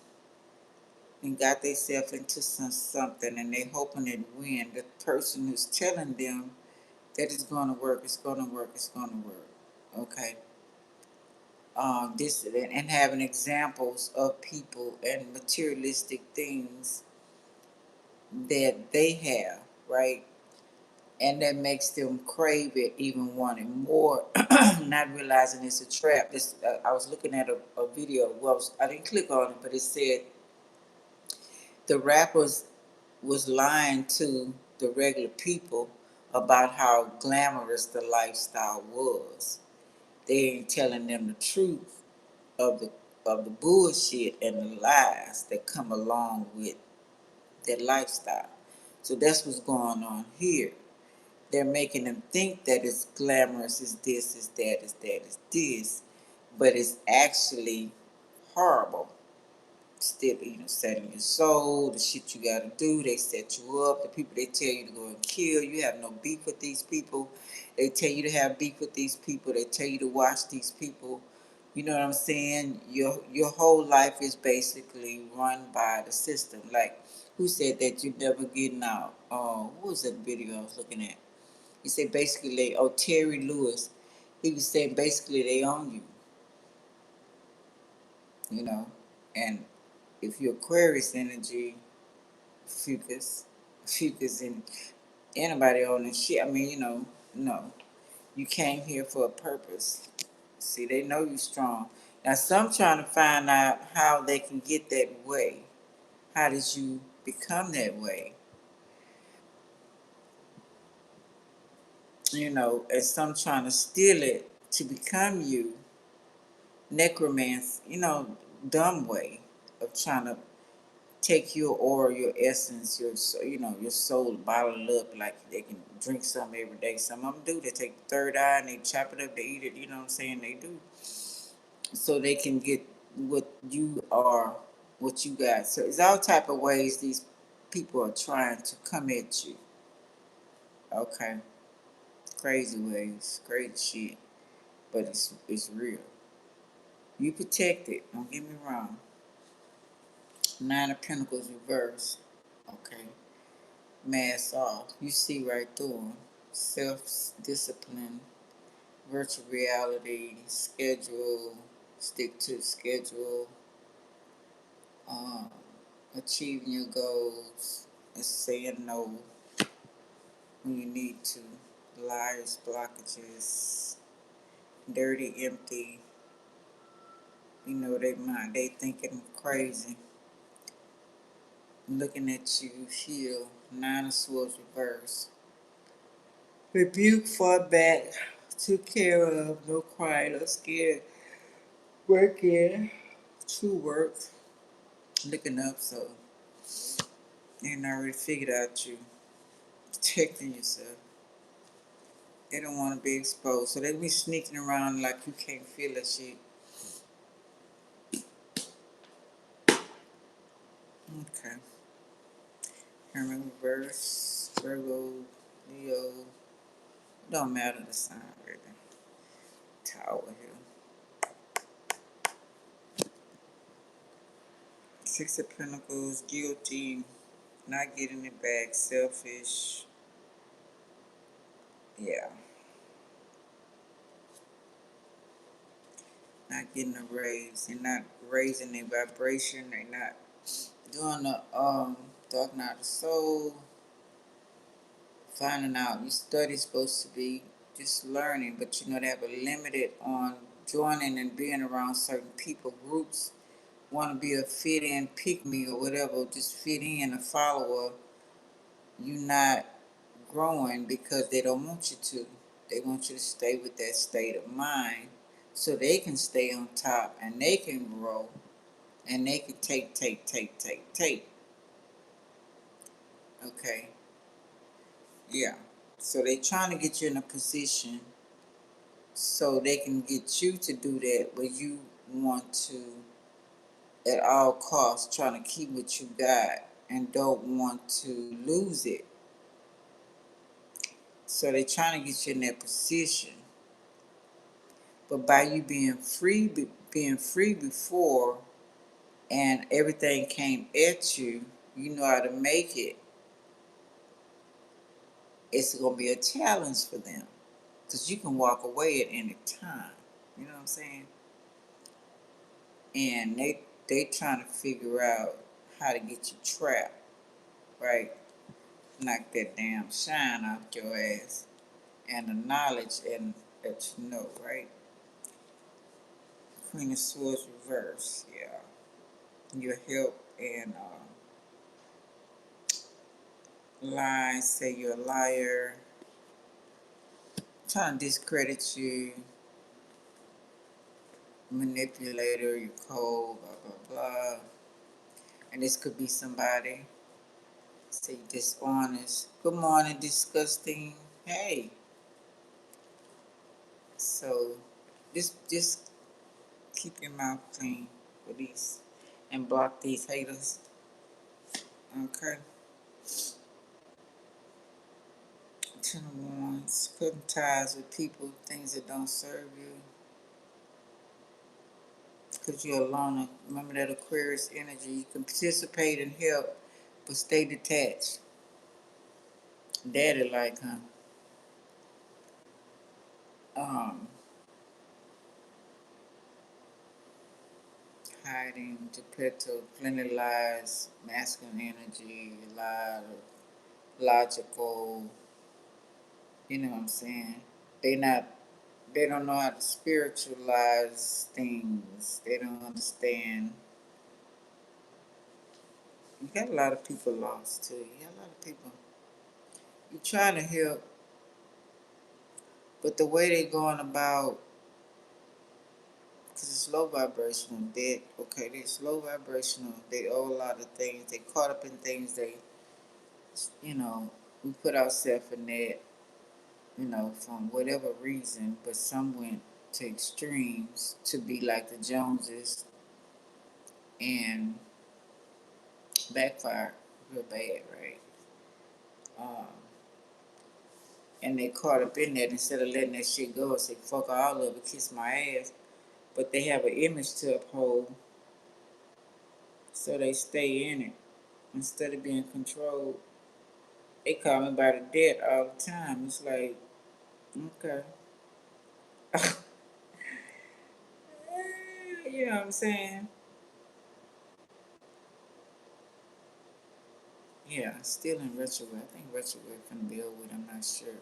and got themselves into something and they hoping it win. The person who's telling them that it's gonna work, it's gonna work, it's gonna work. Okay. This and having examples of people and materialistic things that they have, right? And that makes them crave it, even wanting more, not realizing it's a trap. This I was looking at a video. Well, I didn't click on it, but it said the rappers was lying to the regular people about how glamorous the lifestyle was. They ain't telling them the truth of the bullshit and the lies that come along with their lifestyle. So that's what's going on here. They're making them think that it's glamorous, is this, is that, is that, is this, but it's actually horrible. Still, selling your soul, the shit you gotta do. They set you up. The people they tell you to go and kill. You have no beef with these people. They tell you to have beef with these people. They tell you to watch these people. You know what I'm saying? Your whole life is basically run by the system. Like, who said that you're never getting out? What was that video I was looking at? He said basically, Terry Lewis. He was saying basically they own you. And if you're Aquarius energy, fucus, and anybody on this shit. I mean, no, you came here for a purpose. See, they know you strong. Now, some trying to find out how they can get that way. How did you become that way? And some trying to steal it to become you. Necromancy, dumb way of trying to take your aura, your essence, your soul, bottle it up like they can drink some every day. Some of them do. They take the third eye and they chop it up. They eat it. You know what I'm saying? They do, so they can get what you are, what you got. So it's all type of ways these people are trying to come at you. Okay, crazy ways, crazy shit, but it's real. You protect it. Don't get me wrong. Nine of Pentacles reverse. Okay. Mask off. You see right through them. Self-discipline, virtual reality, schedule, stick to the schedule, um, achieving your goals, and saying no when you need to, liars, blockages, dirty, empty. They mind, they thinking crazy. Looking at you, heal, Nine of Swords reverse. Rebuke, fought back, took care of, no crying, no scared. Working, true work, looking up, so they already figured out you, protecting yourself. They don't want to be exposed, so they be sneaking around like you can't feel that shit. Okay. Hermit reverse, Virgo, Leo, don't matter the sign really. Tower here. Six of Pentacles, guilty, not getting it back, selfish. Yeah. Not getting a raise. They're not raising their vibration. They're not doing the dark night of the soul. Finding out your study's supposed to be just learning, but they have a limited on joining and being around certain people, groups. Want to be a fit in, pick me or whatever, just fit in, a follower. You not growing because they don't want you to. They want you to stay with that state of mind so they can stay on top and they can grow and they can take. Okay, yeah. So they trying to get you in a position so they can get you to do that, but you want to at all costs trying to keep what you got and don't want to lose it. So they trying to get you in that position. But by you being free before, and everything came at you, you know how to make it. It's gonna be a challenge for them. Because you can walk away at any time. You know what I'm saying? And they trying to figure out how to get you trapped, right? Knock that damn shine off your ass. And the knowledge and that you know, right? Queen of Swords reverse, yeah. Your help and lies, say you're a liar, trying to discredit you, manipulator, you're cold, blah, blah, blah. And this could be somebody, say dishonest. Good morning, disgusting. Hey. So just keep your mouth clean for these and block these haters. Okay. Ten of Wands, cutting ties with people, things that don't serve you. Because you're a loner. Remember that Aquarius energy. You can participate and help, but stay detached. Daddy like, huh? Hiding, Geppetto, plenty lies, masculine energy, a lot of logical, you know what I'm saying? They not, they don't know how to spiritualize things. They don't understand. You got a lot of people lost too. You got a lot of people. You trying to help, but the way they going about, because it's low vibrational, okay, they're slow vibrational. They owe a lot of things. They caught up in things they, you know, we put ourselves in that, you know, from whatever reason, but some went to extremes to be like the Joneses and backfired real bad, right? Um, and they caught up in that instead of letting that shit go and say, fuck all of it, kiss my ass. But they have an image to uphold, so they stay in it. Instead of being controlled, they call me by the debt all the time. It's like, okay. You know what I'm saying? Yeah, still in retrograde. I think retrograde finna be over with, I'm not sure.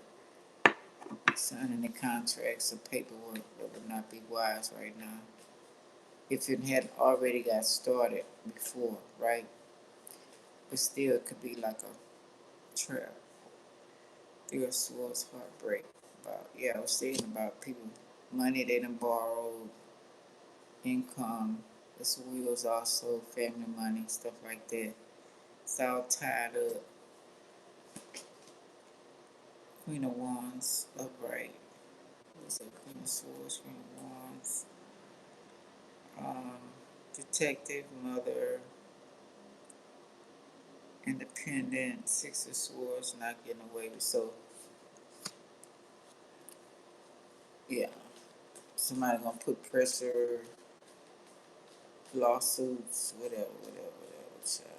Signing the contracts or paperwork that would not be wise right now. If it had already got started before, right? But still, it could be like a trap. Three of Swords, heartbreak. Yeah, I was saying about people, money they done borrowed, income, this wheels also, family money, stuff like that. It's all tied up. Queen of Wands, upright. What's that? Queen of Swords, Queen of Wands. Um, Detective, mother, independent, Six of Swords, not getting away with. So, yeah, somebody gonna put pressure, lawsuits, whatever, child.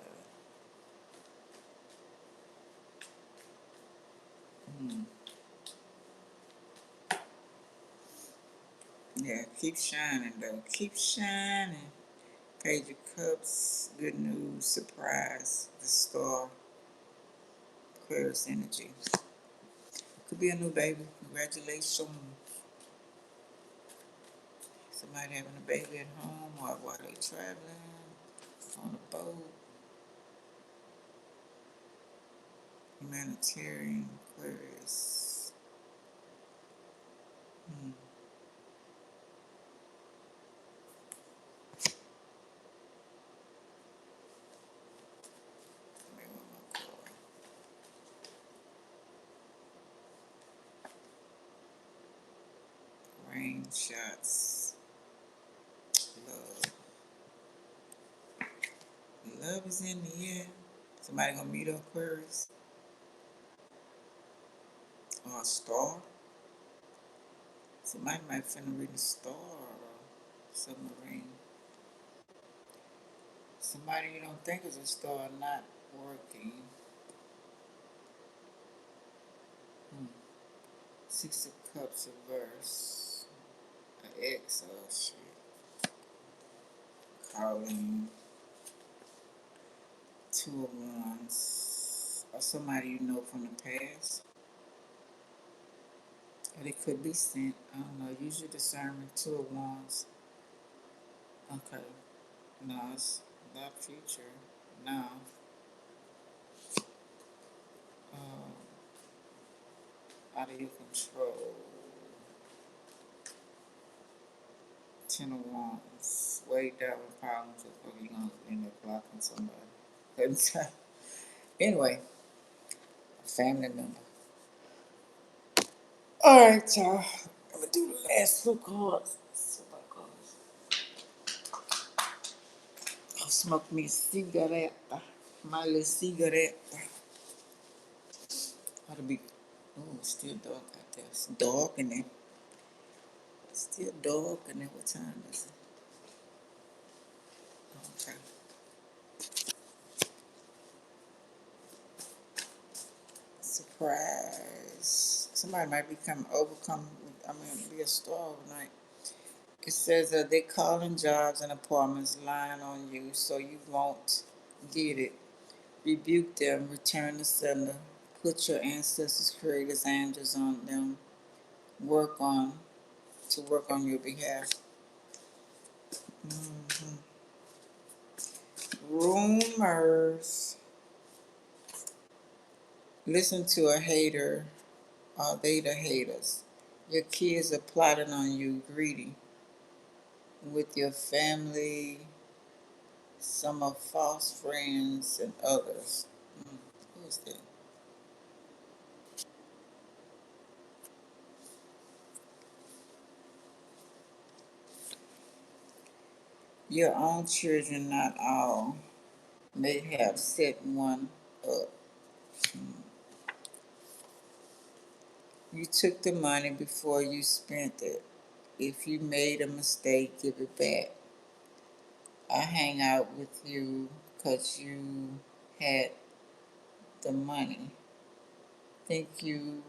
Hmm. Yeah, keep shining though. Keep shining. Page of Cups, good news, surprise, the star, Aquarius energy. Could be a new baby. Congratulations. Somebody having a baby at home or while they traveling on a boat. Humanitarian, Aquarius. Hmm. Rain shots. Love. Love is in the air. Somebody gonna meet Aquarius. Or a star. Somebody might finna read a star or submarine. Somebody you don't think is a star not working. Six of Cups reverse. An ex, oh shit. Calling. Two of Wands. Or somebody you know from the past. Or they could be sent. I don't know. Use your discernment. Two of Wands. Okay. No, it's not future. No. Out of your control. Ten of Wands. Way down with problems. You're going to end up blocking somebody. Anyway, a family member. Alright, y'all. I'm going to do the last two cards. I'll smoke me a cigarette. My little cigarette. Ought to be. Oh, it's still dark out there. It's dark in there. It's still dark in there. What time is it? Okay. Surprise. Somebody might be a star overnight. It says they calling jobs and apartments lying on you so you won't get it. Rebuke them, return the sender, put your ancestors, creators, angels on them, work on your behalf. Mm-hmm. Rumors. Listen to a hater. Are they the haters? Your kids are plotting on you, greedy. With your family, some are false friends and others. Who is that? Your own children, not all, may have set one up. You took the money before you spent it. If you made a mistake, give it back. I hang out with you because you had the money. Think you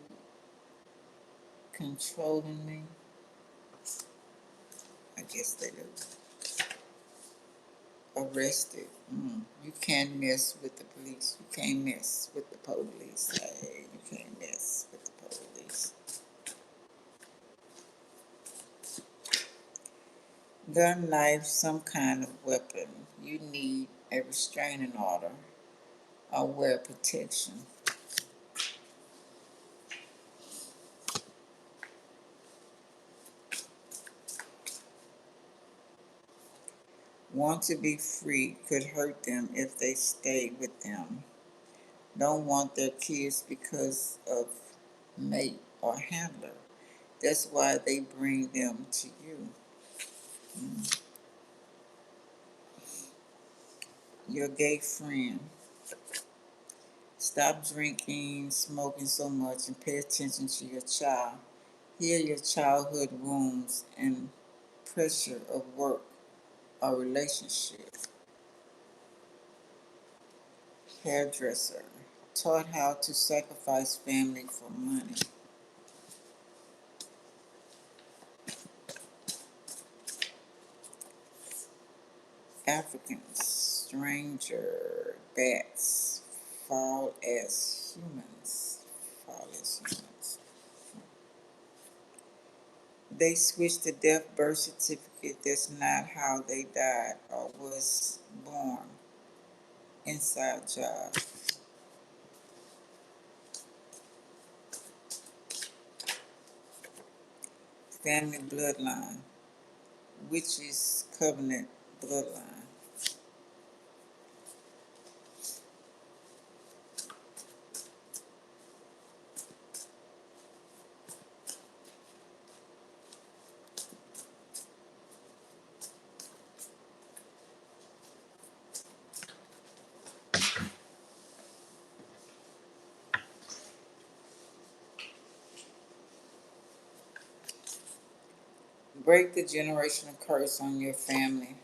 controlling me? I guess they do. Arrested. You can't mess with the police. You can't mess with the police. Hey, you can't mess with the police. Gun, knife, some kind of weapon. You need a restraining order or wear protection. Want to be free could hurt them if they stay with them. Don't want their kids because of mate or handler. That's why they bring them to you. Your gay friend. Stop drinking, smoking so much, and pay attention to your child. Heal your childhood wounds and pressure of work or relationship. Hairdresser. Taught how to sacrifice family for money. Africans. Stranger. Bats. Fall as humans. Fall as humans. They switched the death birth certificate. That's not how they died or was born. Inside job. Family bloodline. Witches covenant bloodline. Break the generational curse on your family.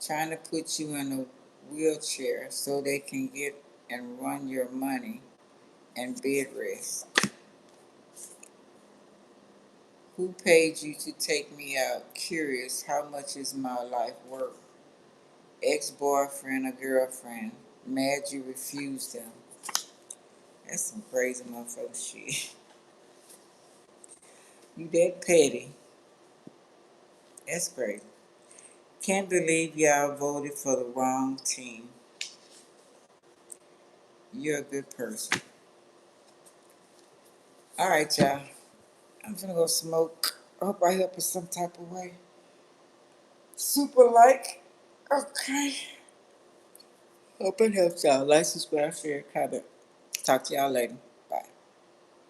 Trying to put you in a wheelchair so they can get and run your money and bed rest. Who paid you to take me out? Curious, how much is my life worth? Ex-boyfriend or girlfriend? Mad you refused them. That's some crazy motherfucker shit. You that petty. That's crazy. Can't believe y'all voted for the wrong team. You're a good person. All right, y'all. I'm gonna go smoke. I hope I help in some type of way. Super like. Okay. Hope it helps y'all. Like, subscribe, share, comment. Talk to y'all later.